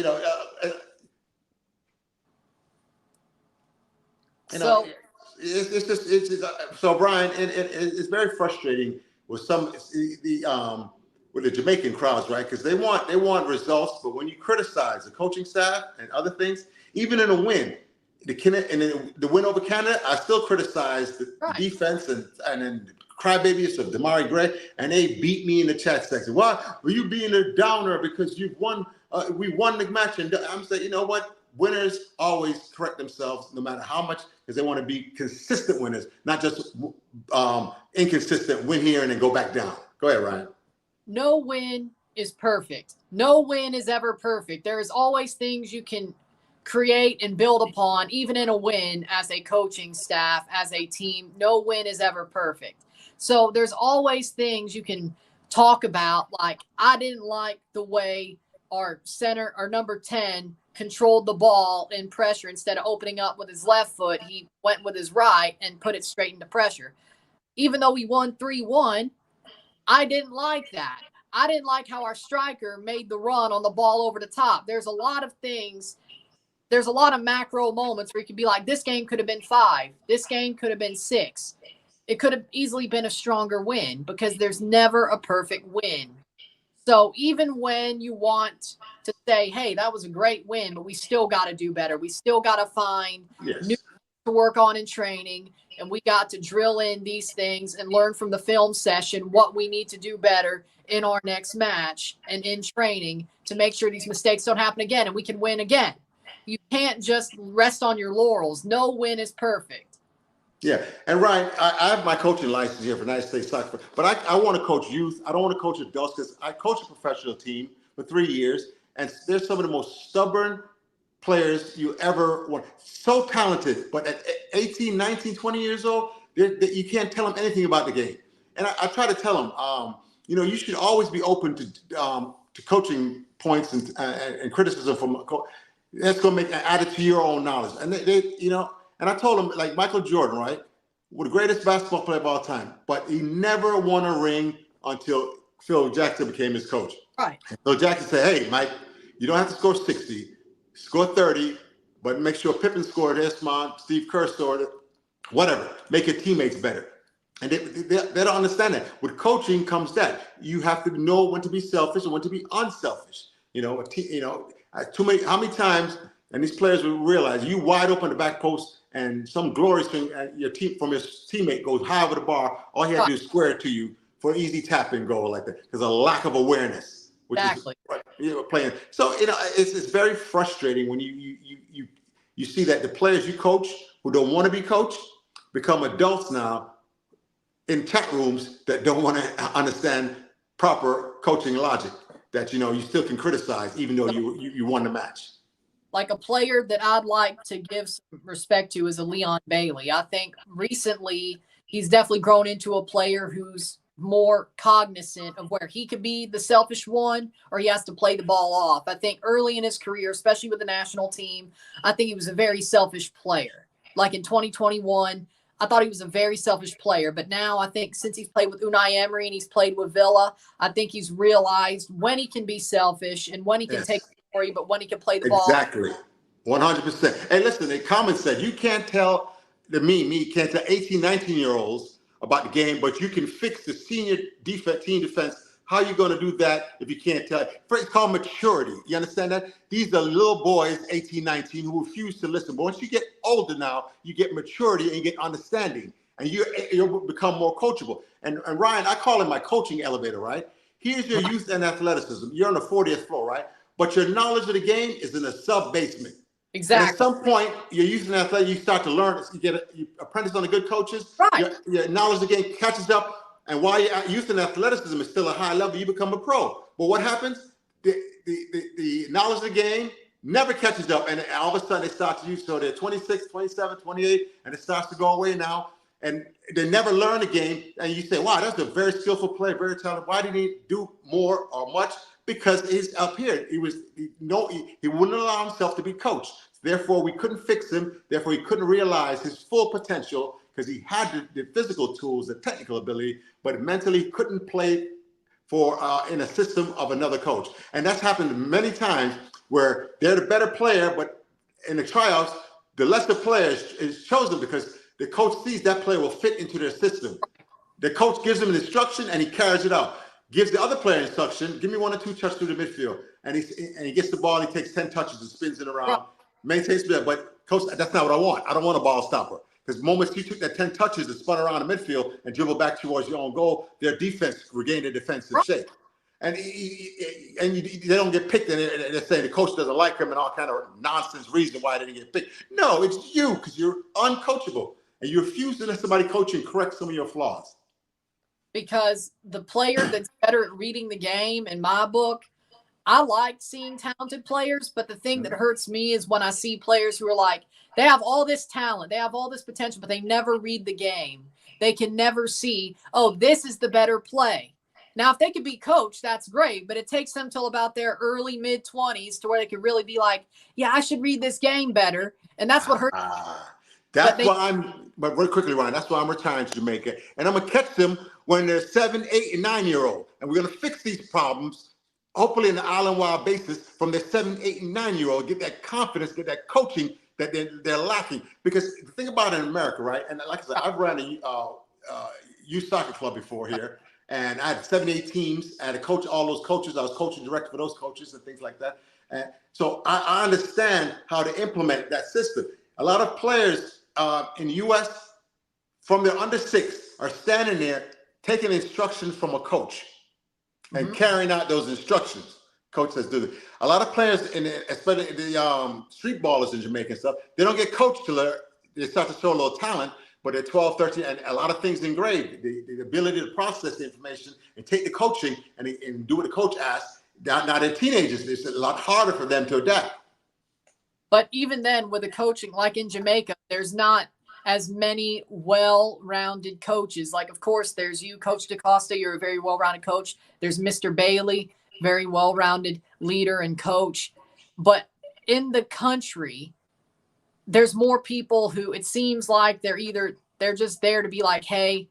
So Brian, it's very frustrating with with the Jamaican crowds, right? Because they want results, but when you criticize the coaching staff and other things, even in a win, the win over Canada, I still criticize the defense and then crybabies of Damari Gray, and they beat me in the chat section. Why were you being a downer because you've won? We won the match, and I'm saying, you know what? Winners always correct themselves, no matter how much, because they want to be consistent winners, not just inconsistent. Win here and then go back down. Go ahead, Ryan. No win is perfect. No win is ever perfect. There is always things you can create and build upon, even in a win as a coaching staff, as a team. No win is ever perfect. So there's always things you can talk about. Like, I didn't like the way our center, our number 10, controlled the ball in pressure. Instead of opening up with his left foot, he went with his right and put it straight into pressure. Even though we won 3-1, I didn't like that. I didn't like how our striker made the run on the ball over the top. There's a lot of things. There's a lot of macro moments where you could be like, this game could have been 5. This game could have been 6. It could have easily been a stronger win, because there's never a perfect win. So even when you want to say, hey, that was a great win, but we still got to do better. We still got to find new to work on in training, and we got to drill in these things and learn from the film session what we need to do better in our next match and in training to make sure these mistakes don't happen again and we can win again. You can't just rest on your laurels. No win is perfect. Yeah, and Ryan, I have my coaching license here for United States Soccer, but I want to coach youth. I don't want to coach adults, because I coached a professional team for 3 years, and they're some of the most stubborn players you ever want. So talented, but at 18, 19, 20 years old, you can't tell them anything about the game. And I try to tell them, you should always be open to coaching points and criticism from that's going to add it to your own knowledge. And and I told him, like Michael Jordan, right? The greatest basketball player of all time, but he never won a ring until Phil Jackson became his coach. Right. So Jackson said, hey, Mike, you don't have to score 60, score 30, but make sure Pippen scored this, Steve Kerr scored it, whatever. Make your teammates better. And they don't understand that. With coaching comes that. You have to know when to be selfish and when to be unselfish. How many times, and these players will realize, you wide open the back post, and some glorious thing from your teammate goes high over the bar. All he has to do is square it to you for an easy tap and goal like that. There's a lack of awareness, which is playing. So it's very frustrating when you see that the players you coach who don't want to be coached become adults now in chat rooms that don't want to understand proper coaching logic. That you still can criticize even though you won the match. Like, a player that I'd like to give some respect to is a Leon Bailey. I think recently he's definitely grown into a player who's more cognizant of where he could be the selfish one or he has to play the ball off. I think early in his career, especially with the national team, I think he was a very selfish player. Like in 2021, I thought he was a very selfish player. But now I think since he's played with Unai Emery and he's played with Villa, I think he's realized when he can be selfish and when he can take you, but when he can play the ball. Exactly. 100%. And listen, the comment said, you can't tell can't tell 18, 19-year-olds about the game, but you can fix the senior team defense. How are you going to do that if you can't tell? It's called maturity. You understand that? These are little boys, 18, 19, who refuse to listen. But once you get older now, you get maturity and you get understanding. And you'll become more coachable. And Ryan, I call it my coaching elevator, right? Here's your youth and athleticism. You're on the 40th floor, right? But your knowledge of the game is in the sub-basement. Exactly. And at some point, you're using athletics, you start to learn, you apprentice on the good coaches. Right. Your knowledge of the game catches up. And while your youth and athleticism is still a high level, you become a pro. But what happens? The knowledge of the game never catches up. And all of a sudden, they start to use, so they're 26, 27, 28, and it starts to go away now. And they never learn the game. And you say, wow, that's a very skillful player, very talented. Why didn't he do more or much? Because he's up here. He wouldn't allow himself to be coached. Therefore, we couldn't fix him. Therefore, he couldn't realize his full potential because he had the physical tools, the technical ability, but mentally couldn't play in a system of another coach. And that's happened many times where they're the better player, but in the tryouts, the lesser player is chosen because the coach sees that player will fit into their system. The coach gives him an instruction and he carries it out. Gives the other player instruction, give me 1 or 2 touches through the midfield. And he gets the ball, and he takes 10 touches and spins it around, maintains speed. But coach, that's not what I want. I don't want a ball stopper. Because the moment you took that 10 touches and spun around the midfield and dribbled back towards your own goal, their defense regained their defensive shape. And they don't get picked, and they're saying the coach doesn't like him and all kind of nonsense reason why they didn't get picked. No, it's you, because you're uncoachable. And you refuse to let somebody coach you and correct some of your flaws. Because the player that's better at reading the game, in my book, I like seeing talented players, but the thing that hurts me is when I see players who are like, they have all this talent, they have all this potential, but they never read the game. They can never see, oh, this is the better play. Now, if they could be coached, that's great, but it takes them till about their early mid-20s to where they could really be like, yeah, I should read this game better. And that's what hurts. But very quickly, Ryan, that's why I'm retiring to Jamaica. And I'm going to catch them when they're 7, 8, and 9-year-old. And we're going to fix these problems, hopefully on an island-wide basis, from their 7, 8, and 9-year-old, get that confidence, get that coaching that they're lacking. Because the thing about it in America, right? And like I said, I've run a youth soccer club before here. And I had 7, 8 teams. I had to coach all those coaches. I was coaching director for those coaches and things like that. And so I understand how to implement that system. A lot of players in the U.S. from their under 6 are standing there taking instructions from a coach and carrying out those instructions. Coach says, do this. A lot of players, especially the street ballers in Jamaica and stuff, they don't get coached till they start to show a little talent, but they're 12, 13, and a lot of things engraved. The ability to process the information and take the coaching and do what the coach asks. Now they're teenagers. It's a lot harder for them to adapt. But even then, with the coaching, like in Jamaica, there's not as many well-rounded coaches. Like, of course, there's you, Coach DaCosta. You're a very well-rounded coach. There's Mr. Bailey, very well-rounded leader and coach. But in the country, there's more people who it seems like they're just there to be like, hey,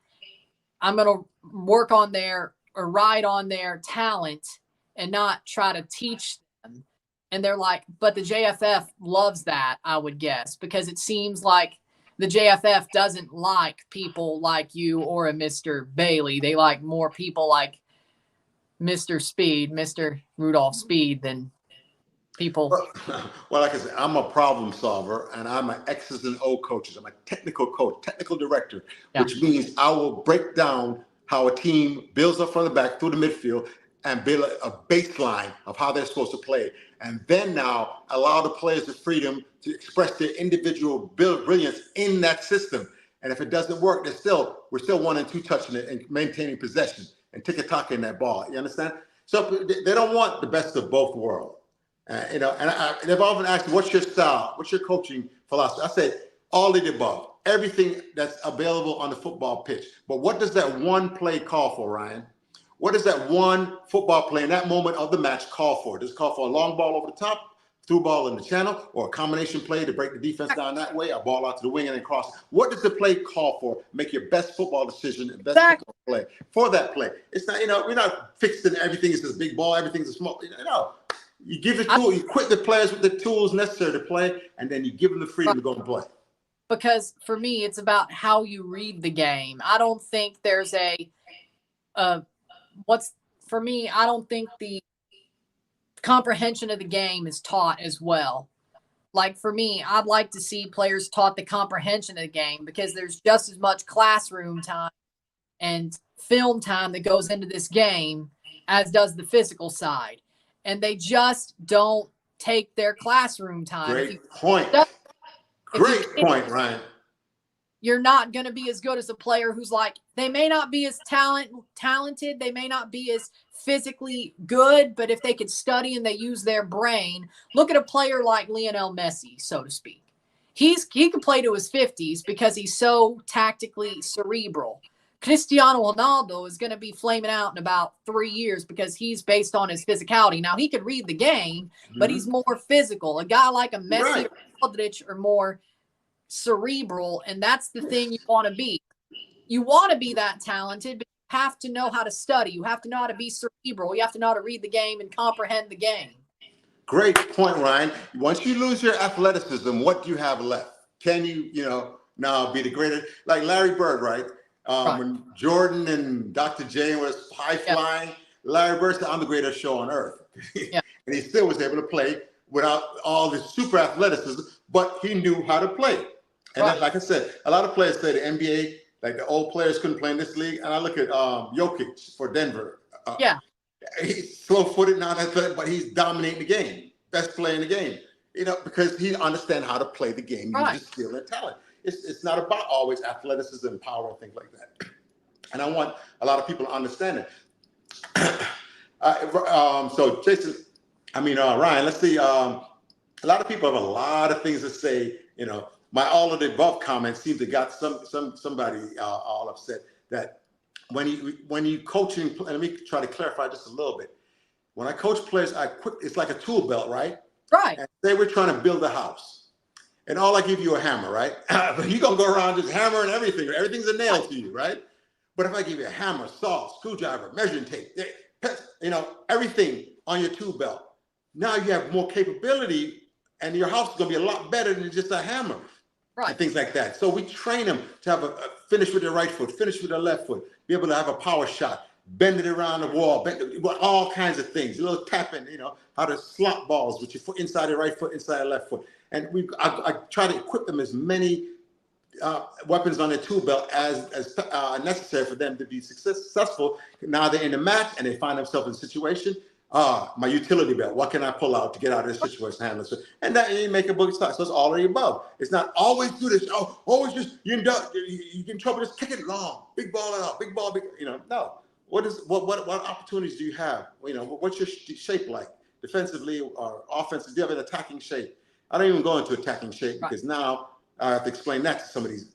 I'm going to work on their or ride on their talent and not try to teach them. And they're like, but the JFF loves that, I would guess, because it seems like the JFF doesn't like people like you or a Mr. Bailey. They like more people like Mr. Speed, Mr. Rudolph Speed than people. Well, like I said, I'm a problem solver, and I'm an X's and O coach. I'm a technical coach, technical director, which means I will break down how a team builds up from the back through the midfield and build a baseline of how they're supposed to play. And then now allow the players the freedom to express their individual brilliance in that system. And if it doesn't work, we're still 1 and 2 touching it and maintaining possession and tick-a-tock in that ball. You understand? So they don't want the best of both worlds. And they've often asked me, what's your style? What's your coaching philosophy? I said, all of the above. Everything that's available on the football pitch. But what does that one play call for, Ryan? What does that one football play in that moment of the match call for? Does it call for a long ball over the top, through ball in the channel, or a combination play to break the defense down that way, a ball out to the wing and then cross? What does the play call for? Make your best football decision and best football play for that play. It's not, we're not fixing everything is this big ball, everything's a small, You give the tool, you equip the players with the tools necessary to play, and then you give them the freedom to go and play. Because for me, it's about how you read the game. I don't think there's I don't think the comprehension of the game is taught as well. Like for me, I'd like to see players taught the comprehension of the game because there's just as much classroom time and film time that goes into this game as does the physical side. And they just don't take their classroom time. Great point. Great point, Ryan. You're not going to be as good as a player who's like, they may not be as talented, they may not be as physically good, but if they could study and they use their brain, look at a player like Lionel Messi, so to speak. He can play to his 50s because he's so tactically cerebral. Cristiano Ronaldo is going to be flaming out in about 3 years because he's based on his physicality. Now, he could read the game, but he's more physical. A guy like a Messi or Modric are more cerebral, and that's the thing you want to be. You want to be that talented, but you have to know how to study. You have to know how to be cerebral. You have to know how to read the game and comprehend the game. Great point, Ryan. Once you lose your athleticism, what do you have left? Can you, now be the greatest. Like Larry Bird, right? When Jordan and Dr. J was high flying, Larry Bird said, "I'm the greatest show on earth," and he still was able to play without all the super athleticism, but he knew how to play. And then, like I said, a lot of players say the NBA, like the old players couldn't play in this league. And I look at Jokic for Denver. He's slow-footed, not athletic, but he's dominating the game, best player in the game. You know, because he understands how to play the game, uses skill and talent. It's not about always athleticism and power and things like that. And I want a lot of people to understand it. So Jason, Ryan, let's see. A lot of people have a lot of things to say. You know, my all of the above comments seem to got somebody all upset that when you coaching. Let me try to clarify just a little bit. When I coach players, it's like a tool belt, right? Right. And say we're trying to build a house, and all I give you a hammer, right? But you're gonna go around just hammering everything. Everything's a nail to you, right? But if I give you a hammer, saw, screwdriver, measuring tape, you know, everything on your tool belt, now you have more capability, and your house is gonna be a lot better than just a hammer, and things like that. So we train them to have a finish with their right foot, finish with their left foot, be able to have a power shot, bend it around the wall, all kinds of things, a little tapping, you know, how to slot balls with your foot inside your right foot, inside your left foot. And I try to equip them as many weapons on their tool belt as necessary for them to be successful. Now they're in the match and they find themselves in a situation. My utility belt, what can I pull out to get out of this situation, handle it? And that you make a boogie start. So it's all of the above. It's not always do this. Oh, always just you get in trouble. Just kick it long, big ball out, big ball, big. You know, no. What opportunities do you have? You know, what's your shape like, defensively or offensively? Do you have an attacking shape? I don't even go into attacking shape because now I have to explain that to some of these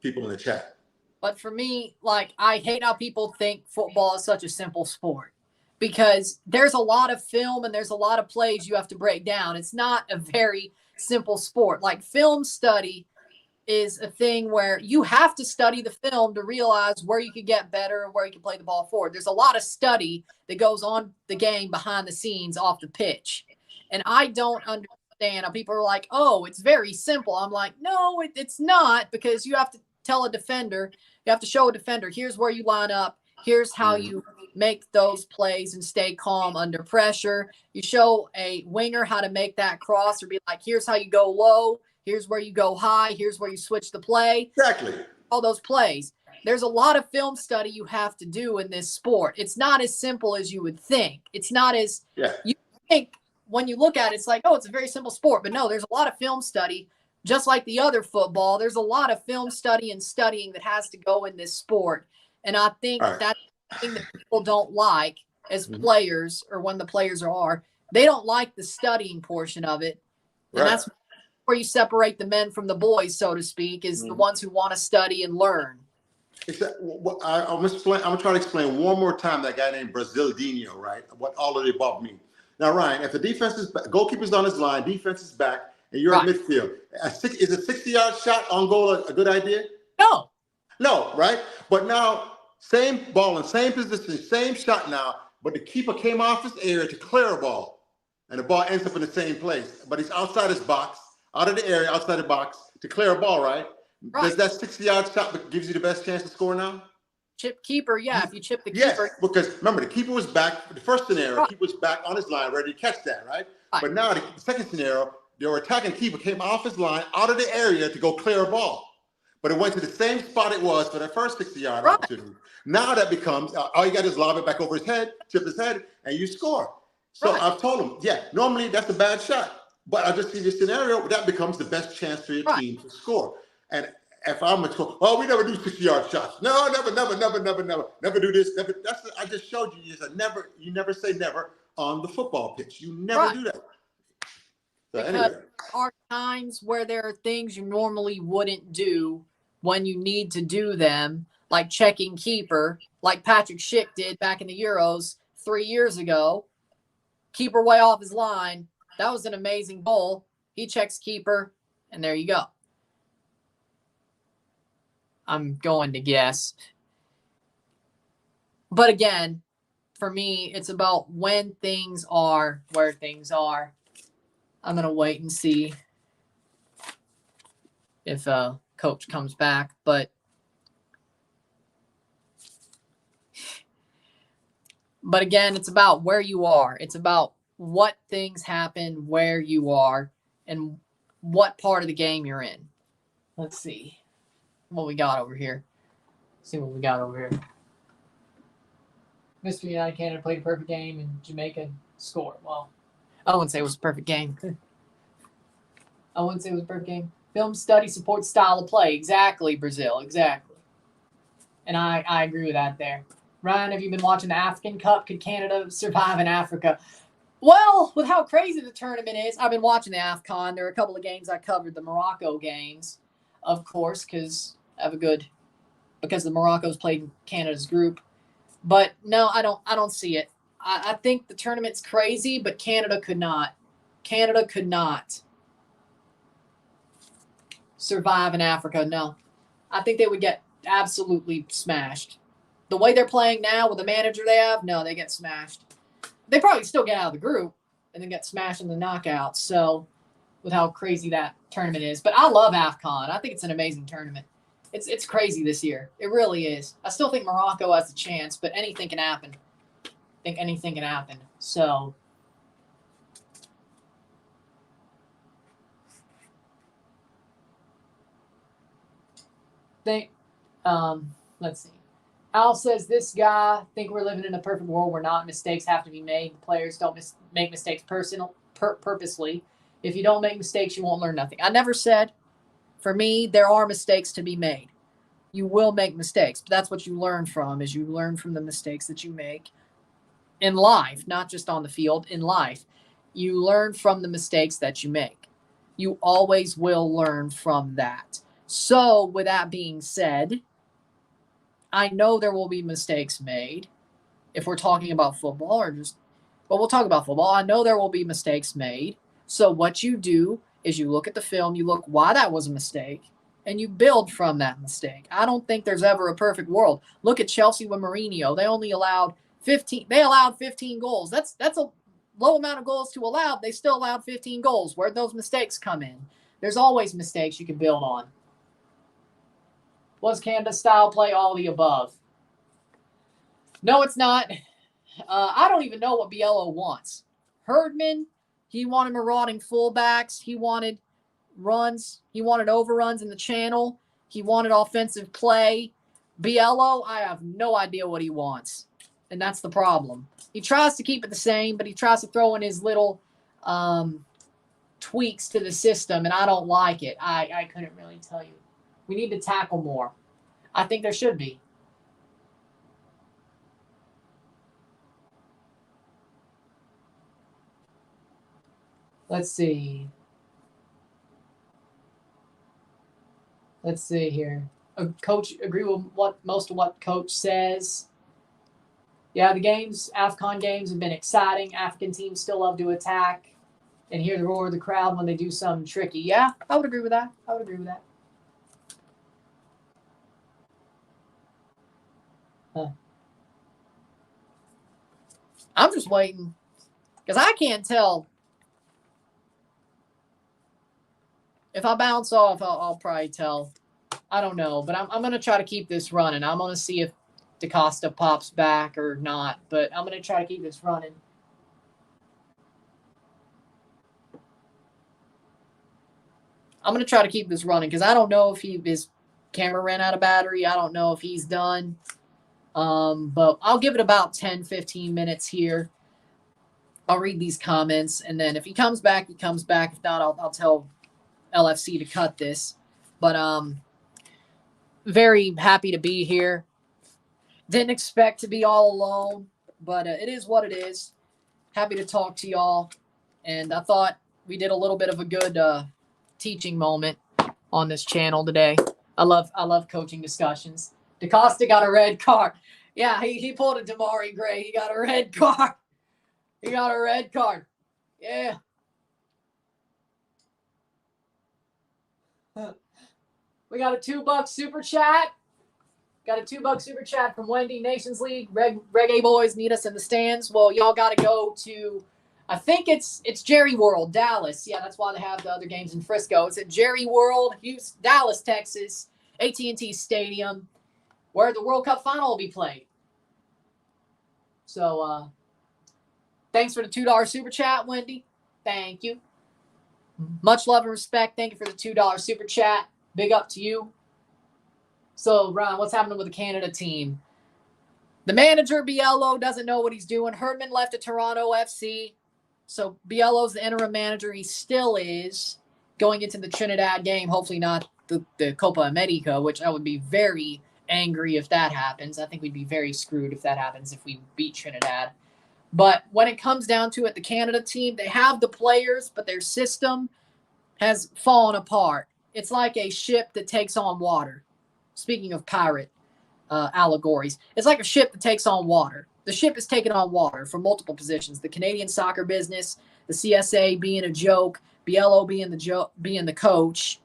people in the chat. But for me, like, I hate how people think football is such a simple sport, because there's a lot of film and there's a lot of plays you have to break down. It's not a very simple sport. Like, film study is a thing where you have to study the film to realize where you could get better and where you can play the ball forward. There's a lot of study that goes on the game behind the scenes off the pitch. And I don't understand how people are like, oh, it's very simple. I'm like, no, it's not, because you have to tell a defender, you have to show a defender, here's where you line up, here's how you make those plays and stay calm under pressure. You show a winger how to make that cross, or be like, here's how you go low, here's where you go high, here's where you switch the play. Exactly. All those plays. There's a lot of film study you have to do in this sport. It's not as simple as you would think. It's not as you think when you look at it, it's like, oh, it's a very simple sport. But no, there's a lot of film study. Just like the other football, there's a lot of film study and studying that has to go in this sport. And I think that's the thing that people don't like as players, or when the players are, they don't like the studying portion of it. And that's where you separate the men from the boys, so to speak, is the ones who want to study and learn. I'm gonna try to explain one more time that guy named Brazildinho, right? What all of the above mean. Now, Ryan, if the defense is back, goalkeeper's on his line, defense is back, and you're in midfield, is a 60-yard shot on goal a good idea? No. No, right? But now, same ball in same position, same shot now, but the keeper came off his area to clear a ball, and the ball ends up in the same place. But he's outside his box, out of the area, outside the box, to clear a ball, right? Does that 60-yard shot gives you the best chance to score now? Chip keeper, if you chip the keeper. Yes, because remember, the keeper was back. The first scenario, keeper was back on his line, ready to catch that, right? But now the second scenario, your attacking keeper came off his line, out of the area to go clear a ball. But it went to the same spot it was for the first 60-yard opportunity. Now that becomes, all you got to do is lob it back over his head, tip his head, and you score. So I've told him, normally that's a bad shot. But I'll just give you a scenario that becomes the best chance for your team to score. And if I'm a score, we never do 60-yard shots. No, never do this. Never. I just showed you. You never say never on the football pitch. You never do that. So because anyway. there are times where there are things you normally wouldn't do when you need to do them, like checking keeper, like Patrick Schick did back in the Euros 3 years ago. Keeper way off his line. That was an amazing goal. He checks keeper, and there you go. I'm going to guess. But again, for me, it's about when things are where things are. I'm going to wait and see if coach comes back. But again, it's about where you are. It's about what things happen where you are and what part of the game you're in. Let's see what we got over here. Mr. United Canada played a perfect game and Jamaica scored. Well, I wouldn't say it was a perfect game. Film study supports style of play. Exactly, Brazil. Exactly. And I agree with that there. Ryan, have you been watching the African Cup? Could Canada survive in Africa? Well, with how crazy the tournament is, I've been watching the AFCON. There are a couple of games I covered, the Morocco games, of course, because the Morocco's played in Canada's group. But no, I don't see it. I think the tournament's crazy, but Canada could not survive in Africa. No, I think they would get absolutely smashed. The way they're playing now with the manager they have, no, they get smashed. They probably still get out of the group and then get smashed in the knockouts. So with how crazy that tournament is. But I love AFCON. I think it's an amazing tournament. It's crazy this year. It really is. I still think Morocco has a chance, but anything can happen. I think anything can happen. So let's see. Al says, this guy think we're living in a perfect world where not mistakes have to be made. The players don't make mistakes purposely. If you don't make mistakes, you won't learn nothing. I never said, for me, there are mistakes to be made. You will make mistakes, but that's what you learn from, is you learn from the mistakes that you make in life, not just on the field, in life. You learn from the mistakes that you make. You always will learn from that. So with that being said, I know there will be mistakes made if we're talking about football but we'll talk about football. I know there will be mistakes made. So what you do is you look at the film, you look why that was a mistake, and you build from that mistake. I don't think there's ever a perfect world. Look at Chelsea with Mourinho. They only allowed 15. They allowed 15 goals. That's a low amount of goals to allow. They still allowed 15 goals. Where'd those mistakes come in? There's always mistakes you can build on. Was Canada's style play all the above? No, it's not. I don't even know what Biello wants. Herdman, he wanted marauding fullbacks. He wanted runs. He wanted overruns in the channel. He wanted offensive play. Biello, I have no idea what he wants. And that's the problem. He tries to keep it the same, but he tries to throw in his little tweaks to the system, and I don't like it. I couldn't really tell you. We need to tackle more. I think there should be. Let's see. Let's see here. Coach, agree with most of what Coach says. Yeah, the games, AFCON games have been exciting. African teams still love to attack and hear the roar of the crowd when they do something tricky. Yeah, I would agree with that. I'm just waiting because I can't tell. If I bounce off, I'll probably tell. I don't know, but I'm going to try to keep this running. I'm going to see if DaCosta pops back or not, but I'm going to try to keep this running. Because I don't know if his camera ran out of battery. I don't know if he's done. But I'll give it about 10, 15 minutes here. I'll read these comments, and then if he comes back, he comes back. If not, I'll tell LFC to cut this. But very happy to be here. Didn't expect to be all alone, but it is what it is. Happy to talk to y'all. And I thought we did a little bit of a good teaching moment on this channel today. I love coaching discussions. DaCosta got a red card. Yeah, he pulled a Damari Gray. He got a red card. Yeah. We got a $2 super chat. Got a $2 super chat from Wendy. Nations League. Reggae Boyz need us in the stands. Well, y'all got to go to I think it's Jerry World, Dallas. Yeah, that's why they have the other games in Frisco. It's at Jerry World, Houston, Dallas, Texas, AT&T Stadium, where the World Cup final will be played. So, thanks for the $2 super chat, Wendy. Thank you. Much love and respect. Thank you for the $2 super chat. Big up to you. So, Ron, what's happening with the Canada team? The manager, Biello, doesn't know what he's doing. Herdman left to Toronto FC. So Biello's the interim manager. He still is going into the Trinidad game. Hopefully not the Copa America, which I would be very angry if that happens. I think we'd be very screwed if that happens, if we beat Trinidad. But when it comes down to it, the Canada team, they have the players, but their system has fallen apart. It's like a ship that takes on water. Speaking of pirate allegories, it's like a ship that takes on water. The ship is taking on water from multiple positions. The Canadian soccer business, the CSA being a joke, Biello being the coach,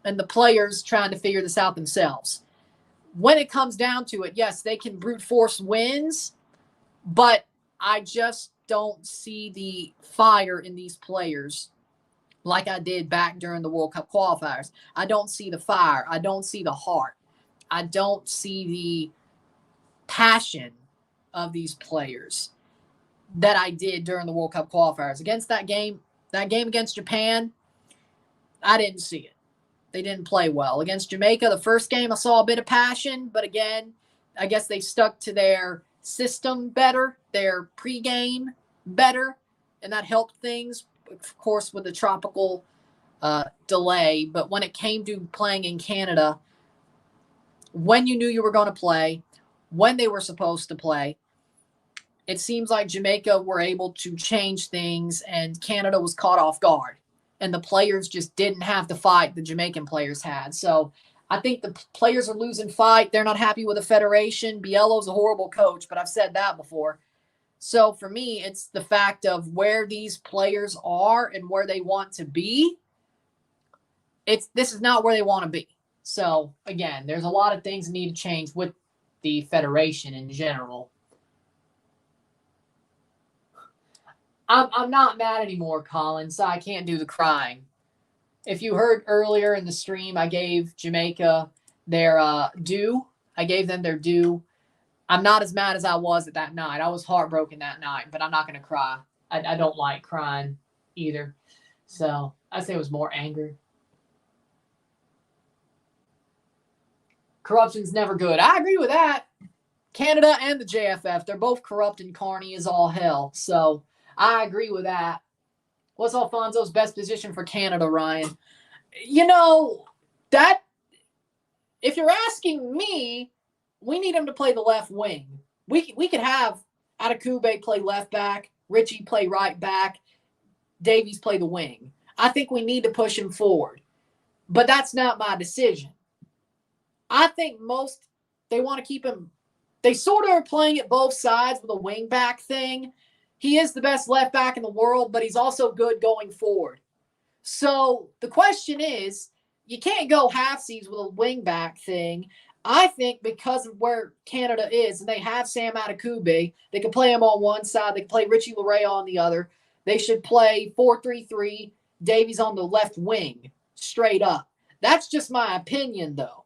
and the players trying to figure this out themselves. When it comes down to it, yes, they can brute force wins, but I just don't see the fire in these players like I did back during the World Cup qualifiers. I don't see the fire. I don't see the heart. I don't see the passion of these players that I did during the World Cup qualifiers. Against that game against Japan, I didn't see it. They didn't play well. Against Jamaica, the first game, I saw a bit of passion, but again, I guess they stuck to their system better, their pregame better, and that helped things, of course, with the tropical delay. But when it came to playing in Canada, when you knew you were going to play, when they were supposed to play, it seems like Jamaica were able to change things and Canada was caught off guard. And the players just didn't have the fight the Jamaican players had. So I think the players are losing fight. They're not happy with the federation. Biello's a horrible coach, but I've said that before. So for me, it's the fact of where these players are and where they want to be. This is not where they want to be. So again, there's a lot of things that need to change with the federation in general. I'm not mad anymore, Colin, so I can't do the crying. If you heard earlier in the stream, I gave Jamaica their due. I gave them their due. I'm not as mad as I was at that night. I was heartbroken that night, but I'm not going to cry. I don't like crying either. So I'd say it was more anger. Corruption's never good. I agree with that. Canada and the JFF, they're both corrupt and carny as all hell. So I agree with that. What's Alfonso's best position for Canada, Ryan? You know, that, if you're asking me, we need him to play the left wing. We could have Atakube play left back, Richie play right back, Davies play the wing. I think we need to push him forward. But that's not my decision. I think they want to keep him. They sort of are playing at both sides with a wing back thing. He is the best left back in the world, but he's also good going forward. So the question is, you can't go halfsies with a wing back thing. I think because of where Canada is, and they have Sam Atakube, they can play him on one side, they can play Richie Larea on the other. They should play 4-3-3, Davies on the left wing, straight up. That's just my opinion, though.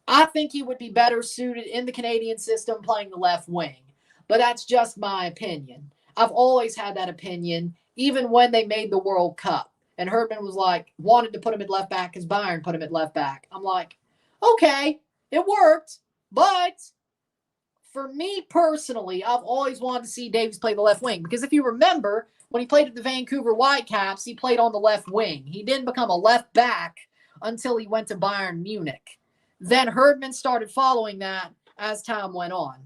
I think he would be better suited in the Canadian system playing the left wing. But that's just my opinion. I've always had that opinion, even when they made the World Cup. And Herdman was like, wanted to put him at left back because Bayern put him at left back. I'm like, okay, it worked. But for me personally, I've always wanted to see Davies play the left wing. Because if you remember, when he played at the Vancouver Whitecaps, he played on the left wing. He didn't become a left back until he went to Bayern Munich. Then Herdman started following that as time went on.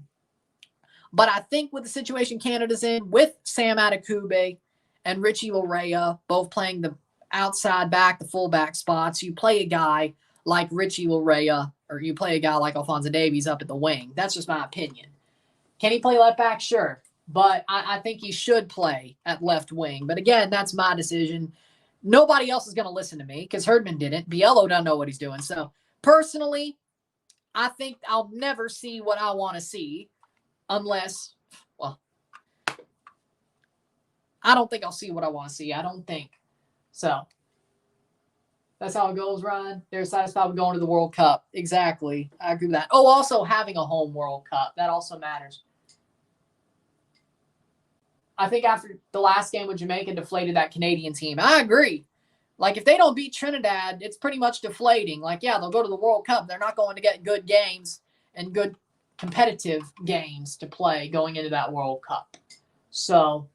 But I think with the situation Canada's in, with Sam Atakube and Richie Larea both playing the outside back, the fullback spots, you play a guy like Richie Larea or you play a guy like Alphonso Davies up at the wing. That's just my opinion. Can he play left back? Sure. But I think he should play at left wing. But again, that's my decision. Nobody else is going to listen to me because Herdman didn't. Biello doesn't know what he's doing. So personally, I think I'll never see what I want to see. Unless, well, I don't think I'll see what I want to see. I don't think. So that's how it goes, Ryan. They're satisfied with going to the World Cup. Exactly. I agree with that. Oh, also having a home World Cup. That also matters. I think after the last game with Jamaica deflated that Canadian team. I agree. Like, if they don't beat Trinidad, it's pretty much deflating. Like, yeah, they'll go to the World Cup. They're not going to get good games and good competitive games to play going into that World Cup. So,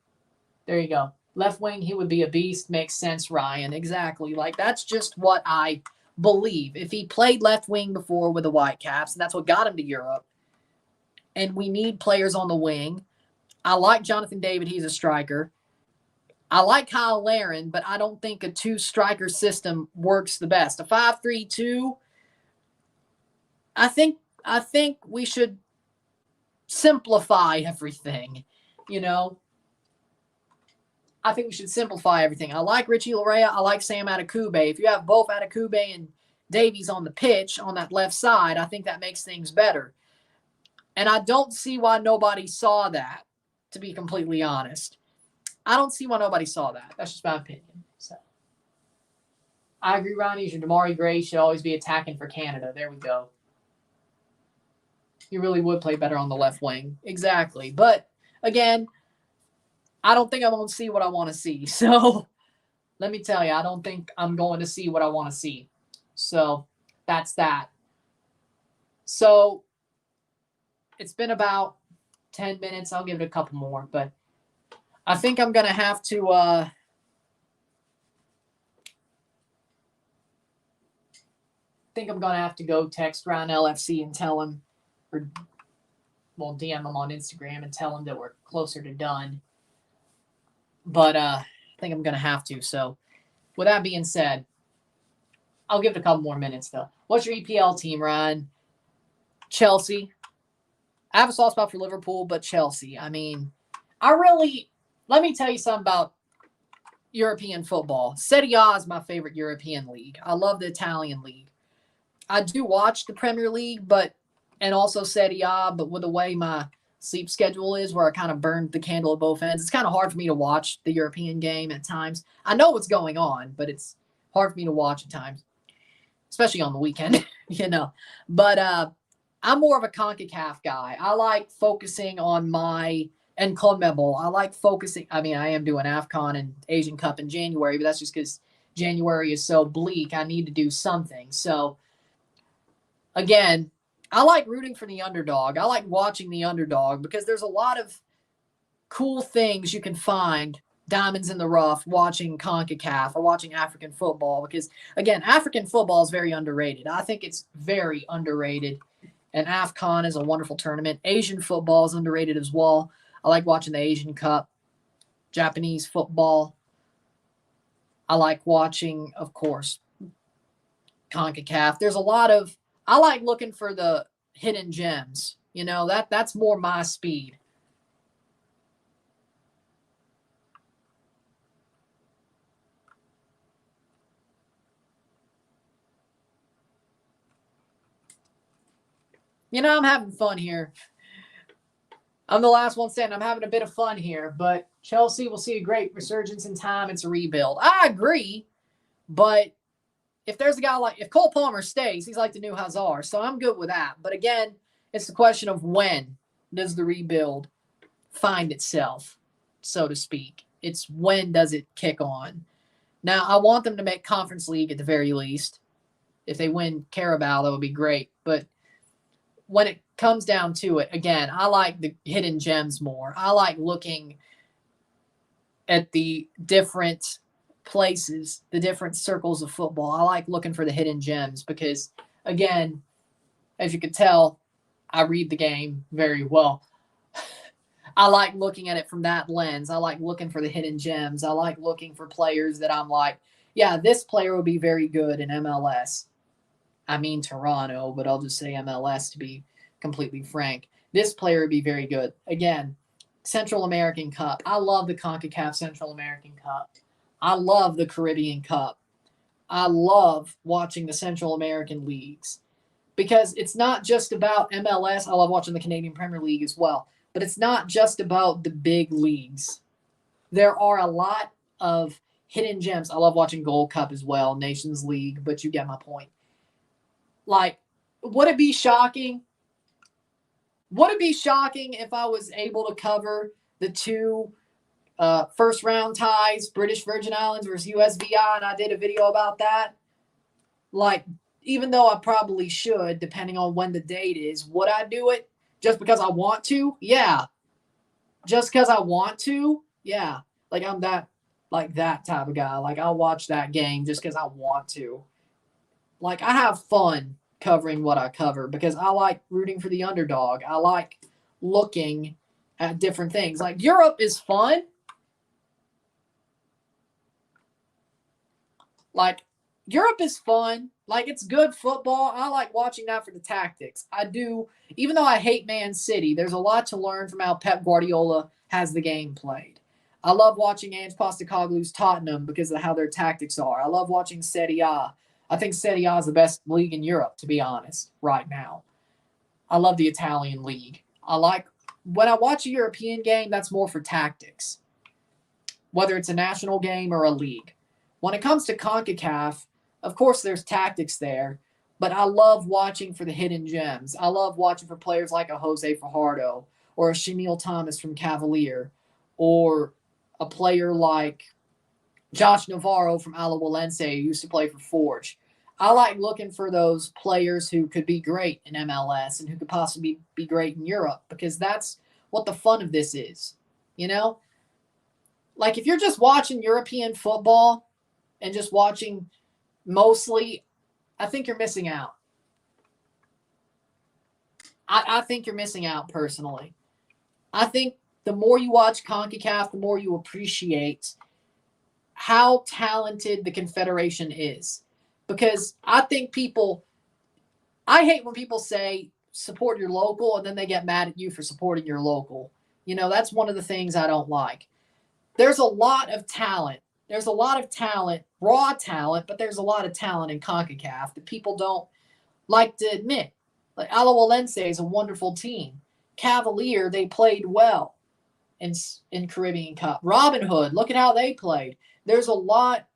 there you go. Left wing, he would be a beast. Makes sense, Ryan. Exactly. Like, that's just what I believe. If he played left wing before with the Whitecaps, and that's what got him to Europe, and we need players on the wing. I like Jonathan David. He's a striker. I like Kyle Larin, but I don't think a two-striker system works the best. A 5-3-2, I think we should simplify everything, you know. I think we should simplify everything. I like Richie Larea. I like Sam Adekugbe. If you have both Adekugbe and Davies on the pitch on that left side, I think that makes things better. And I don't see why nobody saw that, to be completely honest. I don't see why nobody saw that. That's just my opinion. So I agree, Ronnie. Your Damari Gray should always be attacking for Canada. There we go. He really would play better on the left wing. Exactly. But, again, I don't think I'm going to see what I want to see. So, let me tell you, I don't think I'm going to see what I want to see. So, that's that. So, it's been about 10 minutes. I'll give it a couple more. But I think I'm going to have to go text Ryan LFC and tell him, or DM him on Instagram and tell him that we're closer to done. But I think I'm going to have to. So with that being said, I'll give it a couple more minutes, though. What's your EPL team, Ryan? Chelsea. I have a soft spot for Liverpool, but Chelsea. I mean, let me tell you something about European football. Serie A is my favorite European league. I love the Italian league. I do watch the Premier League, and also Serie A, but with the way my sleep schedule is, where I kind of burned the candle at both ends, it's kind of hard for me to watch the European game at times. I know what's going on, but it's hard for me to watch at times, especially on the weekend, you know. But I'm more of a CONCACAF guy. I like focusing on and CONMEBOL. I like focusing. I mean, I am doing AFCON and Asian Cup in January, but that's just because January is so bleak. I need to do something. So, again, I like rooting for the underdog. I like watching the underdog because there's a lot of cool things you can find, diamonds in the rough, watching CONCACAF or watching African football. Because, again, African football is very underrated. I think it's very underrated. And AFCON is a wonderful tournament. Asian football is underrated as well. I like watching the Asian Cup, Japanese football. I like watching, of course, CONCACAF. There's a lot of – I like looking for the hidden gems. You know, that's more my speed. You know, I'm having fun here. I'm the last one saying I'm having a bit of fun here, but Chelsea will see a great resurgence in time. It's a rebuild. I agree, but if there's a guy if Cole Palmer stays, he's like the new Hazard, so I'm good with that. But again, it's the question of when does the rebuild find itself, so to speak. It's when does it kick on. Now, I want them to make Conference League at the very least. If they win Carabao, that would be great, but when it comes down to it, again, I like the hidden gems more. I like looking at the different places, the different circles of football. I like looking for the hidden gems because, again, as you can tell, I read the game very well. I like looking at it from that lens. I like looking for the hidden gems. I like looking for players that I'm like, yeah, this player would be very good in MLS. I mean Toronto, but I'll just say MLS to be completely frank. This player would be very good. Again, Central American Cup. I love the CONCACAF Central American Cup. I love the Caribbean Cup. I love watching the Central American leagues because it's not just about MLS. I love watching the Canadian Premier League as well, but it's not just about the big leagues. there are a lot of hidden gems. I love watching Gold Cup as well, Nations League, but you get my point. Like, would it be shocking? Would it be shocking if I was able to cover the two first round ties, British Virgin Islands versus USVI, and I did a video about that? Like, even though I probably should, depending on when the date is, would I do it just because I want to? Yeah. Just because I want to? Yeah. Like, I'm that type of guy. Like, I'll watch that game just because I want to. Like, I have fun covering what I cover because I like rooting for the underdog. I like looking at different things. Like, Europe is fun. Like, Europe is fun. Like, it's good football. I like watching that for the tactics. I do. Even though I hate Man City, there's a lot to learn from how Pep Guardiola has the game played. I love watching Ange Postecoglou's Tottenham because of how their tactics are. I love watching Serie A. I think Serie A is the best league in Europe, to be honest, right now. I love the Italian league. When I watch a European game, that's more for tactics, whether it's a national game or a league. When it comes to CONCACAF, of course there's tactics there, but I love watching for the hidden gems. I love watching for players like a Jose Fajardo or a Shanil Thomas from Cavalier or a player like Josh Navarro from Alajuelense, who used to play for Forge. I like looking for those players who could be great in MLS and who could possibly be great in Europe because that's what the fun of this is, you know? Like, if you're just watching European football and just watching mostly, I think you're missing out. I think you're missing out personally. I think the more you watch CONCACAF, the more you appreciate how talented the Confederation is. Because I think I hate when people say support your local and then they get mad at you for supporting your local. You know, that's one of the things I don't like. There's a lot of talent. There's a lot of talent, raw talent, but there's a lot of talent in CONCACAF that people don't like to admit. Like, Alajuelense is a wonderful team. Cavalier, they played well in Caribbean Cup. Robin Hood, look at how they played. There's a lot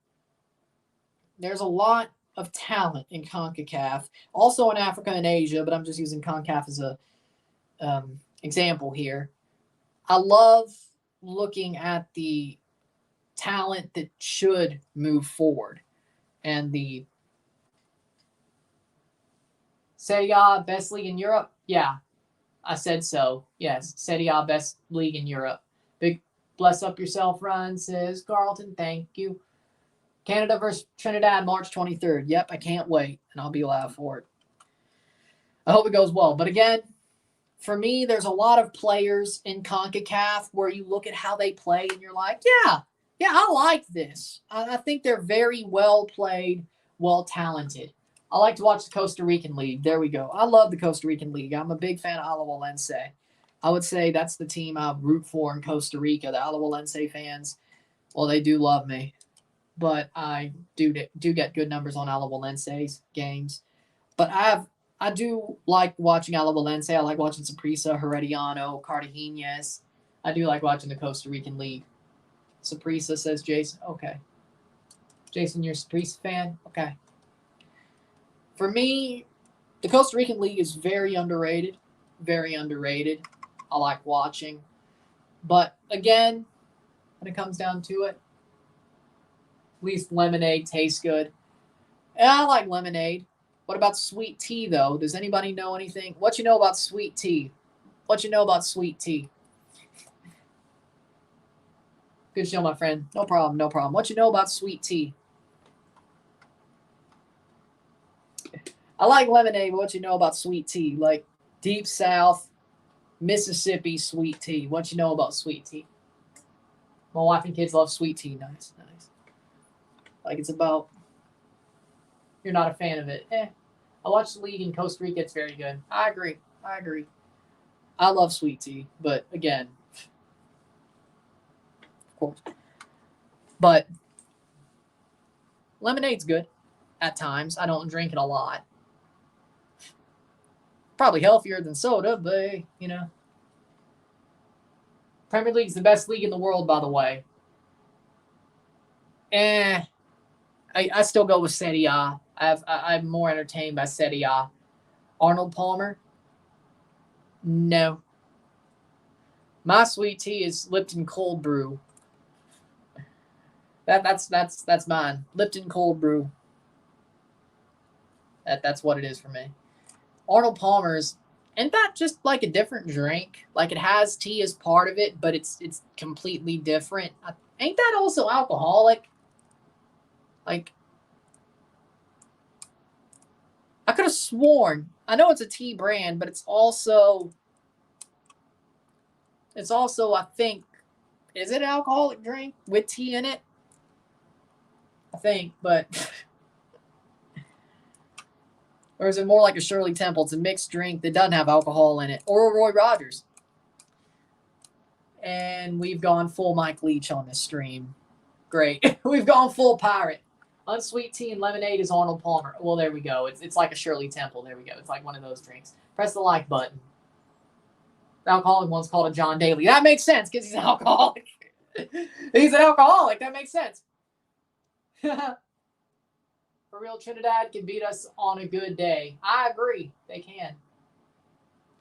of talent in CONCACAF, also in Africa and Asia, but I'm just using CONCACAF as a example here. I love looking at the talent that should move forward. And the Serie A, best league in Europe? Yeah, I said so. Yes, Serie A, best league in Europe. Big bless up yourself, Ryan, says Carlton. Thank you. Canada versus Trinidad, March 23rd. Yep, I can't wait, and I'll be live for it. I hope it goes well. But again, for me, there's a lot of players in CONCACAF where you look at how they play and you're like, yeah, I like this. I think they're very well played, well talented. I like to watch the Costa Rican League. There we go. I love the Costa Rican League. I'm a big fan of Alajuelense. I would say that's the team I root for in Costa Rica. The Alajuelense fans, well, they do love me. But I do get good numbers on Alajuelense's games. But I do like watching Alajuelense. I like watching Saprissa, Herediano, Cartagenas. I do like watching the Costa Rican League. Saprissa, says Jason. Okay. Jason, you're a Saprissa fan? Okay. For me, the Costa Rican League is very underrated. Very underrated. I like watching. But again, when it comes down to it, at least lemonade tastes good. Yeah, I like lemonade. What about sweet tea, though? Does anybody know anything? What you know about sweet tea? What you know about sweet tea? Good show, my friend. No problem, no problem. What you know about sweet tea? I like lemonade, but what you know about sweet tea? Like Deep South, Mississippi sweet tea. What you know about sweet tea? My wife and kids love sweet tea. Nice, nice. Like, it's about, you're not a fan of it. I watched the league in Costa Rica. It's very good. I agree. I love sweet tea, but again, of course. But lemonade's good at times. I don't drink it a lot. Probably healthier than soda, but, you know. Premier League's the best league in the world, by the way. I still go with Serie A. I'm more entertained by Serie A. Arnold Palmer? No. My sweet tea is Lipton Cold Brew. That's mine. Lipton Cold Brew. That's what it is for me. Arnold Palmer's, isn't that just like a different drink? Like it has tea as part of it, but it's completely different. Ain't that also alcoholic? Like, I could have sworn. I know it's a tea brand, but it's also I think, is it an alcoholic drink with tea in it? I think, but or is it more like a Shirley Temple? It's a mixed drink that doesn't have alcohol in it, or a Roy Rogers. And we've gone full Mike Leach on this stream. Great. We've gone full pirate. Unsweet tea and lemonade is Arnold Palmer. Well, there we go. It's like a Shirley Temple. There we go. It's like one of those drinks. Press the like button. The alcoholic one's called a John Daly. That makes sense because he's an alcoholic. He's an alcoholic. That makes sense. For real, Trinidad can beat us on a good day. I agree. They can.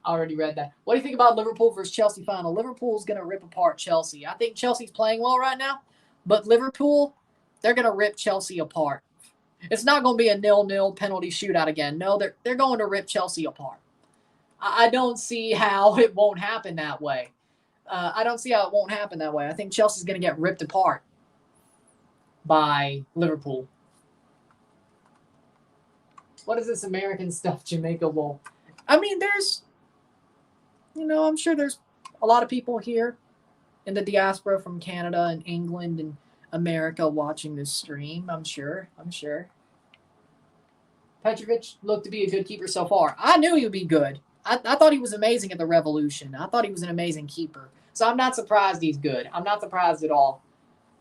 I already read that. What do you think about Liverpool versus Chelsea final? Liverpool's going to rip apart Chelsea. I think Chelsea's playing well right now, but Liverpool, they're going to rip Chelsea apart. It's not going to be a 0-0 penalty shootout again. No, they're going to rip Chelsea apart. I don't see how it won't happen that way. I don't see how it won't happen that way. I think Chelsea's going to get ripped apart by Liverpool. What is this American stuff Jamaica will? I mean, there's, I'm sure there's a lot of people here in the diaspora from Canada and England and America watching this stream. I'm sure. Petrovic looked to be a good keeper so far. I knew he would be good. I thought he was amazing at the Revolution. I thought he was an amazing keeper. So I'm not surprised he's good. I'm not surprised at all.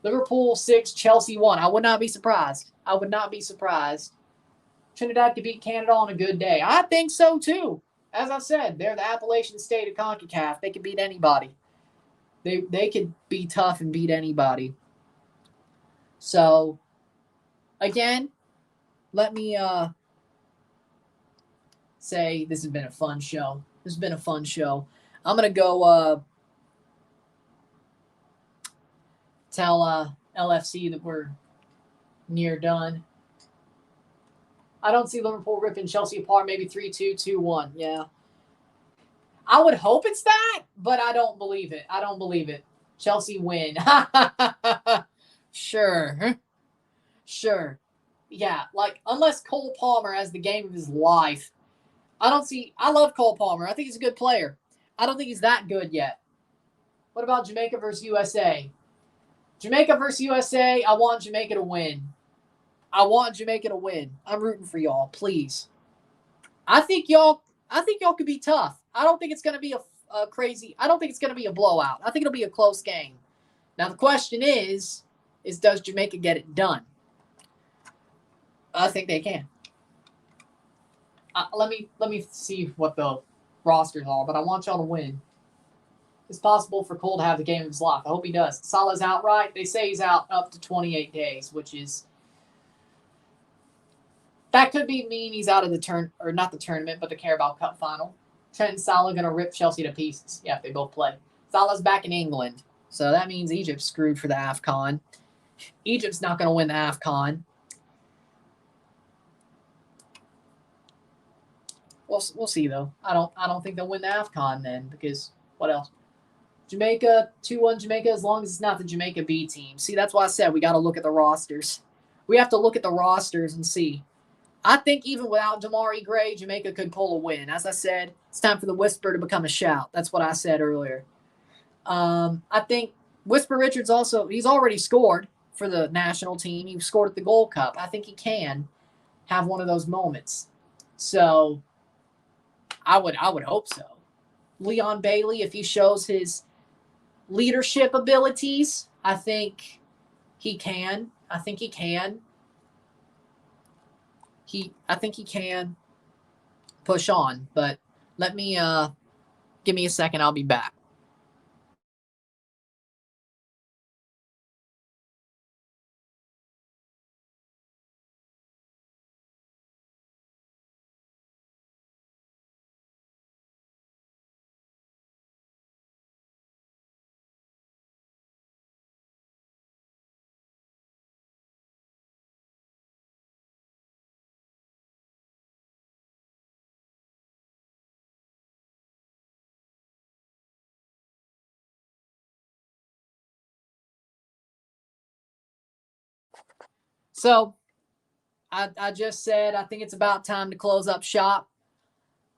Liverpool 6, Chelsea 1. I would not be surprised. Trinidad could beat Canada on a good day. I think so too. As I said, they're the Appalachian state of CONCACAF. They could beat anybody. They could be tough and beat anybody. So, again, let me say this has been a fun show. I'm going to go tell LFC that we're near done. I don't see Liverpool ripping Chelsea apart, maybe 3-2, 2-1. Yeah. I would hope it's that, but I don't believe it. Chelsea win. Sure. Yeah, like, unless Cole Palmer has the game of his life. I love Cole Palmer. I think he's a good player. I don't think he's that good yet. What about Jamaica versus USA? Jamaica versus USA, I want Jamaica to win. I'm rooting for y'all, please. I think y'all could be tough. I don't think it's going to be a crazy. I don't think it's going to be a blowout. I think it'll be a close game. Now the question is does Jamaica get it done? I think they can. Let me see what the rosters are, but I want y'all to win. It's possible for Cole to have the game of his life. I hope he does. Salah's out, right? They say he's out up to 28 days, which is. That could mean he's out of not the tournament, but the Carabao Cup final. Trent and Salah going to rip Chelsea to pieces. Yeah, if they both play. Salah's back in England, so that means Egypt's screwed for the AFCON. Egypt's not going to win the AFCON. We'll see, though. I don't think they'll win the AFCON then, because what else? Jamaica, 2-1 Jamaica, as long as it's not the Jamaica B team. See, that's why I said we got to look at the rosters. We have to look at the rosters and see. I think even without Damari Gray, Jamaica could pull a win. As I said, it's time for the whisper to become a shout. That's what I said earlier. I think Whisper Richards he's already scored for the national team. He scored at the Gold Cup. I think he can have one of those moments. So I would hope so. Leon Bailey, if he shows his leadership abilities, I think he can. I think he can push on, but give me a second. I'll be back. So I just said I think it's about time to close up shop.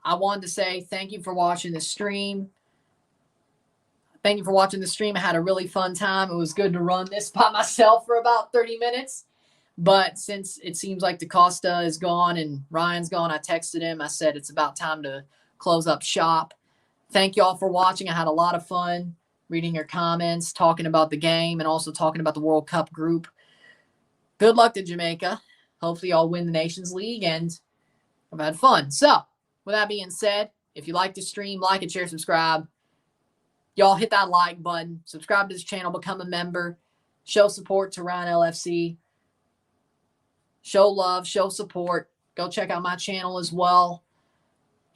I wanted to say thank you for watching the stream. Thank you for watching the stream. I had a really fun time. It was good to run this by myself for about 30 minutes. But since it seems like DaCosta is gone and Ryan's gone, I texted him. I said it's about time to close up shop. Thank you all for watching. I had a lot of fun reading your comments, talking about the game, and also talking about the World Cup group. Good luck to Jamaica. Hopefully y'all win the Nations League, and I've had fun. So, with that being said, if you like the stream, like and share, subscribe. Y'all hit that like button. Subscribe to this channel. Become a member. Show support to Ryan LFC. Show love. Show support. Go check out my channel as well.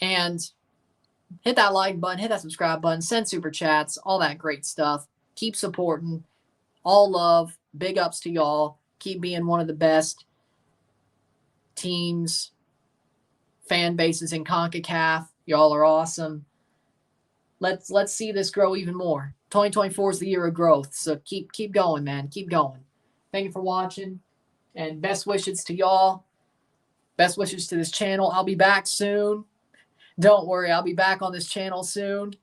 And hit that like button. Hit that subscribe button. Send super chats. All that great stuff. Keep supporting. All love. Big ups to y'all. Keep being one of the best teams, fan bases in CONCACAF. Y'all are awesome. Let's see this grow even more. 2024 is the year of growth. So keep going, man. Keep going. Thank you for watching. And best wishes to y'all. Best wishes to this channel. I'll be back soon. Don't worry, I'll be back on this channel soon.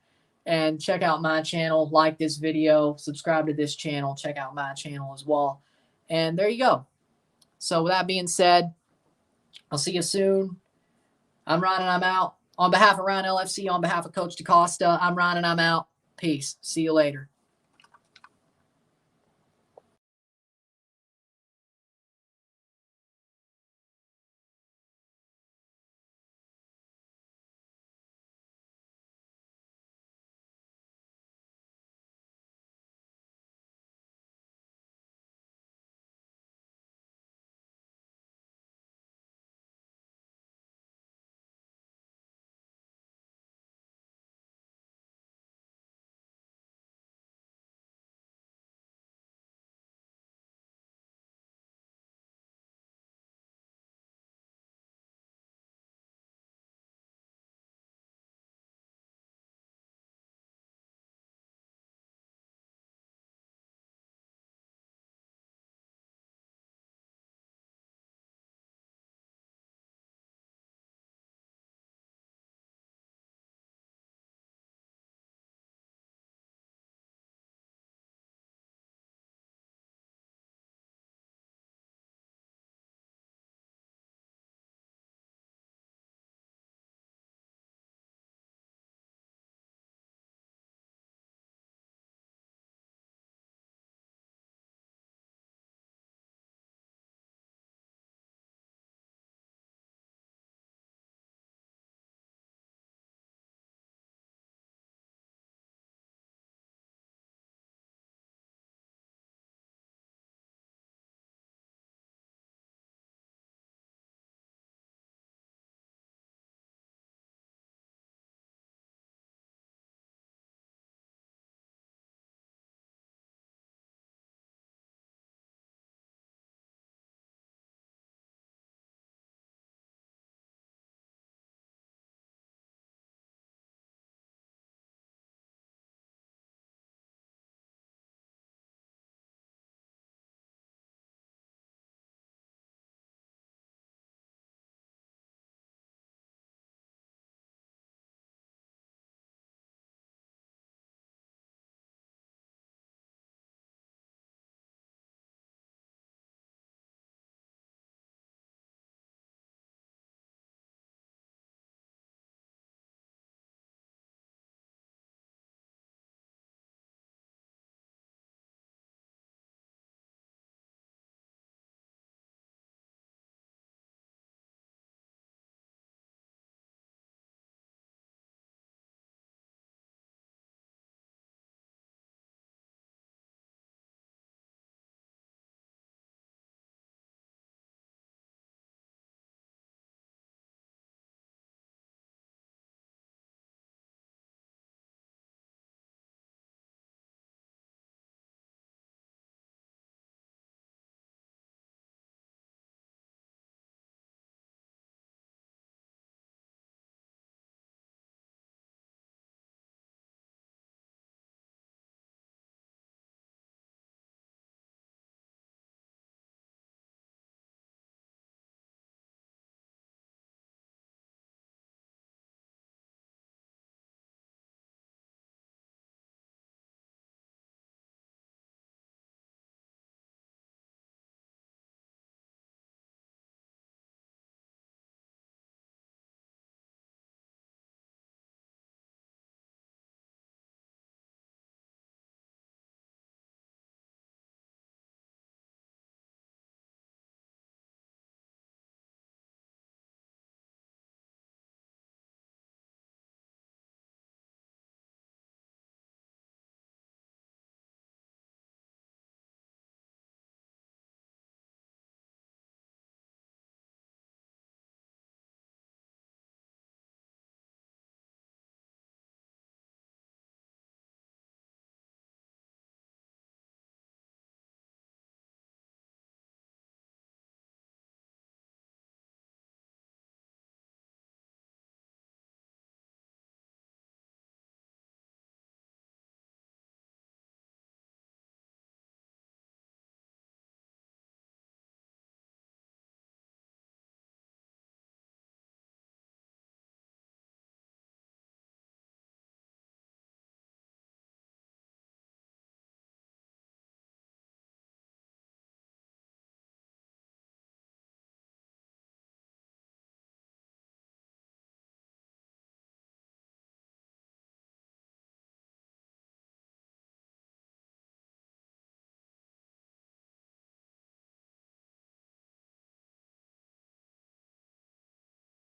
And check out my channel. Like this video. Subscribe to this channel. Check out my channel as well. And there you go. So with that being said, I'll see you soon. I'm Ryan and I'm out. On behalf of Ryan LFC, on behalf of Coach DaCosta, I'm Ryan and I'm out. Peace. See you later.